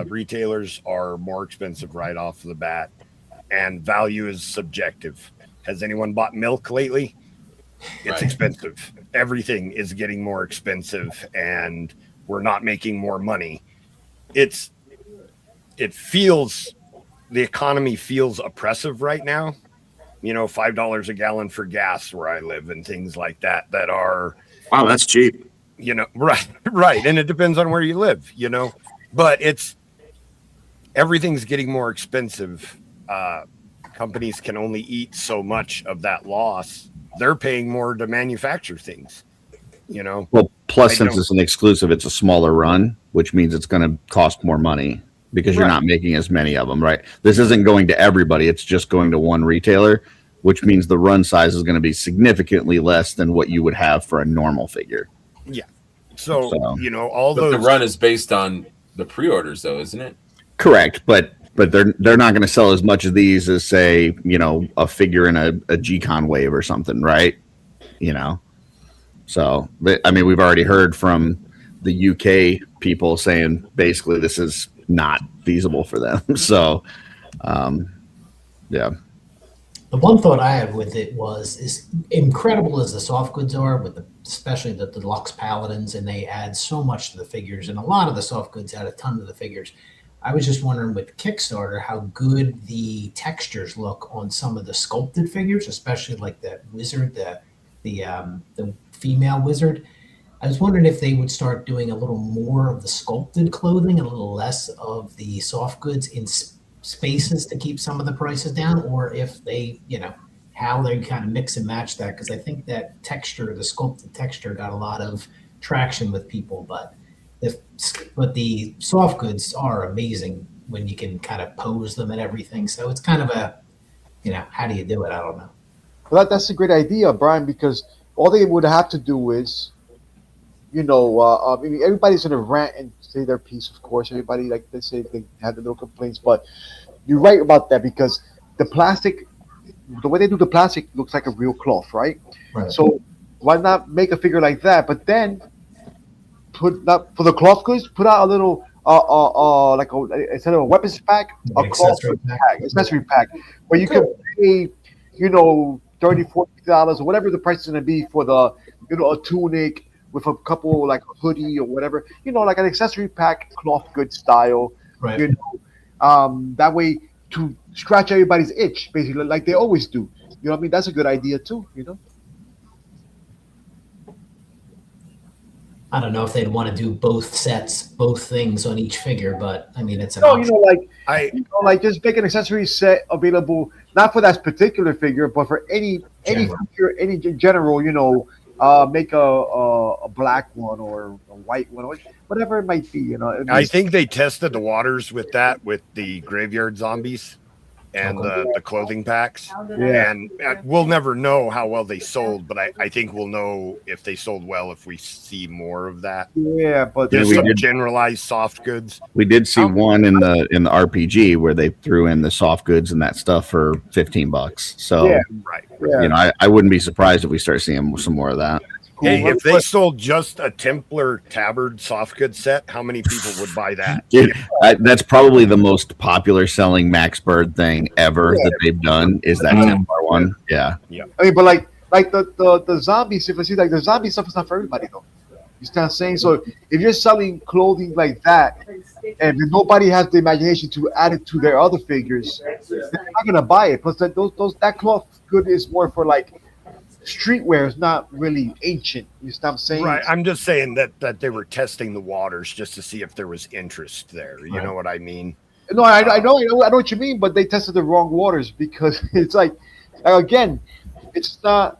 retailers are more expensive right off the bat, and value is subjective. Has anyone bought milk lately? It's Right. expensive. Everything is getting more expensive, and we're not making more money. The economy feels oppressive right now. $5 a gallon for gas where I live and things like that are, Wow, that's cheap. right. And it depends on where you live, but everything's getting more expensive. Companies can only eat so much of that loss. They're paying more to manufacture things, Well, plus I since don't- it's an exclusive, it's a smaller run, which means it's going to cost more money because you're Right. not making as many of them, right? This isn't going to everybody; it's just going to one retailer, which means the run size is going to be significantly less than what you would have for a normal figure. So, So- all But those the run is based on the pre-orders, though, isn't it? Correct, but they're not going to sell as much of these as say a figure in a G-Con wave or something, right? So I mean we've already heard from the UK people saying basically this is not feasible for them. So yeah. The one thought I had with it was, as incredible as the soft goods are, especially the deluxe paladins, and they add so much to the figures, and a lot of the soft goods add a ton to the figures. I was just wondering with Kickstarter how good the textures look on some of the sculpted figures, especially like the wizard, the female wizard. I was wondering if they would start doing a little more of the sculpted clothing and a little less of the soft goods in spaces to keep some of the prices down, or if they, how they kind of mix and match that. Because I think that texture, the sculpted texture, got a lot of traction with people. But the soft goods are amazing when you can kind of pose them and everything. So it's kind of a, how do you do it? I don't know. Well, that's a great idea, Brian, because all they would have to do is, I mean, everybody's going to rant and say their piece, of course. Everybody, like they say, they have the little complaints, but you're right about that because the plastic, the way they do the plastic looks like a real cloth, right? Right. So why not make a figure like that? But then put not for the cloth goods, put out a little, like instead of a weapons pack, a cloth accessory pack, where you can pay, $30, $40 or whatever the price is going to be for the, a tunic with a couple like a hoodie or whatever, like an accessory pack, cloth good style, Right. That way to scratch everybody's itch, basically, like they always do. You know what I mean? That's a good idea too. I don't know if they'd want to do both sets, both things on each figure, but I mean, it's an No, option. like just make an accessory set available, not for that particular figure, but for any figure, any general. Make a black one or a white one, or whatever it might be. I think they tested the waters with that, with the graveyard zombies and the clothing packs. Yeah. And we'll never know how well they sold, but I think we'll know if they sold well if we see more of that. Yeah, but Just we some did- generalized soft goods. We did see one in the RPG where they threw in the soft goods and that stuff for $15. So Yeah. Right. yeah. I wouldn't be surprised if we start seeing some more of that. Hey, if they sold just a Templar tabard soft goods set, how many people would buy that? Dude, that's probably the most popular selling Max Bird thing ever that they've done is that Templar one. Yeah. I mean, but like the zombies, if I see like the zombie stuff is not for everybody though. You understand what I'm saying? So if you're selling clothing like that, and if nobody has the imagination to add it to their other figures, they're not gonna buy it. Plus, that cloth good is more for like streetwear. It's not really ancient. You know what I'm saying? Right. I'm just saying that they were testing the waters just to see if there was interest there. You know what I mean? No, I know what you mean, but they tested the wrong waters because it's like again, it's not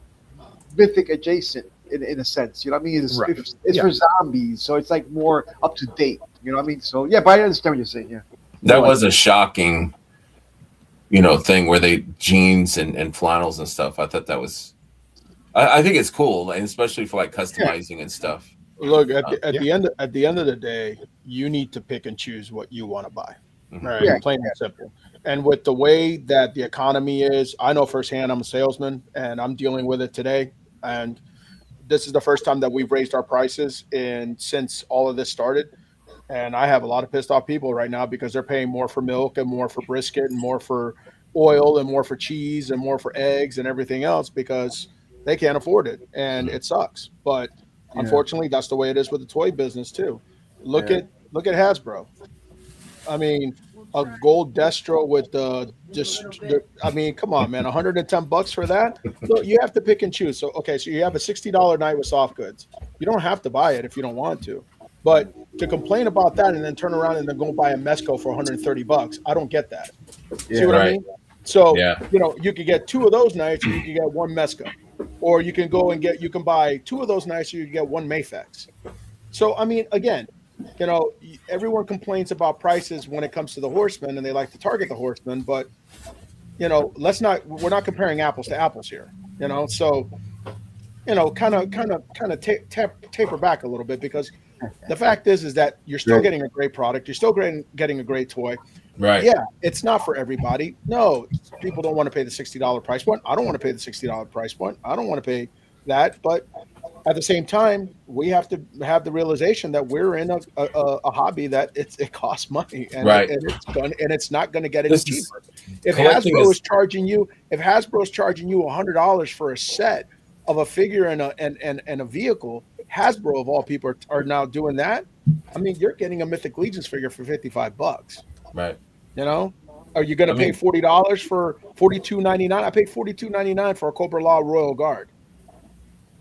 mythic adjacent in a sense. You know what I mean? It's for zombies, so it's like more up to date. You know what I mean? So yeah, but I understand what you're saying. Yeah, That was a shocking, thing where they jeans and flannels and stuff. I thought that was. I think it's cool, and especially for like customizing and stuff. Look, at the end of the day, you need to pick and choose what you want to buy. Right, Yeah. plain and simple. And with the way that the economy is, I know firsthand. I'm a salesman, and I'm dealing with it today. And this is the first time that we've raised our prices since all of this started. And I have a lot of pissed off people right now because they're paying more for milk and more for brisket and more for oil and more for cheese and more for eggs and everything else because they can't afford it, and it sucks. But unfortunately, that's the way it is with the toy business too. Look at Hasbro. I mean, a gold Destro with I mean, come on, man, $110 for that. So you have to pick and choose. So so you have a $60 night with soft goods. You don't have to buy it if you don't want to, but to complain about that and then turn around and then go buy a Mesco for $130, I don't get that. See what I mean? So you could get two of those nights, or you could get one Mesco. Or you can go and you can buy two of those nights, or you can get one Mythics. So, I mean, again, everyone complains about prices when it comes to the Horsemen, and they like to target the Horsemen, but, we're not comparing apples to apples here, so, kind of taper back a little bit because the fact is that you're still getting a great product. You're still getting a great toy. Right. Yeah, it's not for everybody. No, people don't want to pay the $60 price point. I don't want to pay the $60 price point. I don't want to pay that. But at the same time, we have to have the realization that we're in a hobby that it costs money, and, and it's not going to get any cheaper. If Hasbro is charging you $100 for a set of a figure and a vehicle, Hasbro of all people are now doing that. I mean, you're getting a Mythic Legions figure for $55. Right. Are you going to pay $40 for $42.99? I paid $42.99 for a Cobra Law Royal Guard.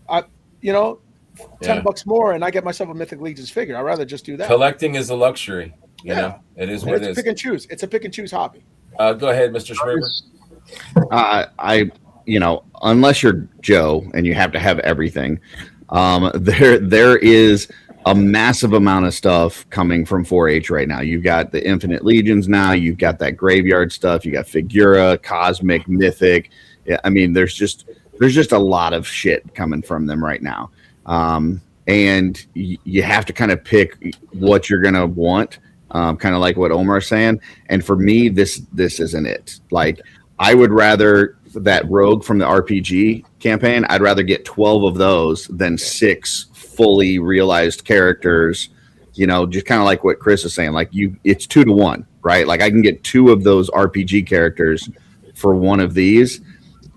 $10 more, and I get myself a Mythic Legions figure. I'd rather just do that. Collecting is a luxury. You know, it is what it is. Pick and choose. It's a pick and choose hobby. Go ahead, Mr. Schmerber. Unless you're Joe and you have to have everything, there is a massive amount of stuff coming from 4-H right now. You've got the Infinite Legions now. You've got that graveyard stuff. You got Figura, Cosmic, Mythic. Yeah, I mean, there's just a lot of shit coming from them right now, and you have to kind of pick what you're gonna want. Kind of like what Omar's saying. And for me, this isn't it. Like, I would rather that rogue from the RPG campaign, I'd rather get 12 of those than 6 fully realized characters, just kind of like what Chris is saying. Like, it's 2 to 1, right? Like, I can get 2 of those RPG characters for one of these.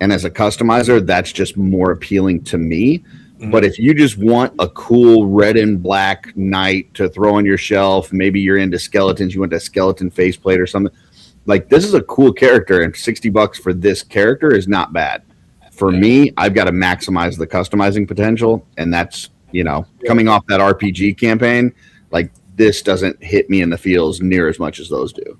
And as a customizer, that's just more appealing to me. But if you just want a cool red and black knight to throw on your shelf, maybe you're into skeletons, you want that skeleton faceplate or something, like, this is a cool character, and $60 for this character is not bad. For me, I've got to maximize the customizing potential, and that's, coming off that RPG campaign, like, this doesn't hit me in the feels near as much as those do.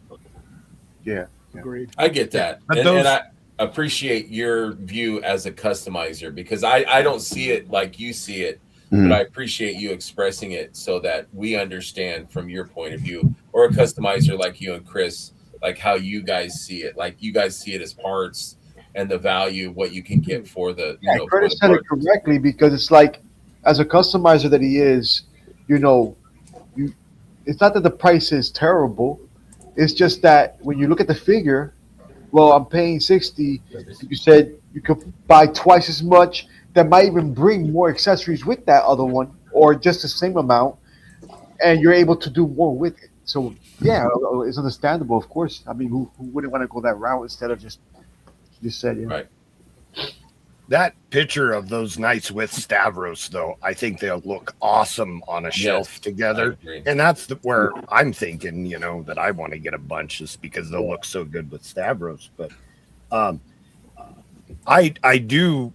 Yeah. Agreed. I get that. And I appreciate your view as a customizer, because I don't see it like you see it, but I appreciate you expressing it so that we understand from your point of view, or a customizer like you and Chris, like how you guys see it. Like, you guys see it as parts and the value of what you can get for the, Curtis said it correctly, because it's like, as a customizer that he is, it's not that the price is terrible. It's just that when you look at the figure, well, I'm paying 60. You said you could buy twice as much. That might even bring more accessories with that other one, or just the same amount, and you're able to do more with it. So yeah, it's understandable, of course. I mean, who wouldn't want to go that route instead of just said, right? That picture of those knights with Stavros, though, I think they'll look awesome on a shelf together. And that's where I'm thinking, that I want to get a bunch, just because they'll look so good with Stavros. But I do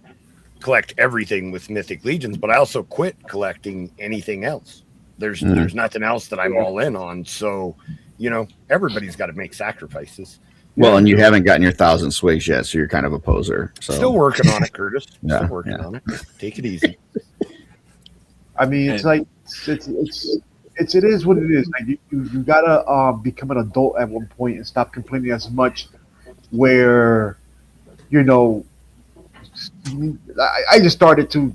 collect everything with Mythic Legions, but I also quit collecting anything else. There's nothing else that I'm all in on. So, everybody's got to make sacrifices. Well, and you haven't gotten your 1,000 swigs yet, so you're kind of a poser. So. Still working on it, Curtis. Still working on it. Take it easy. I mean, it's like it is what it is. Like, you gotta become an adult at one point and stop complaining as much. Where, I just started to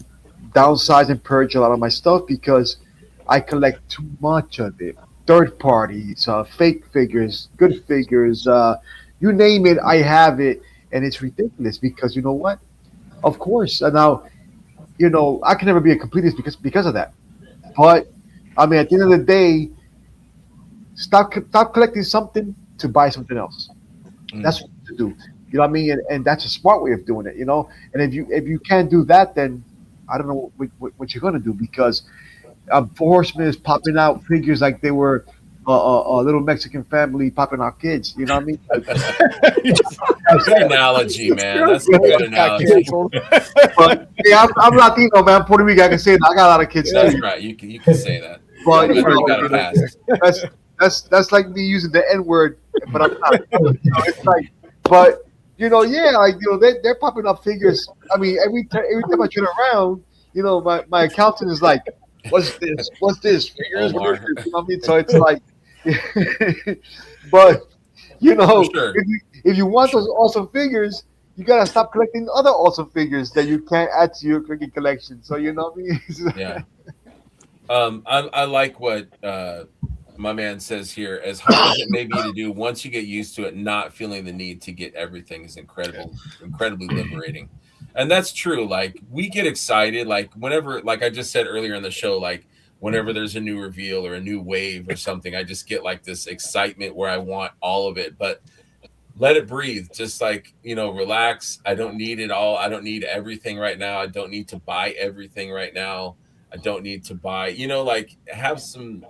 downsize and purge a lot of my stuff because I collect too much of it. Third parties, fake figures, good figures, you name it, I have it, and it's ridiculous because you know what? Of course, and now, I can never be a completist because of that. But I mean, at the end of the day, stop collecting something to buy something else. That's what to do. You know what I mean? And that's a smart way of doing it. And if you can't do that, then I don't know what you're gonna do, because Four Horsemen is popping out figures like they were a little Mexican family popping out kids. You know what I mean? Good analogy, man. That's a good analogy. But yeah, I'm Latino, man. Puerto Rican. I can say that. I got a lot of kids. That's right. You can say that. But that's like me using the N word, but I'm not. It's like, but they're popping up figures. I mean, every time I turn around, my accountant is like, What's this? Figures? What is this? You know what I mean? So it's like, but sure. if you want those awesome figures, you gotta stop collecting other awesome figures that you can't add to your cricket collection. So you know what I mean? Yeah. I like what my man says here. As hard as it may be to do, once you get used to it, not feeling the need to get everything is incredibly liberating. And that's true. Like, we get excited, like, whenever, like I just said earlier in the show, like, whenever there's a new reveal or a new wave or something, I just get like this excitement where I want all of it. But let it breathe. Just like, relax. I don't need it all. I don't need everything right now. I don't need to buy everything right now. I don't need to buy, like, have some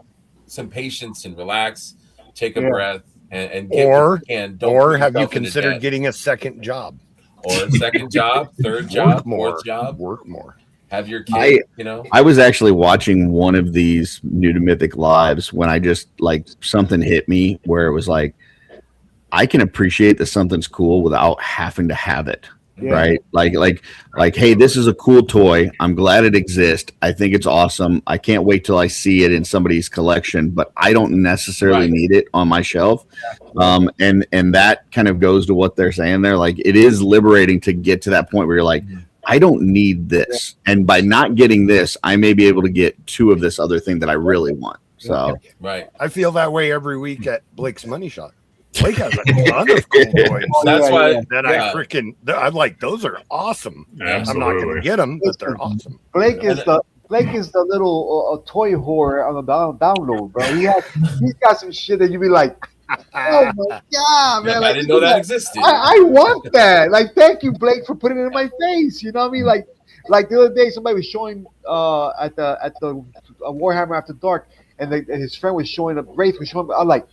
patience and relax, take a breath, and get what you can. Or have you considered getting a second job? Or a second job, third job, fourth job. Work more. Have your kid, I was actually watching one of these New to Mythic lives when I just, like, something hit me where it was like, I can appreciate that something's cool without having to have it. Yeah. Right. Like, hey, this is a cool toy. I'm glad it exists. I think it's awesome. I can't wait till I see it in somebody's collection, but I don't necessarily need it on my shelf. And that kind of goes to what they're saying there. Like, it is liberating to get to that point where you're like, I don't need this. And by not getting this, I may be able to get 2 of this other thing that I really want. So I feel that way every week at Blake's Money Shot. Blake has a ton of cool toys. That's why I'm like, those are awesome. Absolutely. I'm not going to get them, but they're awesome. Blake is the little toy whore on the download, bro. He's got some shit that you be like, oh my god, man! I didn't know that existed. I want that. Like, thank you, Blake, for putting it in my face. You know what I mean? Like the other day, somebody was showing at the Warhammer After Dark, and his friend was showing up. Wraith was showing. I'm like,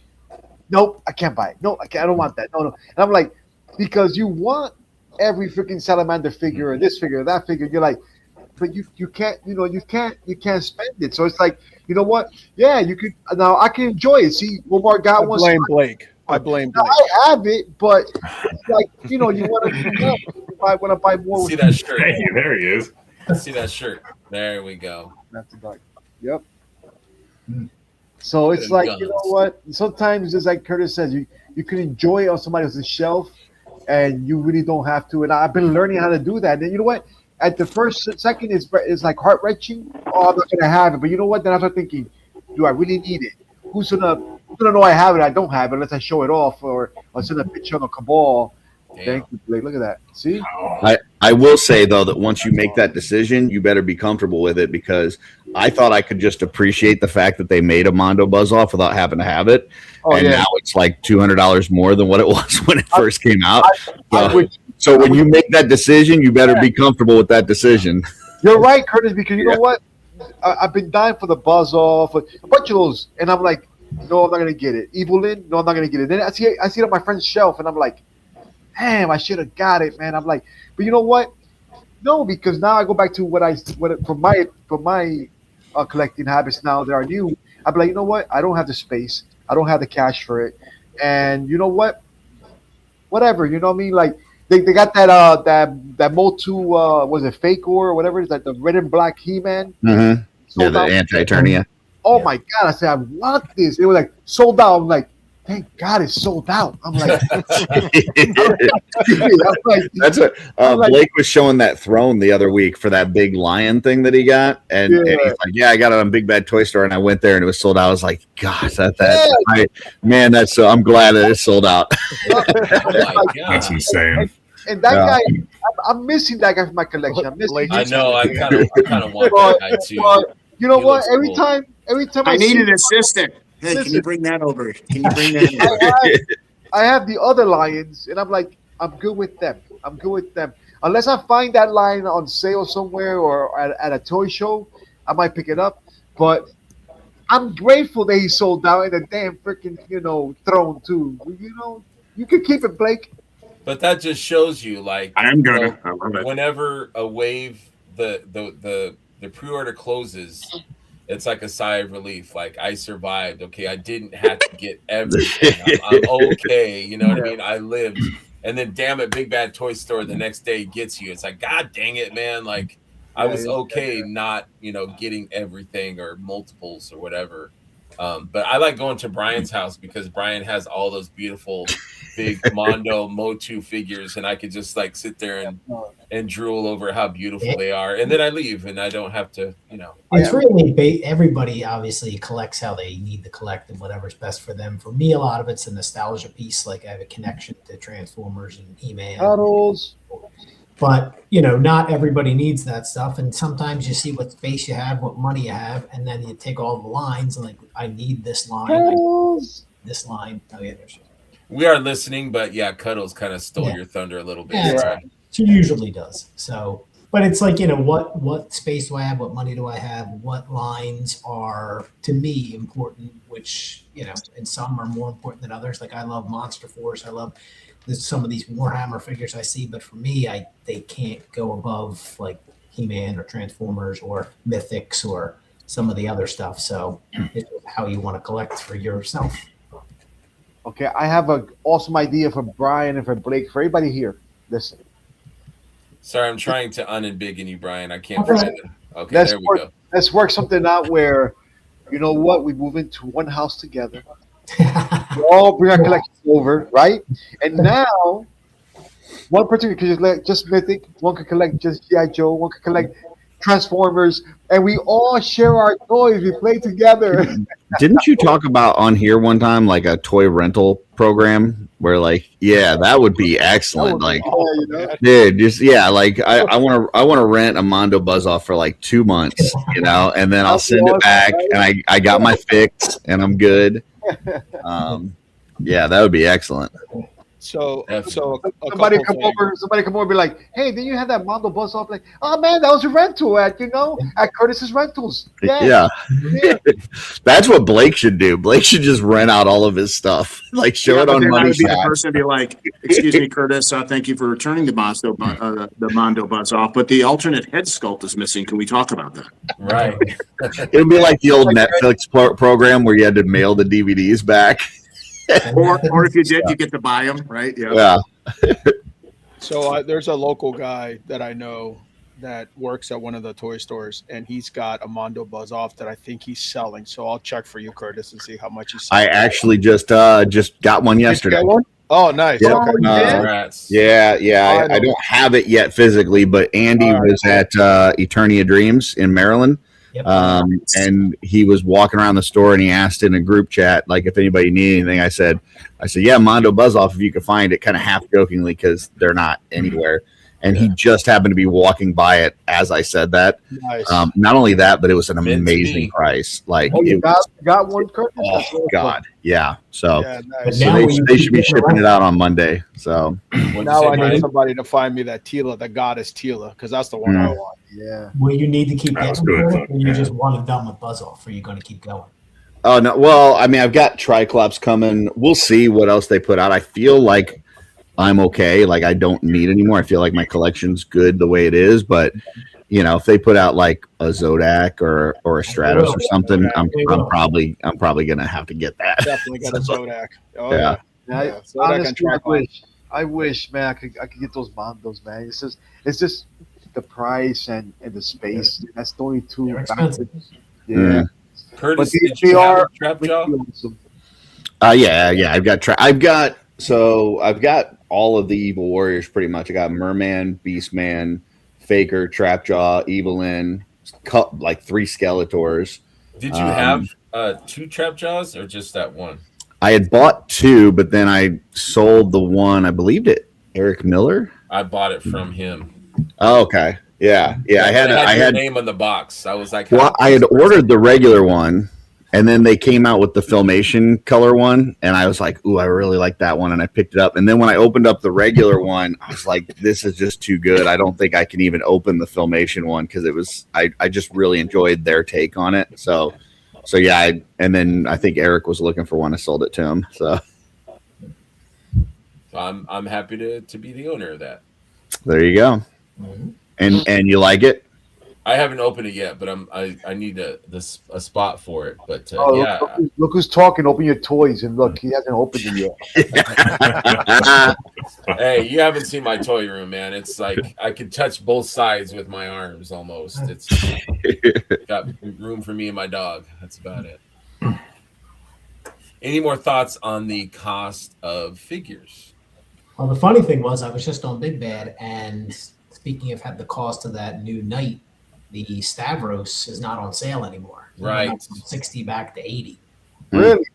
nope, I can't buy it. No, I don't want that. No. And I'm like, because you want every freaking salamander figure or this figure or that figure. You're like, but you can't, you can't spend it. So it's like, you know what? Yeah, you could. Now I can enjoy it. See, Wilmar got one. I blame Blake. I have it, but it's like, you want to buy more. See that shirt? Hey, there he is. See that shirt? There we go. That's about. Yep. So it's like, you know what? Sometimes, just like Curtis says, you can enjoy it on somebody else's shelf, and you really don't have to. And I've been learning how to do that. And you know what? At the first second, it's like heart wrenching. Oh, I'm not gonna have it. But you know what? Then I start thinking, do I really need it? Who's gonna know I have it? I don't have it unless I show it off or send a picture on a cabal. Thank you, Blake. Look at that. See? I will say, though, that once you make that decision, you better be comfortable with it, because I thought I could just appreciate the fact that they made a Mondo Buzz Off without having to have it. Now it's like $200 more than what it was when it first came out. So when you make that decision, you better be comfortable with that decision. You're right, Curtis, because you know what? I've been dying for the Buzz Off, a bunch of those, and I'm like, no, I'm not going to get it. Evelyn, no, I'm not going to get it. Then I see it on my friend's shelf, and I'm like, damn, I should have got it, man. I'm like, but you know what? No, because now I go back to what for my collecting habits now that are new. I'm like, you know what? I don't have the space. I don't have the cash for it. And you know what? Whatever, you know what I mean? Like, they got that Motu, was it Fake or whatever it is, like the red and black He-Man. Mm-hmm. Yeah, the Anti-Eternia. Oh my god! I said, I want this. It was like sold out. I'm like, thank God it's sold out. I'm like, that's what Blake was showing that throne the other week for that big lion thing that he got, and he's like, yeah, I got it on Big Bad Toy Store, and I went there and it was sold out. I was like, gosh, that's so. I'm glad that it's sold out. That's insane. And that guy, I'm missing that guy from my collection. I know. I kind of want that guy too. But you know what? Every time I need an assistant. Hey, can you bring that over? Can you bring that over? I have the other lions, and I'm like, I'm good with them. Unless I find that lion on sale somewhere or at a toy show, I might pick it up. But I'm grateful that he sold out in a damn freaking, throne too. You can keep it, Blake. But that just shows you, like, I am gonna. I love it. Whenever a wave, the pre-order closes, it's like a sigh of relief. Like, I survived. Okay, I didn't have to get everything. I'm okay. You know what I mean? I lived. And then, damn it, Big Bad Toy Store the next day gets you. It's like, God dang it, man. Like, I was okay not, getting everything or multiples or whatever. But I like going to Brian's house because Brian has all those beautiful big Mondo Motu figures, and I could just like sit there and drool over how beautiful they are, and then I leave and I don't have to, It's really everybody obviously collects how they need to collect and whatever's best for them. For me, a lot of it's a nostalgia piece. Like, I have a connection to Transformers and He-Man. But, not everybody needs that stuff. And sometimes you see what space you have, what money you have, and then you take all the lines and like, I need this line, this line. Oh, yeah, there's. We are listening, but yeah, Cuddles kind of stole your thunder a little bit. Yeah, she usually does. So, but it's like, what space do I have? What money do I have? What lines are, to me, important, which, and some are more important than others. Like, I love Monster Force. I love some of these Warhammer figures I see, but for me, they can't go above like He-Man or Transformers or Mythics or some of the other stuff. So it's how you want to collect for yourself. Okay, I have an awesome idea for Brian and for Blake, for everybody here. Listen, Sorry, I'm trying to unembiggen you, Brian. I can't Okay. find it. Okay, let's there we work. go. Let's work something out where, you know what, we move into one house together. We all bring our collections over, right? And now, one person can collect just Mythic, one can collect just G.I. Joe, one can collect Transformers, and we all share our toys. We play together. Didn't you talk about on here one time like a toy rental program where like that would be excellent. Like You know? dude, just like I want to rent a Mondo Buzz off for like 2 months, and then I'll send it back and I got my fix and I'm good. That would be excellent. So somebody come over and be like, "Hey, did you have that Mondo Buzz off?" Like, "Oh man, that was a rental at Curtis's Rentals." Yeah. That's what Blake should do. Blake should just rent out all of his stuff, like show it on then I Money would be the Shot. person to be like, "Excuse me, Curtis. Thank you for returning the Mondo Buzz off, but the alternate head sculpt is missing. Can we talk about that?" Right. It would be like the old Netflix program where you had to mail the DVDs back. or if you did, you get to buy them, right? Yeah. So there's a local guy that I know that works at one of the toy stores, and he's got a Mondo Buzz off that I think he's selling. So I'll check for you, Curtis, and see how much he's selling. I actually just got one yesterday. One? Oh, nice. Yeah. Okay. Congrats. Yeah. I don't have it yet physically, but Andy was at Eternia Dreams in Maryland. Yep. And he was walking around the store and he asked in a group chat, like, if anybody needed anything. I said, yeah, Mondo Buzz off if you could find it, kind of half jokingly because they're not anywhere. And he just happened to be walking by it as I said that. Nice. Not only that, but it was an amazing price. Like, you got one, Curtis? Oh God, yeah. So, nice. so they should be shipping it out on Monday. So now I need somebody to find me that Tila, the goddess Tila, because that's the one I want. Yeah. Will you need to keep That's getting good. it, or you just want it done with Buzz off? Or are you going to keep going? Oh no! Well, I mean, I've got Triclops coming. We'll see what else they put out. I feel like I'm okay. Like I don't need anymore. I feel like my collection's good the way it is. But if they put out like a Zodak or a Stratos or something, I'm probably gonna have to get that. Definitely got a Zodak. Oh Yeah. yeah. Honestly, I wish, man, I could get those Mondos, man. It's just the price and the space. That's the only two. They're expensive. Yeah. Curtis, But did you have a trap jaw? Awesome. Yeah. I've got all of the Evil Warriors pretty much. I got Merman, Beastman, Faker, Trapjaw, Evelyn, like 3 Skeletors. Did you have 2 trap jaws or just that one? I had bought 2, but then I sold the one. I believed it. Eric Miller. I bought it from him. Oh, okay. Yeah. I had your name on the box. I was like, well, I had ordered the regular one, and then they came out with the Filmation color one, and I was like, ooh, I really like that one, and I picked it up. And then when I opened up the regular one, I was like, this is just too good. I don't think I can even open the Filmation one because it was I just really enjoyed their take on it. So yeah, and then I think Eric was looking for one. I sold it to him. So I'm happy to be the owner of that. There you go. Mm-hmm. And you like it? I haven't opened it yet, but I need a spot for it. But yeah, Look who's talking. Open your toys and look. He hasn't opened it yet. hey, you haven't seen my toy room, man. It's like I can touch both sides with my arms almost. It's got room for me and my dog. That's about it. Any more thoughts on the cost of figures? Well, the funny thing was, I was just on Big Bad, and speaking of the cost of that new Knight, the Stavros is not on sale anymore. Right. From 60 back to 80. Really?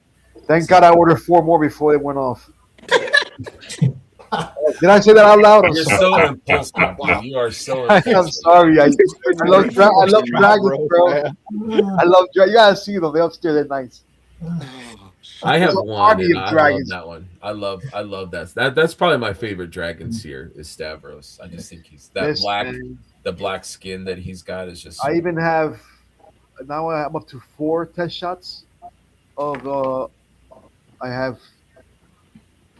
Thank God I ordered 4 more before they went off. Did I say that out loud? You're so impulsive. Wow. You are so impulsive. I'm sorry. I love dragons, bro. I love dragons. You gotta see them. They're upstairs. They're nice. I have There's an one, army and of I love dragons. that one. I love that. That's probably my favorite dragon seer is Stavros. I just think he's that the black skin that he's got is just. I even have now. I'm up to 4 test shots of. I have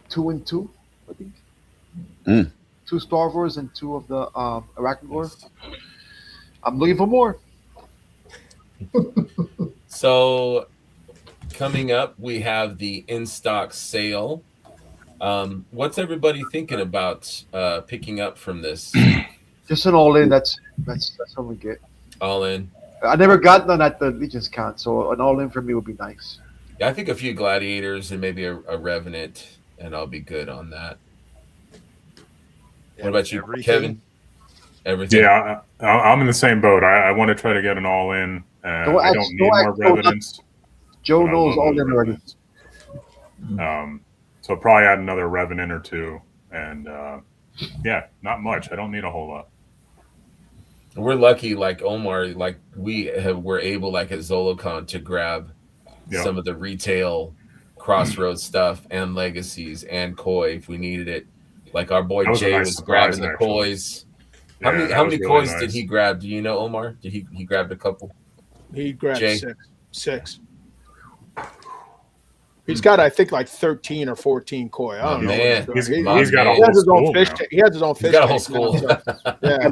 2 and 2. I think 2 Star Wars and 2 of the Arachnagore. I'm looking for more. So, coming up, we have the in-stock sale. What's everybody thinking about picking up from this? Just an all in. That's what we get. All in. I never got none at the Legion's Con, so an all in for me would be nice. Yeah, I think a few gladiators and maybe a revenant, and I'll be good on that. What about you, Everything. Kevin? Everything. Yeah, I'm in the same boat. I want to try to get an all in. I don't need more revenants. Joe knows all in already. So probably add another revenant or two, and yeah, not much. I don't need a whole lot. We're lucky, like Omar, like we're able, like at ZoloCon, to grab some of the retail Crossroads stuff and legacies and koi if we needed it. Like our boy Jay was grabbing the kois. How many kois did he grab? Do you know, Omar? Did he grabbed a couple? He grabbed six. He's got, I think, like 13 or 14 koi. I don't know. Man, he's got a whole school. He has his own fish. He's got a whole school. Yeah.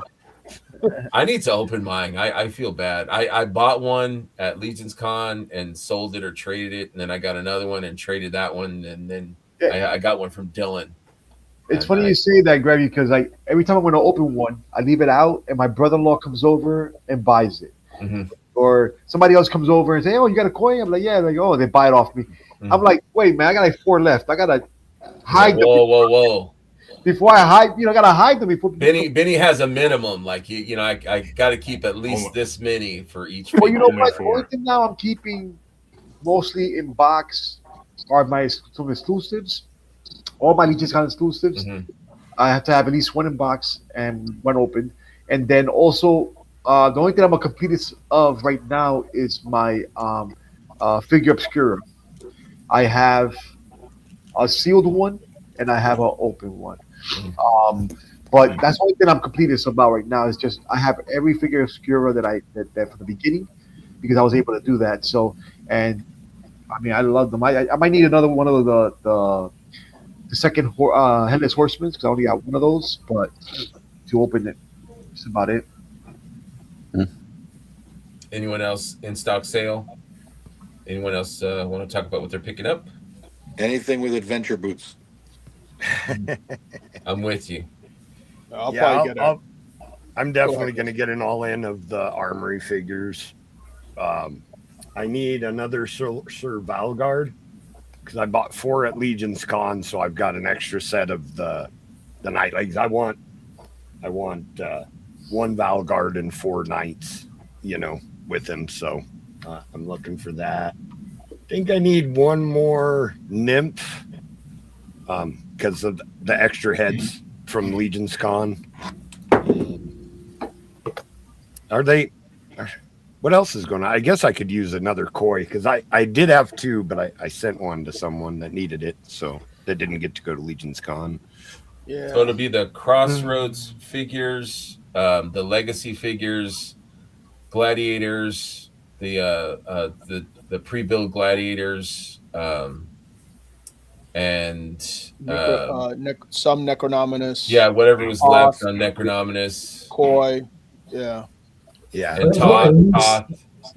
I need to open mine. I feel bad. I bought one at Legion's Con and sold it or traded it, and then I got another one and traded that one, and then I got one from Dylan. It's funny you say that, Greg, because every time I'm going to open one, I leave it out, and my brother-in-law comes over and buys it. Mm-hmm. Or somebody else comes over and say, "Oh, you got a koi?" I'm like, "Yeah." Like, "Oh," they buy it off me. Mm-hmm. I'm like, "Wait, man, I got like 4 left. I gotta hide them." Whoa! Before I hide, I gotta hide them before. Benny has a minimum. Like I got to keep at least this many for each. Well, you know what? The only thing now I'm keeping mostly in box are some exclusives. All my Legion's Con exclusives. Mm-hmm. I have to have at least one in box and one open, and then also the only thing I'm a completist of right now is my figure obscura. I have a sealed one and I have an open one. But that's the only thing I'm completist about right now. Is just I have every figure obscura that from the beginning because I was able to do that. So, and I mean, I love them. I might need another one of the second Headless Horsemen because I only got one of those. But to open it, that's about it. Anyone else in stock sale? Anyone else want to talk about what they're picking up? Anything with adventure boots. I'm with you. I'm definitely going to get an all-in of the armory figures. I need another Sir Valgard because I bought 4 at Legion's Con, so I've got an extra set of the Night Legs. I want 1 Valgard and 4 Knights, with him. So I'm looking for that. I think I need 1 more Nymph because of the extra heads from Legion's Con. What else is going on? I guess I could use another koi because I did have 2, but I sent one to someone that needed it, so that didn't get to go to Legion's Con. Yeah. So it'll be the Crossroads figures, the Legacy figures, Gladiators, the pre-build Gladiators, and some Necronominus. Yeah, whatever was left on Necronominus. Koi. Yeah. Yeah. And Toth.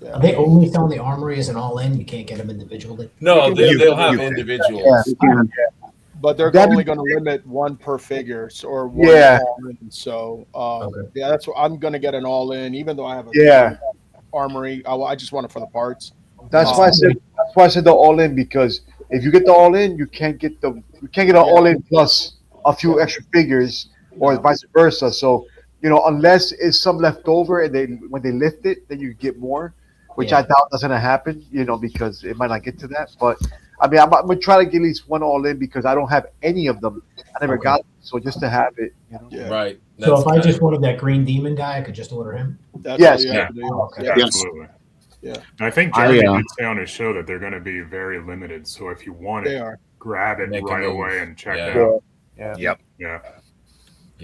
Are they only selling the armory as an all-in? You can't get them individually? No, they'll have individuals. Yeah. But they're only going to limit 1 per figure or 1 all-in. So, yeah, that's what I'm going to get an all-in, even though I have a armory. I just want it for the parts. That's why I said the all-in because if you get the all-in, you can't get an all-in plus a few extra figures or vice versa. So, unless it's some left over and when they lift it, then you get more, which I doubt that's going to happen, because it might not get to that. But I mean, I'm going to try to get at least 1 all in because I don't have any of them. I never got them. So just to have it, Yeah. Right. So if I just wanted that green demon guy, I could just order him? Yes. Absolutely. Yeah. And I think Jeremy did say on his show that they're going to be very limited. So if you want it, grab it right away and check it out. Yep. Yeah.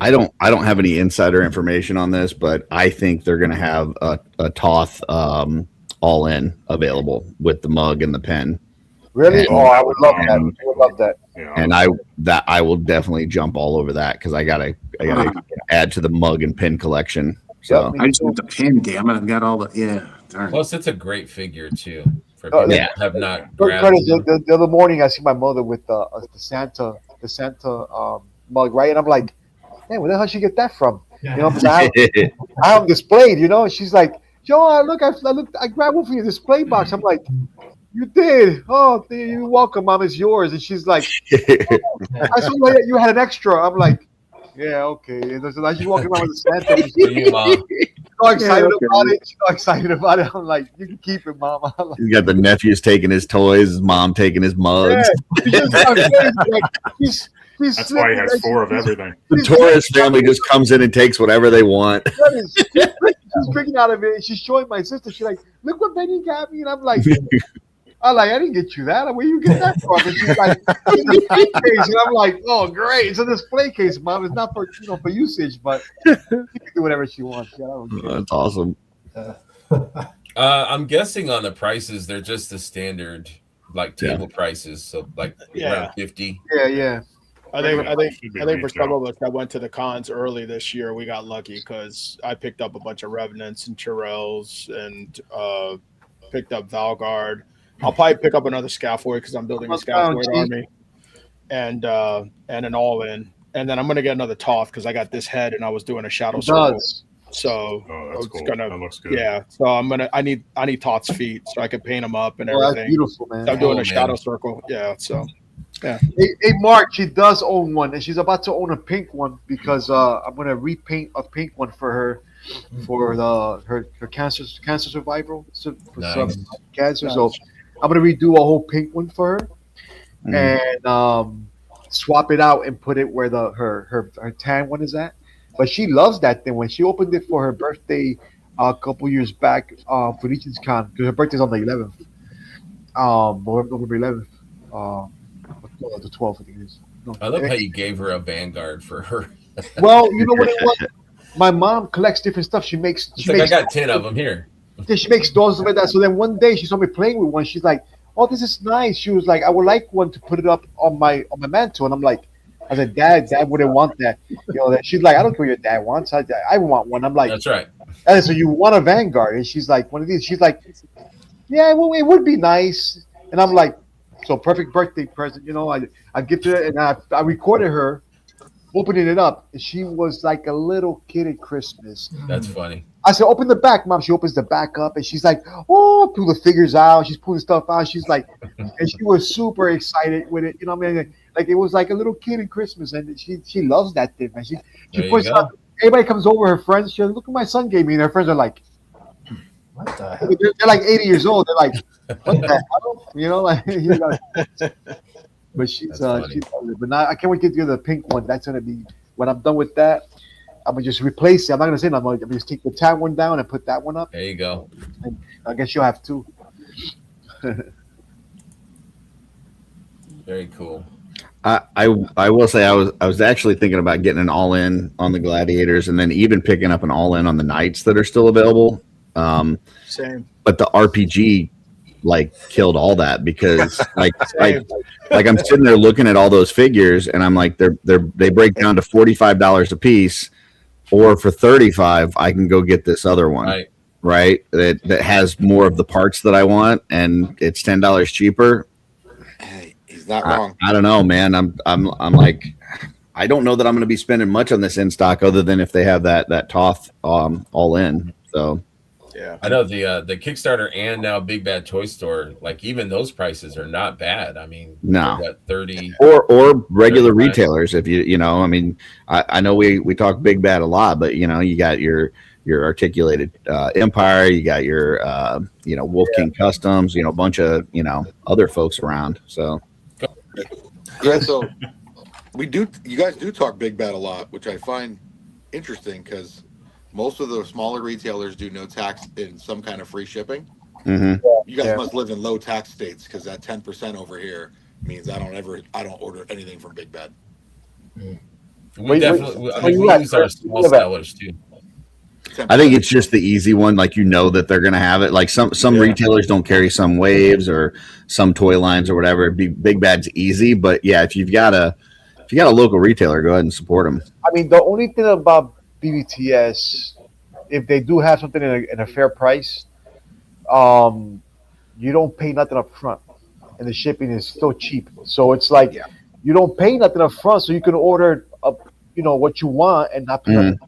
I don't have any insider information on this, but I think they're going to have a Toth all in available with the mug and the pen. Really? I would love that. I would love that. Yeah, And I will definitely jump all over that because I gotta add to the mug and pin collection. So I just want the pin. Damn it! I've got all the Darn. Plus, it's a great figure too. for people Yeah. that have not Curtis, grabbed them. the other morning I see my mother with the Santa mug, right? And I'm like, man, where the hell did she get that from? You know, 'cause I have them displayed. You know, and she's like, Joe, I grabbed one for your display box. I'm like, you did? Oh, you're welcome, Mom. It's yours. And she's like, I saw you had an extra. I'm like, yeah, okay. And so now she's walking around with a Santa. And For you, Mom. so excited about it. She's so excited about it. I'm like, you can keep it, Mom. I'm like, He's got the nephews taking his toys, his mom taking his mugs. yeah. She's just not crazy. Like, she's That's why he has slipping, 4 of everything. The Torres family just comes in and takes whatever they want. She's drinking out of it. And she's showing my sister. She's like, look what Benny got me. And I'm like, I didn't get you that. Where you get that from? And she's like, it's a display case. And I'm like, oh, great. It's a display case, Mom. It's not for for usage, but she can do whatever she wants. Yeah, I don't care. That's awesome. I'm guessing on the prices, they're just the standard like table prices. So like around 50. Yeah. I think Should be for some retail. of us that went to the cons early this year, we got lucky because I picked up a bunch of Revenants and Chirels and picked up Valgard. I'll probably pick up another Scaffold because I'm building a Scaffold army and an all in. And then I'm gonna get another Toth because I got this head and I was doing a Shadow Circle. So that's it's cool. gonna That looks good. yeah. So I need Toth's feet so I can paint them up and Oh, that's everything. beautiful, man. I'm doing Oh, a Shadow man. Circle. Yeah. So yeah. Hey, Mark, she does own one, and she's about to own a pink one because I'm gonna repaint a pink one for her for her cancer survival for Nice. some cancer. So I'm gonna redo a whole pink one for her and swap it out and put it where her tan one is at. But she loves that thing. When she opened it for her birthday a couple years back for Legion's Con, because her birthday's on the 11th, November 11th. The 12th, I think it is. No. I love how you gave her a Vanguard for her. Well, you know what it was? My mom collects different stuff. She makes. I got 10 of them here. Yeah, she makes dolls and stuff like that. So then one day she saw me playing with one. She's like, "Oh, this is nice." She was like, "I would like one to put it up on my mantle." And I'm like, "I said, Dad wouldn't want that." You know, that she's like, "I don't care what your dad wants. I want one." I'm like, That's right. "And so you want a Vanguard?" And she's like, "One of these." She's like, "Yeah, well, it would be nice." And I'm like, "So perfect birthday present." You know, I gifted it and I recorded her opening it up. And she was like a little kid at Christmas. That's funny. I said, "Open the back, Mom." She opens the back up and she's like, "Oh," pull the figures out. She's pulling stuff out. She's like, and she was super excited with it. You know what I mean? Like it was like a little kid at Christmas, and she loves that thing, man. She There puts you go. out. Everybody comes over, her friends. She goes, "Look what my son gave me," and her friends are like, What the hell? they're like 80 years old. They're like, "What the hell?" You know, like. You know, but she's That's funny. she loves it. But now I can't wait to get the pink one. That's gonna be when I'm done with that. I'm gonna just replace it. I'm not gonna say nothing. I'm gonna just take the tan one down and put that one up. There you go. I guess you'll have two. Very cool. I will say I was actually thinking about getting an all in on the gladiators and then even picking up an all in on the knights that are still available. Same. But the RPG like killed all that because like I'm sitting there looking at all those figures and I'm like they break down to $45 a piece, or for $35 I can go get this other one. Right? That has more of the parts that I want and it's $10 cheaper. Hey, he's not wrong. I don't know, man. I'm like, I don't know that I'm going to be spending much on this in stock other than if they have that Toth all in. So yeah, I know the Kickstarter and now Big Bad Toy Store, like even those prices are not bad. I mean, no, what 30 or regular retailers. If you know, I mean, I know we talk Big Bad a lot, but you know, you got your articulated Empire, you got your Wolf King Customs, a bunch of other folks around. So Yeah, so you guys do talk Big Bad a lot, which I find interesting because most of the smaller retailers do no tax and some kind of free shipping. Mm-hmm. You guys must live in low tax states because that 10% over here means I don't order anything from Big Bad. We definitely we use our small sellers too. I think it's just the easy one, like that they're going to have it. Like some retailers don't carry some waves or some toy lines or whatever. Big Bad's easy, but yeah, if you've got a local retailer, go ahead and support them. I mean, the only thing about BBTS, if they do have something in a fair price, you don't pay nothing up front, and the shipping is still cheap. So it's like you don't pay nothing up front, so you can order what you want and not pay nothing.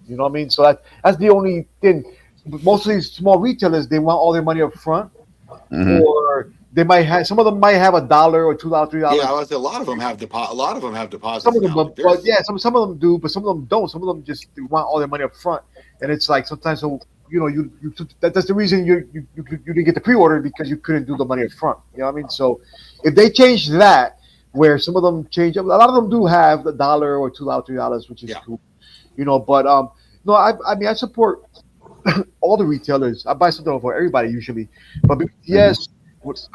You know what I mean? So that's the only thing. Most of these small retailers, they want all their money up front, or they might have, some of them might have $1 or $2, $3. Yeah, I was, a lot of them have deposit. A lot of them have deposits. Some of them, now. but yeah, some of them do, but some of them don't. Some of them just want all their money up front, and it's like sometimes, so that's the reason you didn't get the pre-order, because you couldn't do the money up front. You know what I mean? So if they change that, where some of them change, a lot of them do have $1 or $2, $3, which is cool. But no, I mean, I support all the retailers. I buy something for everybody usually, but yes,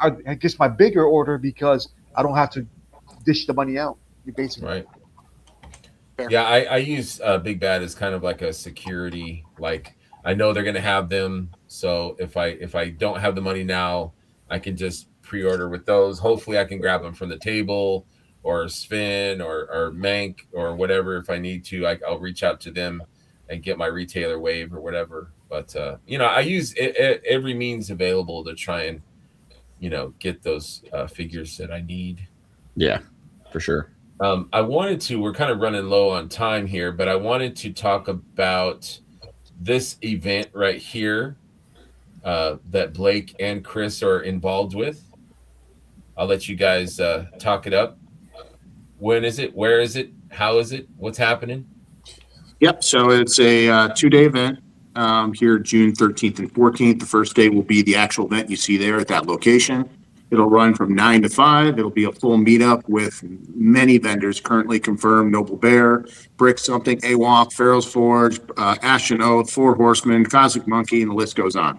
I guess my bigger order, because I don't have to dish the money out. Basically, right. Yeah, I use Big Bad as kind of like a security. Like, I know they're gonna have them, so if I don't have the money now, I can just pre-order with those. Hopefully, I can grab them from the table, or Sven, or Mank, or whatever. If I need to, I'll reach out to them and get my retailer wave or whatever. But I use every means available to try and get those figures that I need. Yeah, for sure. We're kind of running low on time here, but I wanted to talk about this event right here that Blake and Chris are involved with. I'll let you guys talk it up. When is it? Where is it? How is it? What's happening? Yep. So it's a 2-day event here, June 13th and 14th. The first day will be the actual event you see there at that location. It'll run from 9 to 5. It'll be a full meetup with many vendors currently confirmed: Noble Bear, Brick Something, AWOF, Pharaoh's Forge, Ashen Oath, Four Horsemen, Cosmic Monkey, and the list goes on.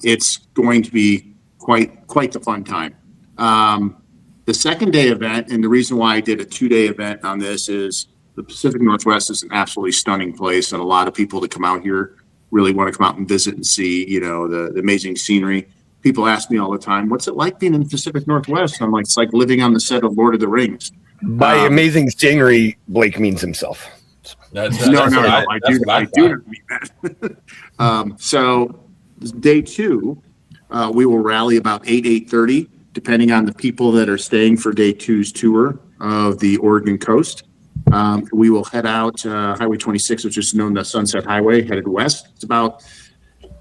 It's going to be quite the fun time. The second day event, and the reason why I did a 2-day event on this, is the Pacific Northwest is an absolutely stunning place, and a lot of people that come out here really want to come out and visit and see, the amazing scenery. People ask me all the time, what's it like being in the Pacific Northwest? I'm like, it's like living on the set of Lord of the Rings. By amazing scenery, Blake means himself. No, I do mean that. So day 2, we will rally about 8:30, depending on the people that are staying for day 2's tour of the Oregon coast. We will head out Highway 26, which is known as Sunset Highway, headed west. It's about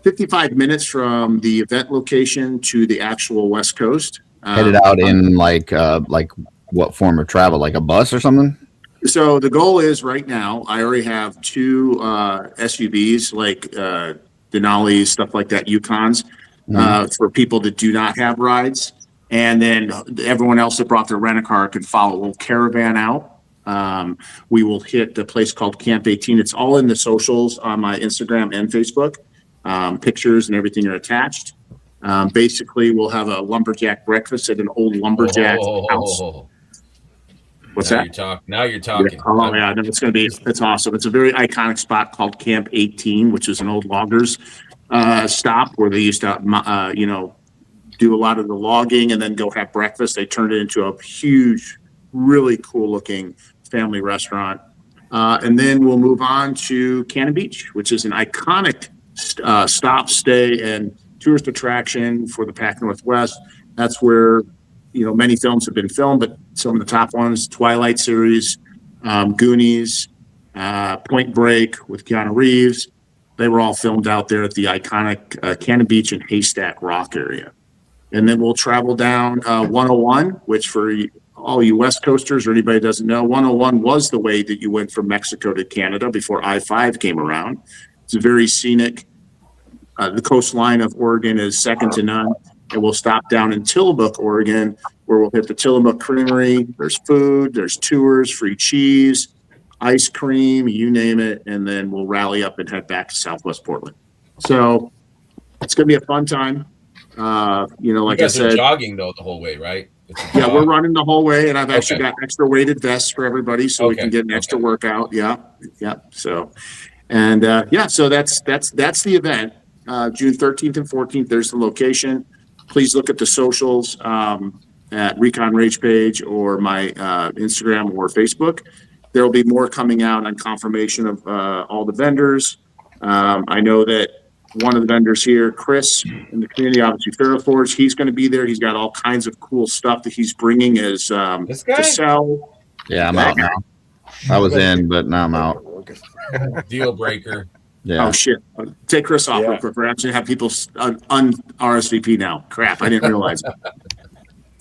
55 minutes from the event location to the actual West Coast. Headed out in like what form of travel? Like a bus or something? So the goal is, right now, I already have 2 SUVs, like Denali's, stuff like that, Yukons, for people that do not have rides. And then everyone else that brought their rent-a-car can follow a little caravan out. We will hit the place called Camp 18. It's all in the socials on my Instagram and Facebook. Pictures and everything are attached. Basically, we'll have a lumberjack breakfast at an old lumberjack house. What's now that? Now you're talking. Yeah, no, it's awesome. It's a very iconic spot called Camp 18, which is an old loggers stop where they used to, do a lot of the logging and then go have breakfast. They turned it into a huge, really cool looking family restaurant. And then we'll move on to Cannon Beach, which is an iconic stop, stay, and tourist attraction for the Pac Northwest. That's where, many films have been filmed, but some of the top ones: Twilight series, Goonies, Point Break with Keanu Reeves. They were all filmed out there at the iconic Cannon Beach and Haystack Rock area. And then we'll travel down 101, which for all you West Coasters or anybody who doesn't know, 101 was the way that you went from Mexico to Canada before I-5 came around. It's a very scenic. The coastline of Oregon is second to none. And we'll stop down in Tillamook, Oregon, where we'll hit the Tillamook Creamery. There's food, there's tours, free cheese, ice cream, you name it. And then we'll rally up and head back to Southwest Portland. So it's going to be a fun time. Like I said, jogging though the whole way, right? Yeah, we're running the whole way, and I've actually got extra weighted vests for everybody, so we can get an extra workout. Yeah. So, and so that's the event. June 13th and 14th. There's the location. Please look at the socials at Recon Rage page or my Instagram or Facebook. There will be more coming out on confirmation of all the vendors. I know that one of the vendors here, Chris, in the community, obviously Ferroforge. He's going to be there. He's got all kinds of cool stuff that he's bringing as This guy? to sell. Yeah, I'm out now. I was in, but now I'm out. Deal breaker. Yeah. Oh shit! Take Chris off real quick. We're actually have people RSVP now. Crap, I didn't realize it.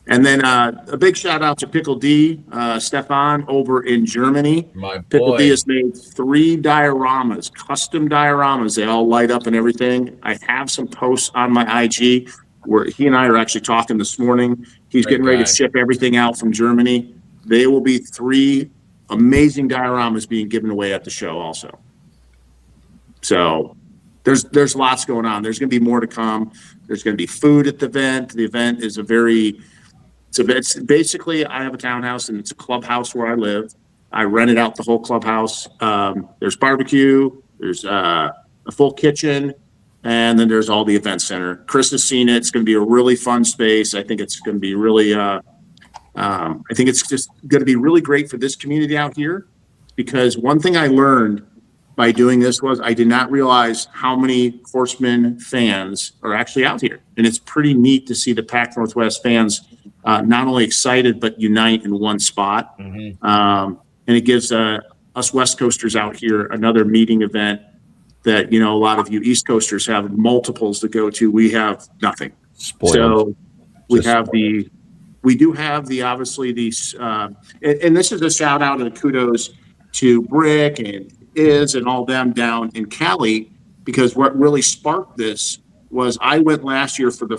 And then a big shout out to Pickle D, Stefan over in Germany. My boy. Pickle D has made 3 dioramas, custom dioramas. They all light up and everything. I have some posts on my IG where he and I are actually talking this morning. He's getting ready to ship everything out from Germany. They will be 3 amazing dioramas being given away at the show also. So there's lots going on. There's going to be more to come. There's going to be food at the event. The event is it's basically, I have a townhouse and it's a clubhouse where I live. I rented out the whole clubhouse. There's barbecue, there's a full kitchen, and then there's all the event center. Chris has seen it. It's going to be a really fun space. I think it's going to be really, I think it's just going to be really great for this community out here, because one thing I learned by doing this was I did not realize how many Horsemen fans are actually out here. And it's pretty neat to see the Pac Northwest fans not only excited, but unite in one spot. Mm-hmm. And it gives us West Coasters out here another meeting event that, a lot of you East Coasters have multiples to go to. We have nothing. Spoiled. So we do have obviously these, and this is a shout out and kudos to Brick and and all them down in Cali, because what really sparked this was I went last year for the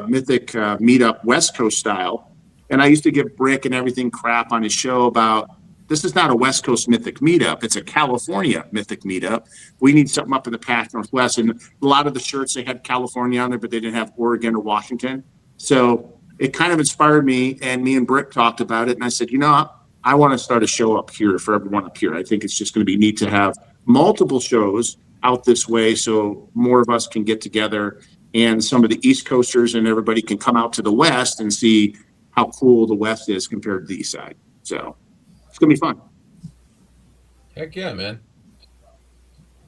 Mythic meetup West Coast style, and I used to give Brick and everything crap on his show about this is not a West Coast Mythic meetup, it's a California Mythic meetup. We need something up in the Pac Northwest, and a lot of the shirts they had California on there, but they didn't have Oregon or Washington. So it kind of inspired me, and me and Brick talked about it, and I said, I want to start a show up here for everyone up here. I think it's just going to be neat to have multiple shows out this way so more of us can get together, and some of the East Coasters and everybody can come out to the West and see how cool the West is compared to the East side. So it's going to be fun. Heck yeah, man.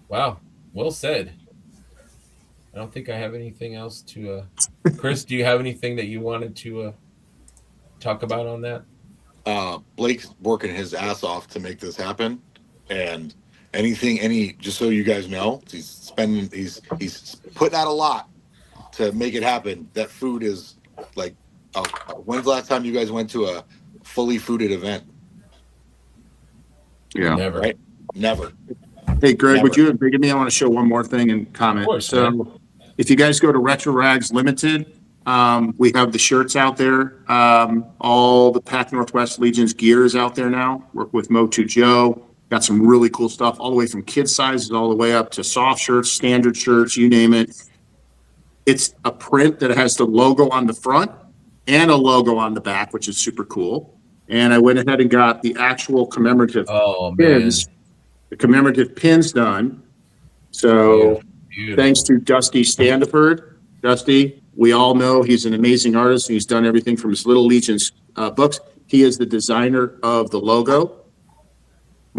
Wow. Well said. I don't think I have anything else to Chris, do you have anything that you wanted to talk about on that? Blake's working his ass off to make this happen, and just so you guys know, he's putting out a lot to make it happen. That food is like, when's the last time you guys went to a fully fooded event? Yeah, never. Right? Never. Hey, Greg, would you forgive me? I want to show one more thing and comment. Of course, so, man. If you guys go to Retro Rags Limited, we have the shirts out there. All the Pac Northwest Legion's gear is out there now. Work with Motu Joe. Got some really cool stuff, all the way from kid sizes all the way up to soft shirts, standard shirts, you name it. It's a print that has the logo on the front and a logo on the back, which is super cool. And I went ahead and got the actual commemorative pins, the commemorative pins done. So thanks to Dusty Standiford. Dusty, we all know he's an amazing artist. He's done everything from his Little Legion's books. He is the designer of the logo.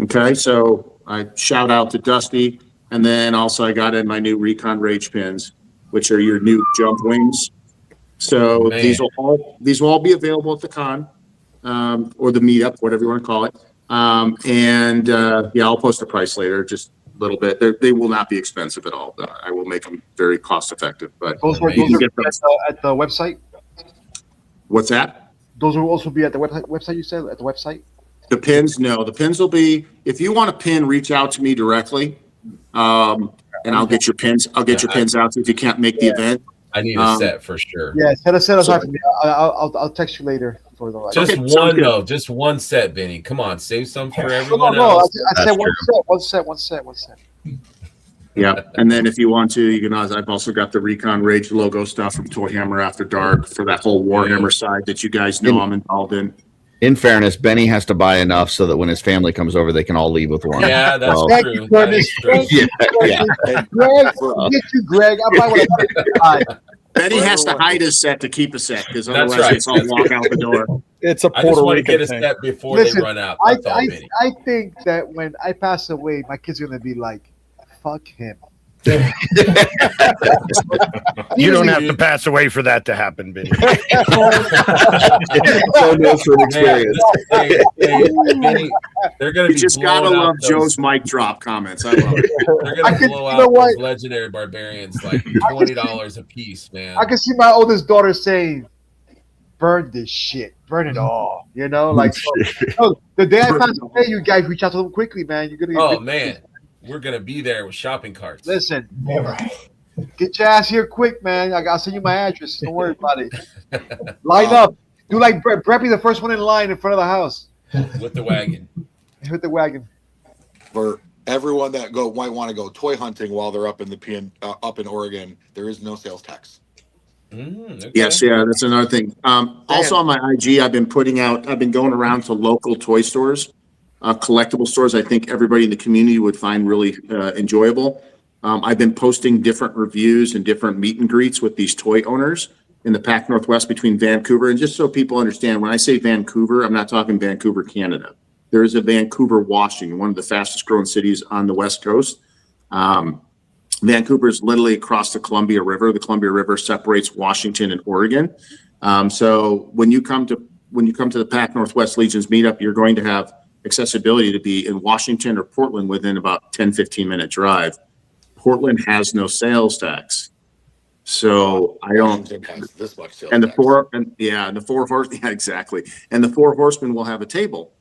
Okay, so I shout out to Dusty. And then also I got in my new Recon Rage pins, which are your new jump wings. So these will all be available at the con or the meetup, whatever you want to call it. I'll post a price later, just a little bit. They will not be expensive at all. I will make them very cost effective. But those are at the website. What's that? Those will also be at the website. You said at the website. The pins, no. The pins will be. If you want a pin, reach out to me directly, and I'll get your pins. I'll get your pins out if you can't make the event. I need a set for sure. Yeah, set aside for me. I'll text you later for the just one though, just one set, Benny. Come on, save some for everyone else. I said one set. Yeah, and then if you want to, you can. I've also got the Recon Rage logo stuff from Toy Hammer After Dark for that whole Warhammer side that you guys know I'm involved in. In fairness, Benny has to buy enough so that when his family comes over, they can all leave with one. Yeah, that's true. That is true. Greg, get you, Greg. I'll buy what I buy. Benny has to hide his set to keep a set because otherwise it's all walk out the door. It's a I just Puerto want to Rican get a thing. set before Listen, they run out. That's all, Benny. I think that when I pass away, my kids are gonna be like, "Fuck him." You don't have to pass away for that to happen, Vinny. So knows from experience. Benny, they're going to You be just gotta blowing out love those, Joe's mic drop comments. I love it. They're going to blow out those legendary barbarians like $20 a piece, man. I can see my oldest daughter saying, "Burn this shit, burn it all." You know, like so, the day I pass away, you guys reach out to them quickly, man. You're gonna get Oh man, we're going to be there with shopping carts. Listen, Yeah, right. get your ass here quick, man. I'll send you my address. Don't worry about it. Line up. Do like Brett be the first one in line in front of the house with the wagon. with the wagon. For everyone that might want to go toy hunting while they're up in up in Oregon, there is no sales tax. Okay. Yes, yeah, that's another thing. Also on my IG, I've been going around to local toy stores, collectible stores. I think everybody in the community would find really enjoyable. I've been posting different reviews and different meet and greets with these toy owners in the Pac Northwest between Vancouver. And just so people understand, when I say Vancouver, I'm not talking Vancouver, Canada. There is a Vancouver, Washington, one of the fastest growing cities on the West Coast. Vancouver is literally across the Columbia River. The Columbia River separates Washington and Oregon. So when you come to the Pac Northwest Legions meetup, you're going to have accessibility to be in Washington or Portland within about 10, 15-minute drive. Portland has no sales tax. So I don't. This much sales And the tax. exactly. And the Four Horsemen will have a table.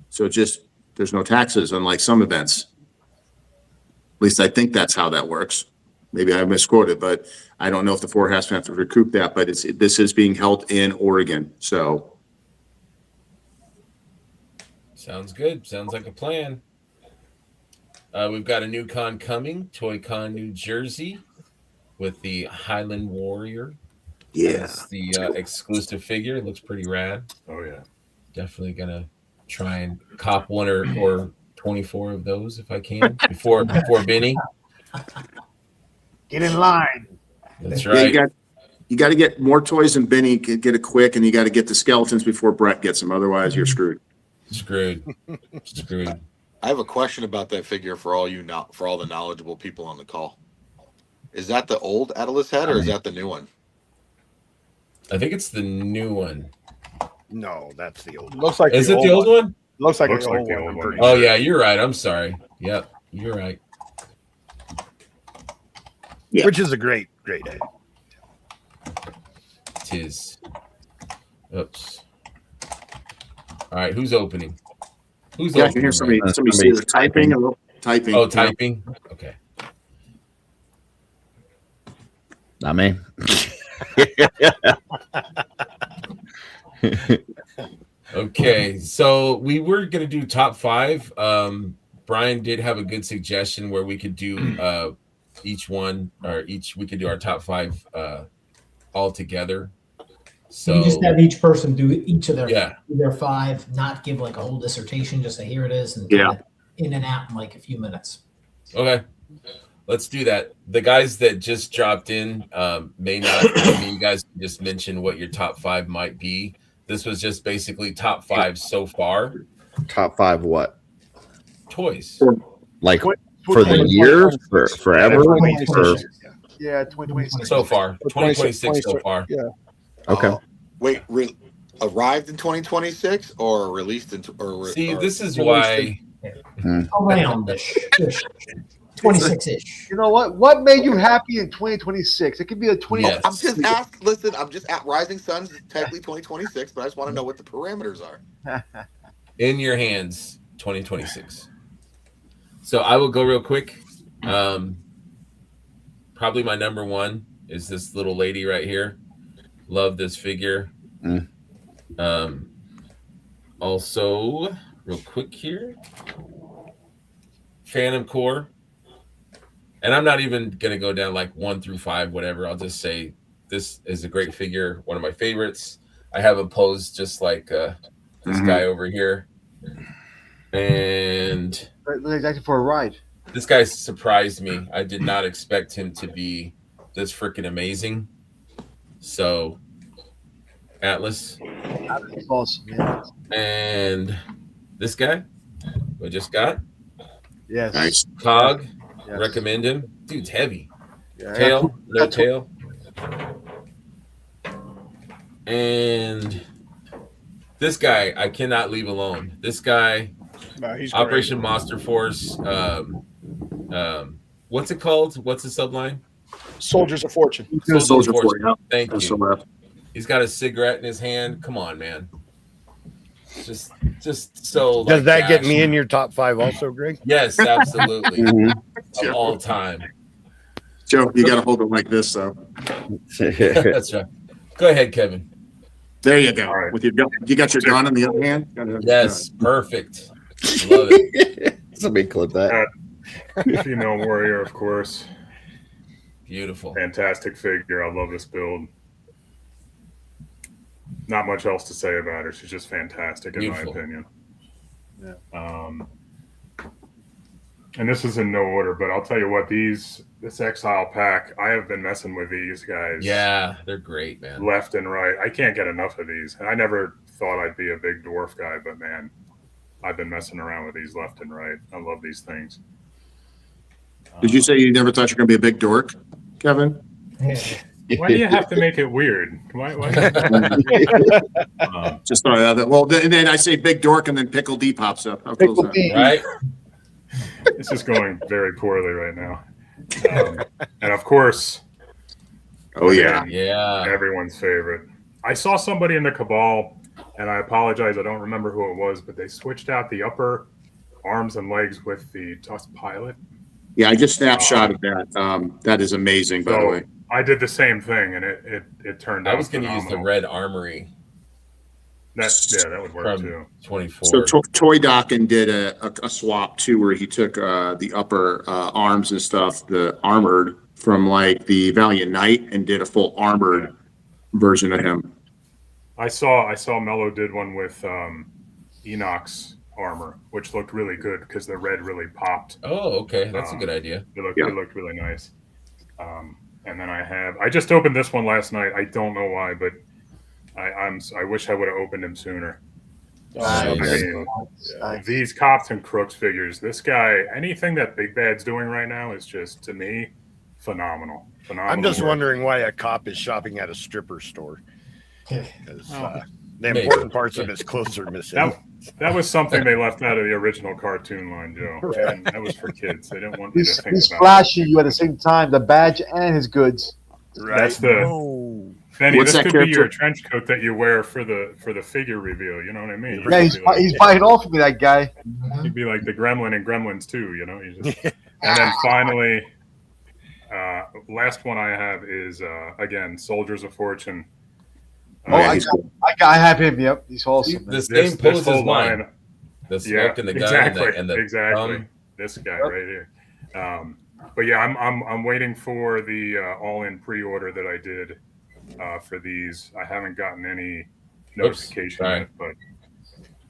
So there's no taxes, unlike some events. At least I think that's how that works. Maybe I misquoted, but I don't know if the Four Horsemen have to recoup that. But this is being held in Oregon. So Sounds good. Sounds like a plan. We've got a new con coming, Toy Con New Jersey, with the Highland Warrior. Yeah. That's the exclusive figure. It looks pretty rad. Oh yeah. Definitely gonna try and cop one or 24 of those if I can before Benny. Get in line. That's yeah, right. you got to get more toys than Benny. Get it quick, and you got to get the skeletons before Brett gets them. Otherwise, you're screwed. Screwed. I have a question about that figure for all the knowledgeable people on the call. Is that the old Atlas head or is that the new one? I think it's the new one. No, that's the old one. Looks like Is it the old one? Looks like Looks the like old the one. old I'm one. pretty Oh sure. yeah, you're right. I'm sorry. Yep, you're right. Yeah. Which is a great head. Tis. Oops. All right, who's opening? Who's Yeah, I opening? can hear somebody Somebody's say typing. Typing. Oh, typing. Okay. Not me. Okay, so we were gonna do top 5. Brian did have a good suggestion where we could do we could do our top 5 all together. So you just have each person do each of Yeah. their 5, not give like a whole dissertation, just say here it is, and Yeah. in and out in like a few minutes. Okay, let's do that. The guys that just dropped in may not. I mean, you guys can just mention what your top 5 might be. This was just basically top 5 so far. Top 5 what? Toys. Like for the year? For forever? For, Yeah, 2026. So far. 2026 so far. Yeah. okay. Wait, arrived in 2026 or released in? See, this is why. Around this 26-ish. You know what? What made you happy in 2026? It could be a 20. Yes. I'm just asked. Listen, I'm just at Rising Suns. Technically 2026, but I just want to know what the parameters are. In your hands, 2026. So I will go real quick. Probably my number 1 is this little lady right here. Love this figure. Also, real quick here, Phantom Core. And I'm not even going to go down like 1 through 5, whatever. I'll just say this is a great figure, one of my favorites. I have him posed just like this guy over here. And Exactly for a ride. this guy surprised me. I did not expect him to be this freaking amazing. So, Atlas. That's awesome. Yeah. And this guy we just got. Yes. Nice. Cog. Yes. Recommend him. Dude's heavy. Yeah, Tail, no got tail. And this guy, I cannot leave alone. This guy, He's Operation great. Monster Force. What's it called? What's the subline? Soldiers of Fortune. Soldiers of Fortune. Yeah. Thank That's you. the left. He's got a cigarette in his hand. Come on, man. Just so. Does like, that get me dashing. in your top 5 also, Greg? Yes, absolutely. Mhm. Of all time. Joe, you got to hold it like this, though. That's right. Go ahead, Kevin. There you go. All right. With your gun, you got your gun in the other hand. Yes, perfect. Love it. Somebody clip that. Female warrior, of course. Beautiful. Fantastic figure. I love this build. Not much else to say about her. She's just fantastic, Beautiful. in my opinion. And this is in no order, but I'll tell you what, this Exile pack, I have been messing with these guys. Yeah, they're great, man. Left and right. I can't get enough of these. And I never thought I'd be a big dwarf guy, but man, I've been messing around with these left and right. I love these things. Did you say you never thought you're going to be a big dork, Kevin? Why do you have to make it weird? Why Just throw it out there. Well, then I say big dork, and then Pickle D pops up. How cool is Pickle that? D. Right? This is going very poorly right now. And of course, Oh yeah. Yeah. everyone's favorite. I saw somebody in the Cabal, and I apologize, I don't remember who it was, but they switched out the upper arms and legs with the Tusk Pilot. Yeah, I just snapshotted that. That is amazing, by the way. I did the same thing, and it turned out I was going to use the phenomenal. red armory That would work from too. 24. So Toy Dockin did a swap too, where he took the upper arms and stuff, the armored from like the Valiant Knight, and did a full armored version of him. I saw Mello did one with Enoch's armor, which looked really good because the red really popped. Oh, okay. That's a good idea. It looked really nice. And then I just opened this one last night. I don't know why, but I wish I would have opened him sooner. Nice. I mean, these Cops and Crooks figures, this guy, anything that Big Bad's doing right now is just, to me, phenomenal. I'm just wondering why a cop is shopping at a stripper store. Because the important parts of his clothes are missing. That was something they left out of the original cartoon line, Joe. And that was for kids. They didn't want you to think He's about flashing you at the same time, the badge and his goods. Right. That's the Benny. What's This that could be your character? trench coat that you wear for the figure reveal. You know what I mean? Yeah, he's biting off of me, that guy. He'd be like the Gremlin in Gremlins 2, you know. And then finally, last one I have is again Soldiers of Fortune. I have him. Yep, he's awesome. The same pose as mine. The smoke and the gun exactly, and the exactly. This guy right here. But yeah, I'm waiting for the all-in pre-order that I did for these. I haven't gotten any notification yet, but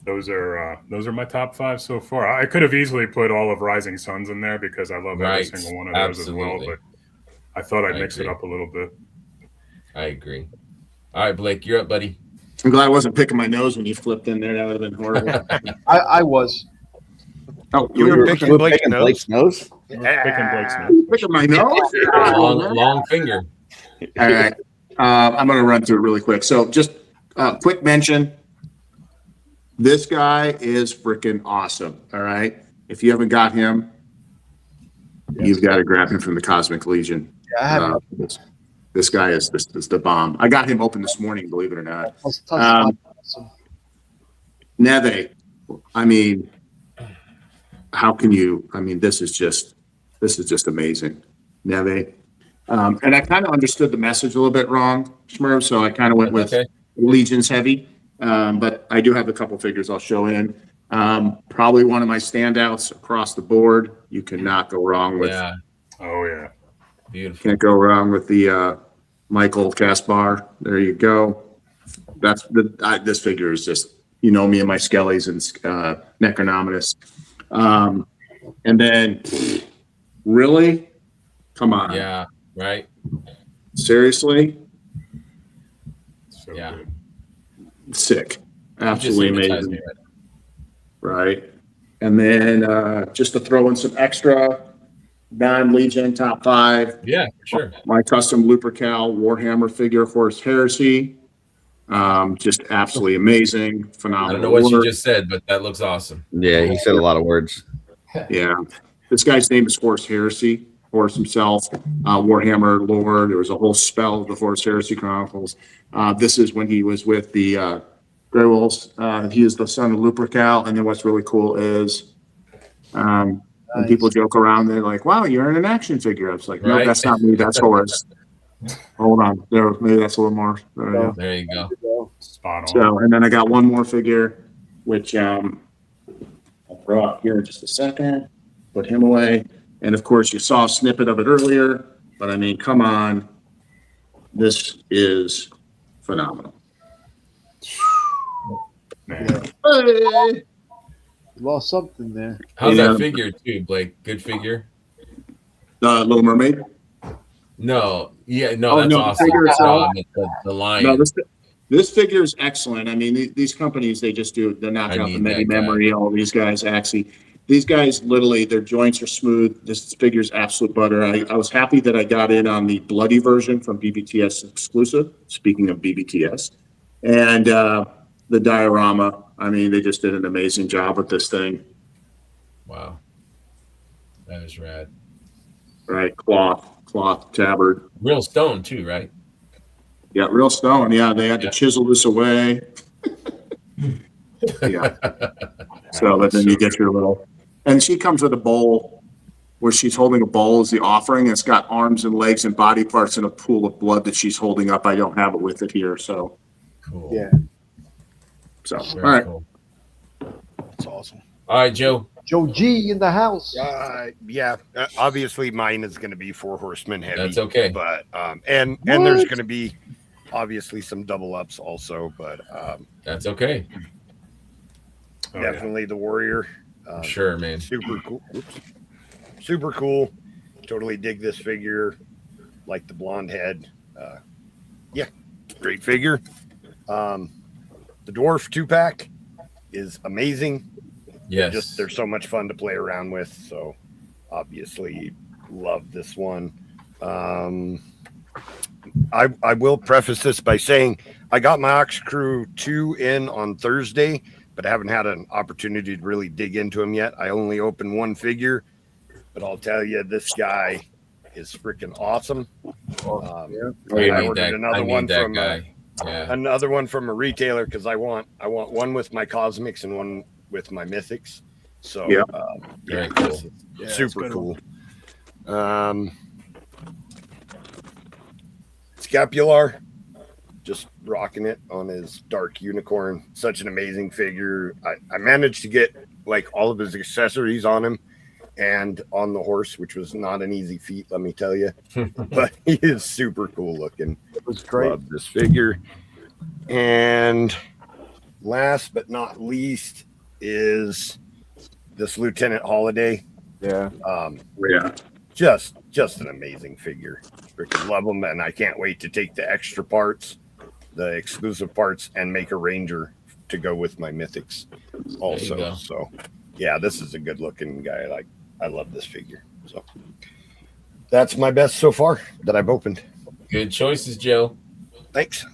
those are my top 5 so far. I could have easily put all of Rising Suns in there because I love every single one of those as well. But I thought I'd mix it up a little bit. I agree. All right, Blake, you're up, buddy. I'm glad I wasn't picking my nose when you flipped in there. That would have been horrible. I was. Oh, You were picking Blake's nose? Picking Blake's nose. Picking my nose? Long finger. All right. I'm going to run through it really quick. So just quick mention. This guy is freaking awesome. All right. If you haven't got him, you've got to grab him from the Cosmic Legion. Yeah, I have. This guy is the bomb. I got him open this morning, believe it or not. Neve, I mean, how can you? I mean, this is just amazing, Neve. And I kind of understood the message a little bit wrong, Shmurv, so I kind of went with Legion's heavy. But I do have a couple figures I'll show in. Probably one of my standouts across the board. You cannot go wrong with. Yeah. Oh yeah. Beautiful. Can't go wrong with the Michael Kaspar. There you go. That's this figure is just, you know me and my Skellies and Necronominus. And then really, come on. Yeah. Right. Seriously. So Yeah. good. Sick. Absolutely You just hypnotized amazing. me Right. And then just to throw in some extra non-Legion top 5. Yeah, sure. My custom Lupercal Warhammer figure, Horse Heresy. Just absolutely amazing, phenomenal. I don't know what you work. just said, but that looks awesome. Yeah, he said a lot of words. Yeah. This guy's name is Horse Heresy. Horse himself, Warhammer lore. There was a whole spell of the Horse Heresy Chronicles. This is when he was with the Grey Wolves. He is the son of Lupercal. And then what's really cool is when people joke around, they're like, wow, you're in an action figure. I was like, no, Right. that's not me. That's Horus. Hold on. There, maybe that's a little more. There we go. There you go. Spot on. So, and then I got one more figure, which I'll throw out here in just a second. Put him away. And of course, you saw a snippet of it earlier, but I mean, come on. This is phenomenal. Man. Hey! Lost something there. How's Yeah. that figure too, Blake? Good figure? Little Mermaid? No. Yeah, no, Oh, that's no, the awesome. figure itself? The lion. No, this figure is excellent. I mean, these companies, they knock I out the need Medi that guy. Memory, all these guys, actually. These guys, literally, their joints are smooth. This figure's absolute butter. I was happy that I got in on the bloody version from BBTS exclusive, speaking of BBTS. And the diorama, I mean, they just did an amazing job with this thing. Wow. That is rad. Right, cloth tabard. Real stone too, right? Yeah, real stone. Yeah, they had to chisel this away. Yeah. So, but then you get your little, and she comes with a bowl where she's holding a bowl as the offering. It's got arms and legs and body parts and a pool of blood that she's holding up. I don't have it with it here, so. Cool. Yeah. So, Very all right. cool. That's awesome. All right, Joe. Joe G in the house. Yeah. Obviously, mine is going to be 4 Horsemen heavy. That's okay. But and there's going to be obviously some double ups also, but That's okay. Oh, yeah. definitely the Warrior. Sure, man. Super cool. Oops. Super cool. Totally dig this figure. Like the blonde head. Yeah, great figure. The Dwarf 2-pack is amazing. Yes. They're so much fun to play around with. So obviously love this one. I will preface this by saying I got my Ox Crew 2 in on Thursday, but I haven't had an opportunity to really dig into him yet. I only opened one figure, but I'll tell you, this guy is freaking awesome. I ordered another one from another one from a retailer because I want one with my Cosmics and one with my Mythics. So very cool. Super cool. Scapular, just rocking it on his Dark Unicorn. Such an amazing figure. I managed to get like all of his accessories on him and on the horse, which was not an easy feat, let me tell you. But he is super cool looking. It was great. Love this figure. And last but not least is this Lieutenant Holiday. Yeah. Just an amazing figure. Freaking love them, and I can't wait to take the extra parts, the exclusive parts, and make a Ranger to go with my Mythics also. So yeah, this is a good looking guy. I love this figure. So that's my best so far that I've opened. Good choices, Joe. Thanks.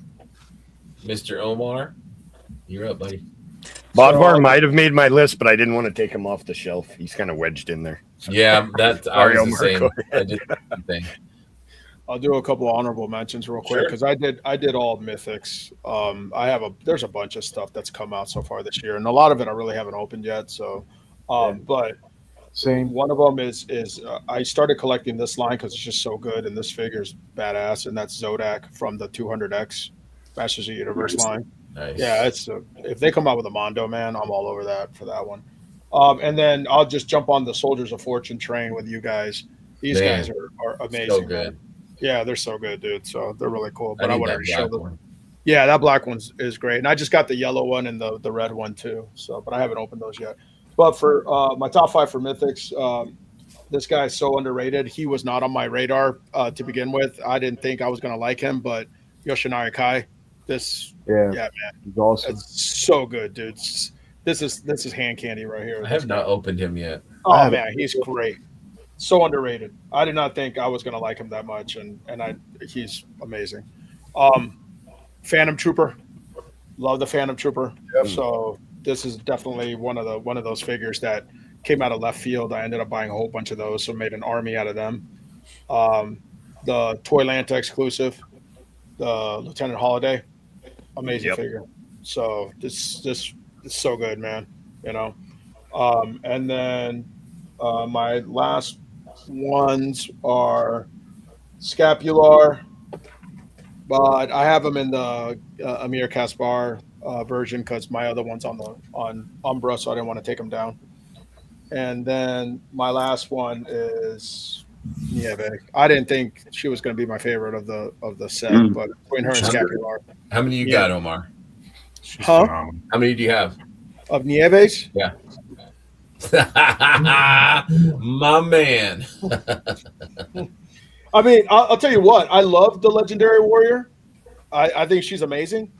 Mr. Omar, you're up, buddy. Bodvar might have made my list, but I didn't want to take him off the shelf. He's kind of wedged in there. So. Yeah, that's I was the same. I did the thing. I'll do a couple of honorable mentions real quick because I did all Mythics. There's a bunch of stuff that's come out so far this year, and a lot of it I really haven't opened yet. So, but same. One of them is I started collecting this line because it's just so good, and this figure's badass, and that's Zodak from the 200X Masters of the Universe line. Nice. Yeah, if they come out with a Mondo, man, I'm all over that for that one. And then I'll just jump on the Soldiers of Fortune train with you guys. These guys are amazing. So good. Man. Yeah, they're so good, dude. So they're really cool. But I wanted to show them. One. Yeah, that black one is great. And I just got the yellow one and the red one too. So, but I haven't opened those yet. But for my top 5 for Mythics, this guy is so underrated. He was not on my radar to begin with. I didn't think I was going to like him, but Yoshinari Kai, man, he's awesome. It's so good, dude. This is hand candy right here. I have not opened him yet. Oh man, he's great. So underrated. I did not think I was going to like him that much, and he's amazing. Phantom Trooper, love the Phantom Trooper. Yep. So this is definitely one of those figures that came out of left field. I ended up buying a whole bunch of those, so made an army out of them. The Toylanta exclusive, the Lieutenant Holiday, amazing figure. So this is so good, man. You know, and then my last ones are Scapular, but I have them in the Amir Kaspar version because my other one's on Umbra, so I didn't want to take them down. And then my last one is Nieve. I didn't think she was going to be my favorite of the set, but between her and Scapular. How many you got, Omar? Huh? How many do you have? Of Nieves? Yeah. My man. I mean, I'll tell you what. I love the Legendary Warrior. I think she's amazing.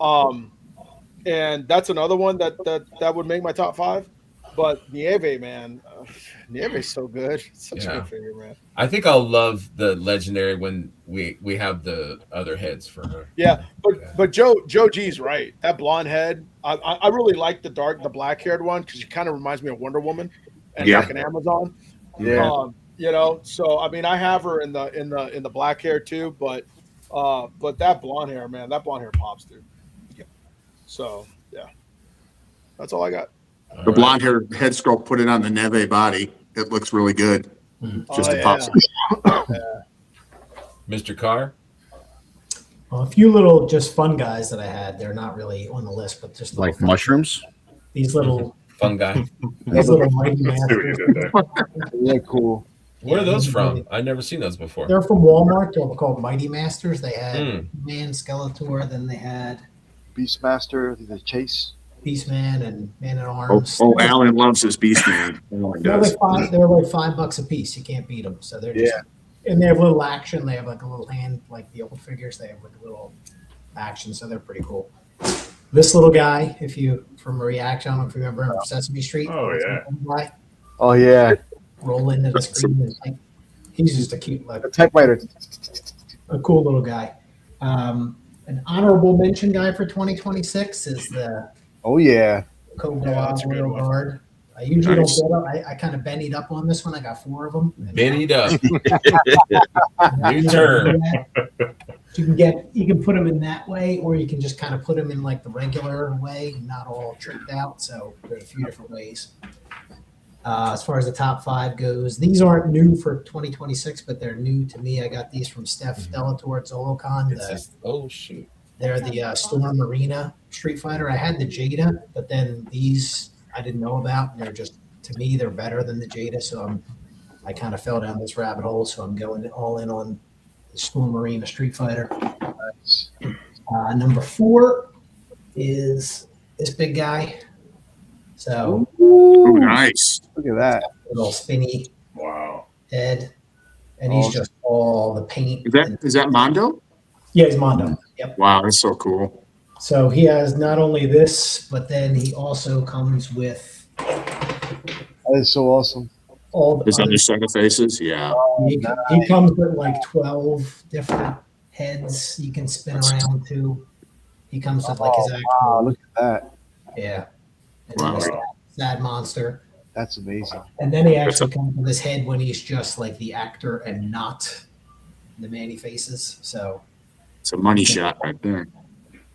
And that's another one that would make my top 5. But Nieve, man, Nieve's so good. Such a good figure, man. I think I'll love the Legendary when we have the other heads for her. Yeah, but Joe G's right. That blonde head, I really like the black haired one because she kind of reminds me of Wonder Woman and like an Amazon. Yeah. You know, so I mean, I have her in the black hair too, but that blonde hair, man, that blonde hair pops, dude. So yeah, that's all I got. The blonde hair head sculpt, put it on the Neve body. It looks really good. Just a pop. Mr. Carr? Well, a few little just fun guys that I had. They're not really on the list, but just Like mushrooms? These little fun guy. These little mighty masters. Yeah, cool. Where are those from? I've never seen those before. They're from Walmart. They're called Mighty Masters. They had Man Skeletor, then they had Beastmaster, the Chase. Beastman and Man at Arms. Oh, Alan loves his Beastman. They're like $5 a piece. You can't beat them. So they're just, and they have little action. They have like a little hand, like the old figures. They have like a little action. So they're pretty cool. This little guy, from a reaction, I don't know if you remember him from Sesame Street. Oh yeah. Roll into the screen. And, like, he's just a cute, like a typewriter. A cool little guy. An honorable mention guy for 2026 is the Cobra Royal Guard. I usually don't get up. I kind of bennied up on this one. I got 4 of them. Bennied up. New term. You can put them in that way, or you can just kind of put them in like the regular way, not all tricked out. So there's a few different ways. As far as the top 5 goes, these aren't new for 2026, but they're new to me. I got these from Steph Delator at Zolocon. Oh shoot! They're the Storm Arena Street Fighter. I had the Jada, but then these I didn't know about. They're just, to me, they're better than the Jada. So I kind of fell down this rabbit hole. So I'm going all in on the Storm Arena Street Fighter. Number 4 is this big guy. So nice. Look at that. Little spinny head. And he's just all the paint. Is that Mondo? Yeah, he's Mondo. Yep. Wow, that's so cool. So he has not only this, but then he also comes with. That is so awesome. All his other set of faces, yeah. He comes with like 12 different heads you can spin around to. He comes with like his actual. Wow, look at that. Yeah. And sad monster. That's amazing. And then he actually comes with his head when he's just like the actor and not the man he faces. So it's a money shot right there.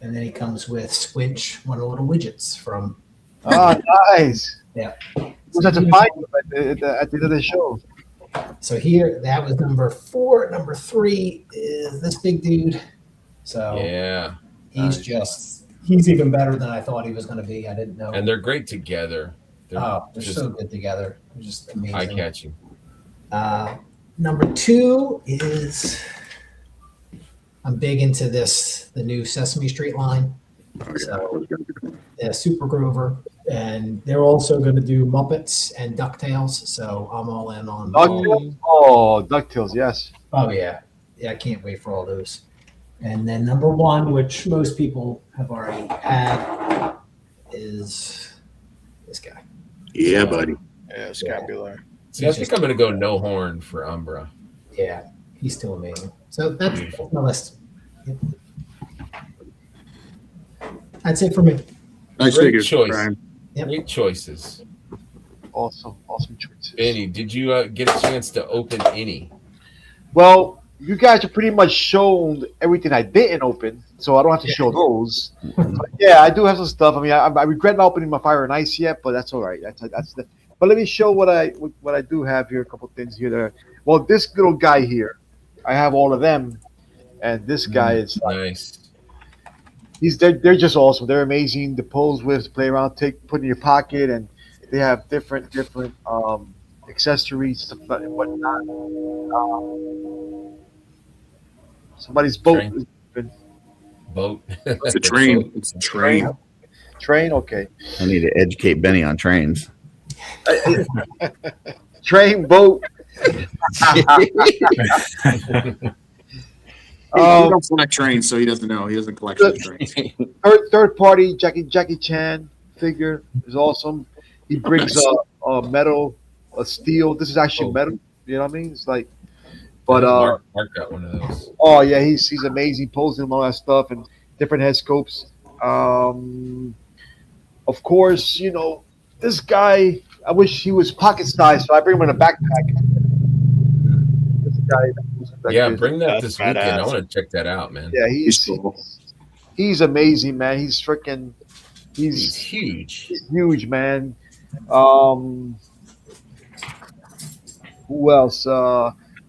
And then he comes with Squinch, one of the little widgets from. Oh, nice. Yeah. Was that to find at the end of the show? So here, that was number 4. Number 3 is this big dude. So yeah, he's even better than I thought he was going to be. I didn't know. And they're great together. They're so good together. They're just amazing. Eye-catching. Number 2 is, I'm big into the new Sesame Street line. So, Super Grover. And they're also going to do Muppets and DuckTales. So I'm all in on DuckTales. Oh, DuckTales, yes. Oh, yeah. Yeah, I can't wait for all those. And then number 1, which most people have already had, is this guy. Yeah, buddy. Yeah, Scapular. See, I think I'm going to go no horn for Umbra. Yeah, he's still amazing. So that's Beautiful. my list. Yep. That's it for me. Nice Great figures, choice. Brian. Yep. Great choices. Awesome choices. Benny, did you get a chance to open any? Well, you guys have pretty much shown everything I didn't open, so I don't have to show those. But yeah, I do have some stuff. I mean, I regret not opening my Fire and Ice yet, but that's all right. But let me show what I do have here. A couple things here. Well, this little guy here, I have all of them, and this guy is Nice. they're just awesome. They're amazing. The pose with, to play around, put in your pocket, and they have different accessories stuff and whatnot. Somebody's boat. Boat. It's a train. It's a train. Train. Okay. I need to educate Benny on trains. Train, boat. He don't collect trains, so he doesn't know. He doesn't collect trains. Third party Jackie Chan figure is awesome. He brings a metal, a steel. This is actually metal. You know what I mean? It's like, but Mark got one of those. Oh yeah, he's amazing, posing and all that stuff, and different head scopes. Of course, you know this guy. I wish he was pocket sized, so I bring him in a backpack. This guy. Yeah, bring that That's this weekend. I badass. want to check that out, man. Yeah, he's amazing, man. He's He's huge. He's huge, man. Who else?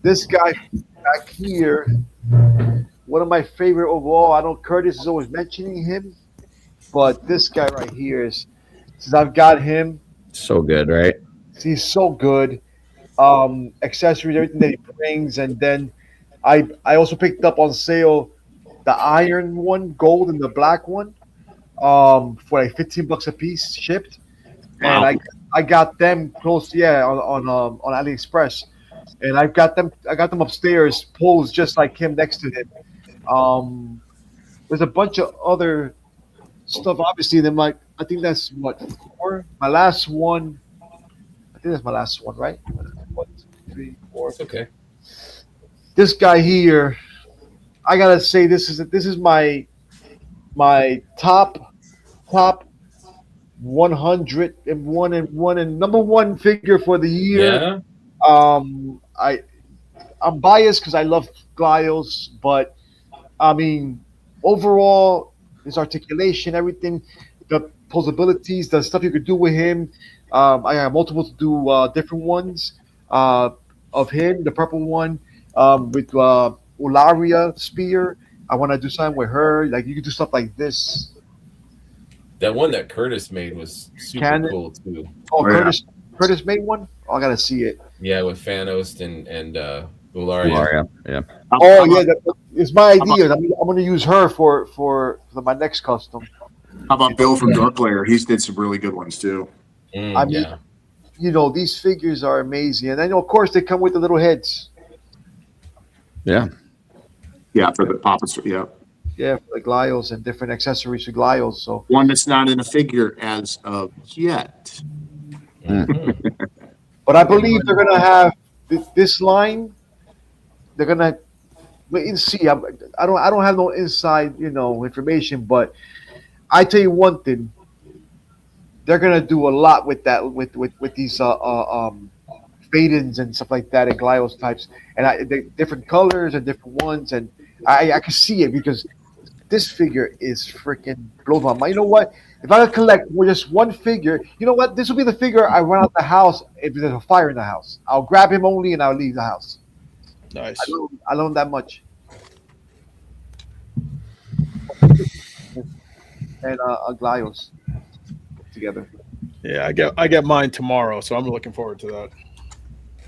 This guy back here, one of my favorite overall. I know Curtis is always mentioning him, but this guy right here is, since I've got him, So good, right? he's so good. Accessories, everything that he brings, and then I also picked up on sale the iron one, gold, and the black one, for like $15 a piece shipped, Wow. and I got them close, on AliExpress, and I got them upstairs, posed just like him next to him. There's a bunch of other stuff, obviously. Then like I think that's what 4. My last one. I think that's my last one, right? 1, 2, 3, 4. It's okay. This guy here, I gotta say, this is my top 101 and number one figure for the year. Yeah. I'm biased because I love Glios, but I mean, overall, his articulation, everything, the posabilities, the stuff you could do with him. I have multiple to do different ones of him. The purple one with Ularia spear. I want to do something with her. Like you could do stuff like this. That one that Curtis made was super Cannon. cool too. Oh, yeah. Curtis made one. Oh, I gotta see it. Yeah, with Thanos and Ularia. Ularia, yeah. Oh yeah, it's my idea. I'm going to use her for my next custom. How about Bill from Dark Layer? He's did some really good ones too. I mean, Yeah. you know, these figures are amazing, and then of course they come with the little heads. Yeah. Yeah, for the Papa. Yeah, Yeah, for the Glios and different accessories for Glios. So one that's not in a figure as of yet. but I believe they're going to have this line. They're going to wait and see. I don't have no inside information, but I tell you one thing. They're gonna do a lot with that with these Fadens and stuff like that and Glios types, and the different colors and different ones, and I can see it because this figure is freaking blows my mind. You know what? If I collect just one figure, you know what? This will be the figure I run out the house if there's a fire in the house. I'll grab him only and I'll leave the house. Nice. I learned that much. And Glios together. Yeah, I get mine tomorrow, so I'm looking forward to that.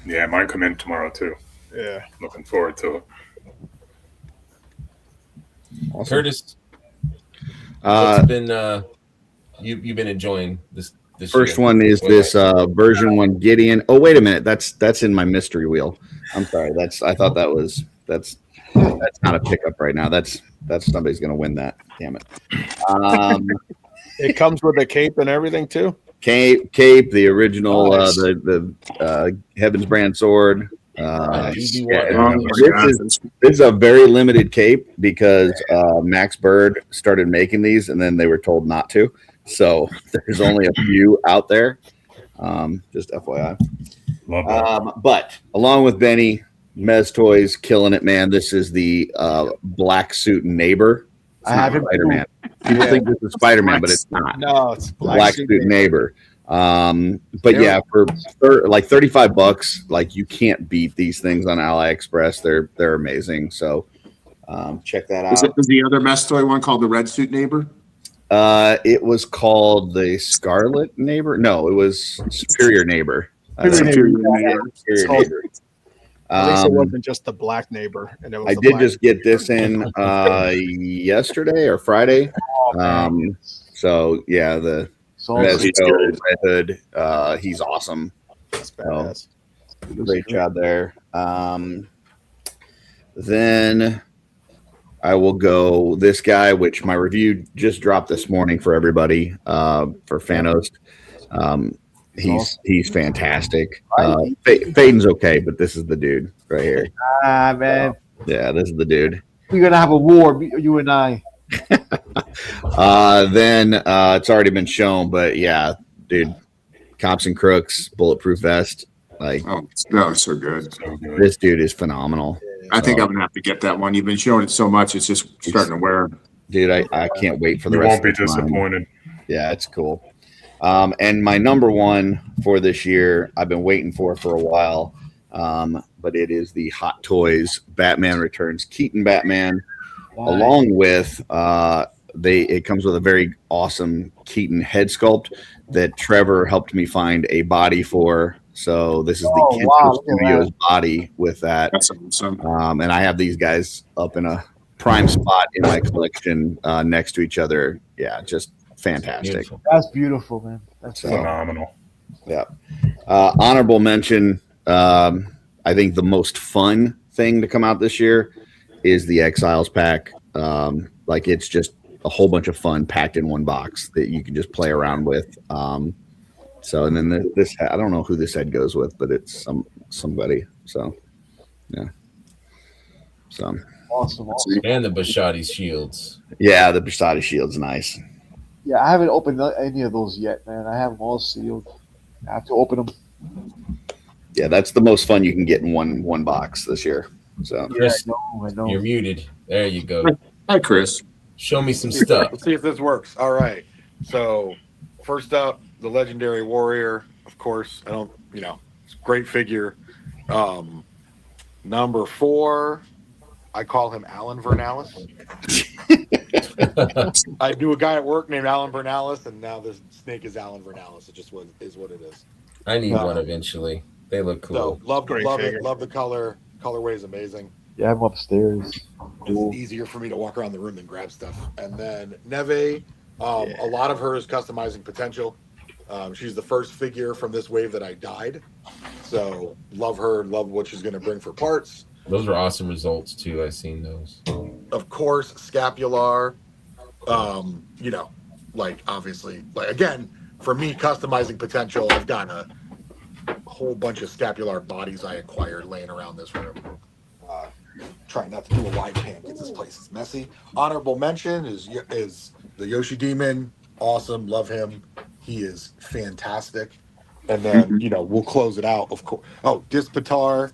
Yeah, mine come in tomorrow too. Yeah. Looking forward to it. Curtis, what's been you've been enjoying this First year? one is this version 1 Gideon. Oh, wait a minute. That's in my mystery wheel. I'm sorry. That's not a pickup right now. That's somebody's gonna win that. Damn it. It comes with a cape and everything too. Cape, the original, Nice. the Heaven's Brand sword. Nice. Yeah, Oh my God, this is a very limited cape because Max Bird started making these and then they were told not to. So there's only a few out there. Just FYI. Love that. But along with Benny, Mez Toys killing it, man. This is the black suit neighbor. It's I not have it Spider-Man. People think this is Spider-Man, but it's not. No, it's Black suit neighbor. But yeah, for like $35, like you can't beat these things on AliExpress. They're amazing. So check that out. Is the other best toy one called the Red Suit Neighbor? It was called the Scarlet Neighbor. No, it was Superior Neighbor. Superior Neighbor. Superior Neighbor. At least it wasn't just the black neighbor. And it was I the did black just get this in yesterday or Friday. So yeah, the Mezco Red Hood, he's awesome. That's badass. Great job there. Then I will go this guy, which my review just dropped this morning for everybody for Fanos. He's fantastic. Faden's okay, but this is the dude right here. Man. Yeah, this is the dude. We're gonna have a war, you and I. Then it's already been shown, but yeah, dude, Cops and Crooks, bulletproof vest. Like, oh, that was so good. This dude is phenomenal. I think I'm gonna have to get that one. You've been showing it so much; it's just starting to wear. Dude, I can't wait for the You rest. won't be of the time. disappointed. Yeah, it's cool. And my number one for this year, I've been waiting for a while, but it is the Hot Toys Batman Returns Keaton Batman, along with it comes with a very awesome Keaton head sculpt that Trevor helped me find a body for. So this is the Kento Studios body with that. That's awesome. And I have these guys up in a prime spot in my collection next to each other. Yeah, just fantastic. Beautiful. That's beautiful, man. That's Phenomenal. Yeah. Honorable mention. I think the most fun thing to come out this year is the Exiles pack. Like it's just a whole bunch of fun packed in one box that you can just play around with. So, and then this, I don't know who this head goes with, but it's somebody. So, yeah. So awesome. And the Bashadi shields. Yeah, the Bashadi shield's nice. Yeah, I haven't opened any of those yet, man. I have them all sealed. I have to open them. Yeah, that's the most fun you can get in one box this year. So, Chris, I know. you're muted. There you go. Hi, Chris. Show me some stuff. Let's see if this works. All right. So, first up, the Legendary Warrior, of course. It's a great figure. Number 4, I call him Alan Vernalis. I knew a guy at work named Alan Vernalis, and now this snake is Alan Vernalis. It just is what it is. I need one eventually. They look cool. So love figure. it. Love the color. Colorway is amazing. Yeah, I'm upstairs. It's easier for me to walk around the room and grab stuff. And then Neve, a lot of her is customizing potential. She's the first figure from this wave that I dyed. So love her, love what she's going to bring for parts. Those are awesome results too. I've seen those. Of course, Scapular. Obviously, again, for me, customizing potential, I've got a whole bunch of Scapular bodies I acquired laying around this room. Trying not to do a wide pan because this place is messy. Honorable mention is the Yoshi Demon. Awesome, love him. He is fantastic. And then we'll close it out. Of course. Oh, Dispatar.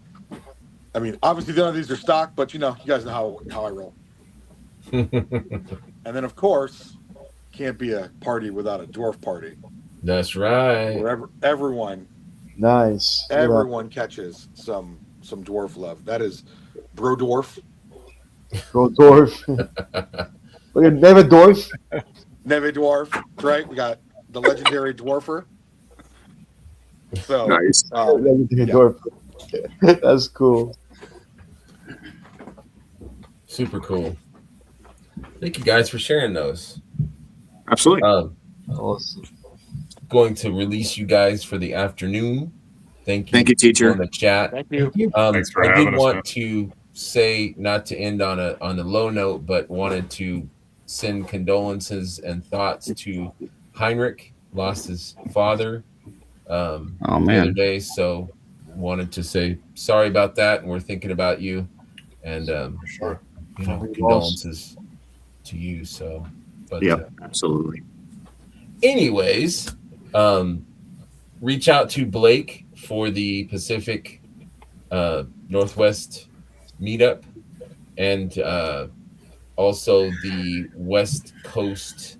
I mean, obviously none of these are stock, but you guys know how I roll. And then of course, can't be a party without a dwarf party. That's right. Where everyone catches some dwarf love. That is Bro Dwarf. Bro Dwarf. Look at Neve Dwarf. Neve Dwarf, right? We got the legendary Dwarfer. So Nice. Dwarf. That's cool. Super cool. Thank you guys for sharing those. Absolutely. Awesome. Going to release you guys for the afternoon. Thank you. Thank you, teacher. In the chat. Thank you. Thanks for I having did us, want man. to say, not to end on a low note, but wanted to send condolences and thoughts to Heinrich. lost his father Oh the other man. day, so wanted to say sorry about that, and we're thinking about you, and Sure. condolences to you. So, but Yep, absolutely. anyways, reach out to Blake for the Pacific Northwest meetup, and also the West Coast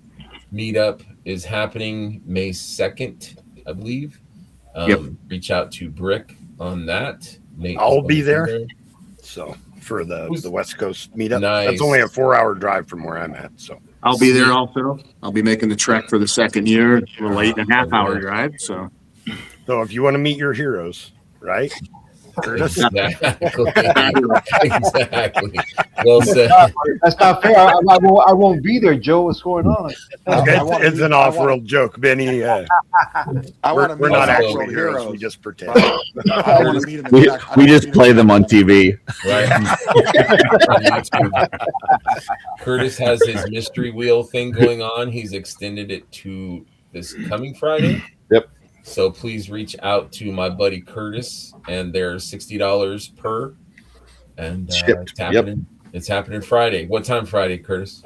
meetup is happening May 2nd, I believe. Yep. Reach out to Brick on that. Nate I'll is be going to there. So for the West Coast meetup, Nice. that's only a 4-hour drive from where I'm at. So I'll be there also. I'll be making the trek for the second year, a little 8.5-hour drive. So if you want to meet your heroes, right? Curtis? Exactly. Exactly. Well said. That's not fair. I won't be there, Joe. What's going on? It's an off-world joke, Benny. I want to meet We're not the actually actual heroes. heroes. We just pretend. I don't want to meet them. We just play them on TV. Right. Curtis has his mystery wheel thing going on. He's extended it to this coming Friday. Yep. So please reach out to my buddy Curtis, and they're $60 per. And it's happening Friday. What time Friday, Curtis?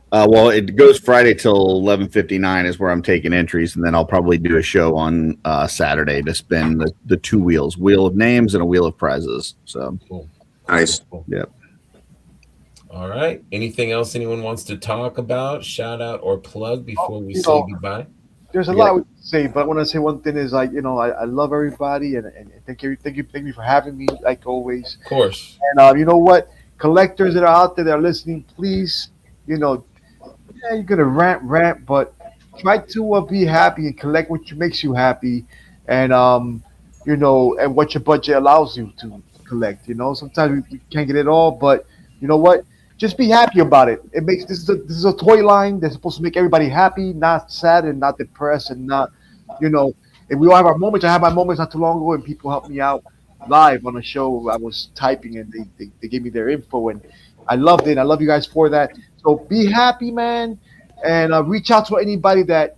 Well, it goes Friday till 11:59 is where I'm taking entries, and then I'll probably do a show on Saturday to spin the two wheels, wheel of names and a wheel of prizes. So Cool. nice. Cool. Yep. All right. Anything else anyone wants to talk about, shout out, or plug before we say goodbye? There's a lot we can say, but I want to say one thing is like, I love everybody and thank you for having me like always. Of course. And you know what, collectors that are out there that are listening, please, you're gonna rant, but try to be happy and collect what makes you happy, and and what your budget allows you to collect. Sometimes we can't get it all, but you know what? Just be happy about it. It makes this is a toy line that's supposed to make everybody happy, not sad and not depressed and not, And we all have our moments. I had my moments not too long ago, and people helped me out live on a show. I was typing, and they gave me their info, and I loved it. I love you guys for that. So be happy, man, and reach out to anybody that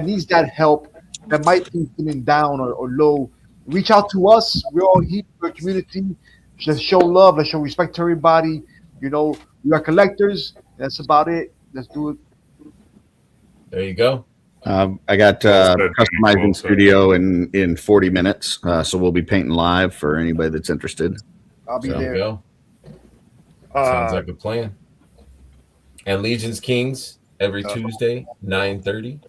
needs that help, that might be feeling down or low. Reach out to us. We're all here for a community. Let's show love. Let's show respect to everybody. We are collectors. That's about it. Let's do it. There you go. I got customizing studio in 40 minutes, so we'll be painting live for anybody that's interested. I'll be There there. you go. Sounds like a plan. And Legions Kings every Tuesday, 9:30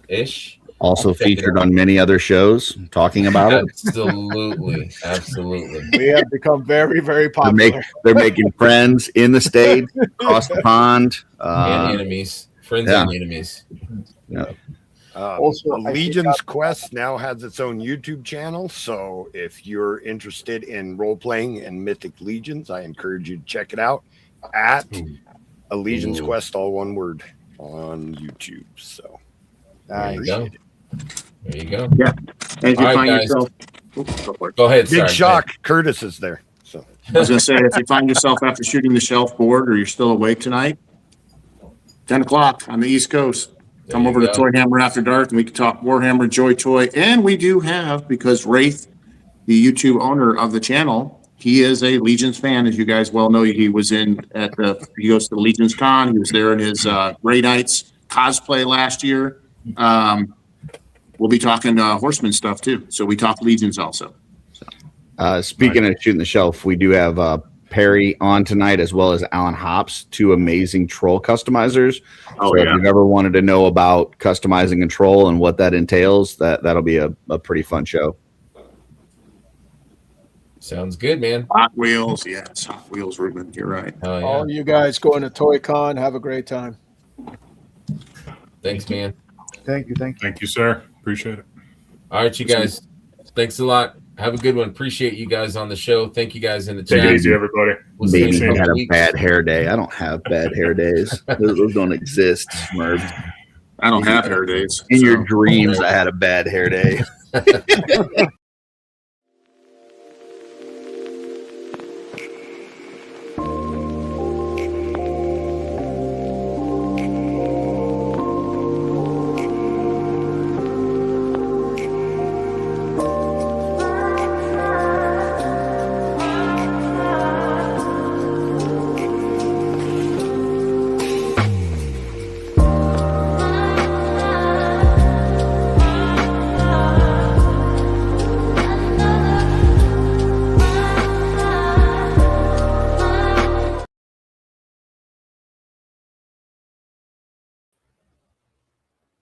ish. Also featured on many other shows talking about it. Absolutely. Absolutely. We have become very, very popular. They're making friends in the States, across the pond. And enemies. Friends and enemies. Yeah. Also, Legion's Quest now has its own YouTube channel. So if you're interested in role playing and Mythic Legions, I encourage you to check it out at Legion's Quest, all one word, on YouTube. So there you go. There you go. Yeah. And if you All right, find guys. yourself, Go ahead. big sorry, shock. Curtis is there. So I was going to say, if you find yourself after shooting the shelf board or you're still awake tonight, 10 o'clock on the East Coast, come over to Toy Hammer After Dark and we can talk Warhammer, Joy Toy. And we do have, because Wraith, the YouTube owner of the channel, he is a Legions fan, as you guys well know. He was he goes to the Legions Con. He was there in his Grey Knights cosplay last year. We'll be talking Horseman stuff too. So we talk Legions also. Speaking of shooting the shelf, we do have Perry on tonight, as well as Alan Hops, two amazing troll customizers. So if you've ever wanted to know about customizing a troll and what that entails, that'll be a pretty fun show. Sounds good, man. Hot Wheels, yes, Hot Wheels, Ruben. You're right. Oh, yeah. All you guys going to Toy Con, have a great time. Thanks, man. Thank you. Thank you, sir. Appreciate it. All right, you guys. Thanks a lot. Have a good one. Appreciate you guys on the show. Thank you guys in the chat. Take it easy, everybody. We'll see you Maybe in a I had couple a weeks. bad hair day. I don't have bad hair days. Those don't exist, Smurf. I don't have hair days. In your dreams, I had a bad hair day.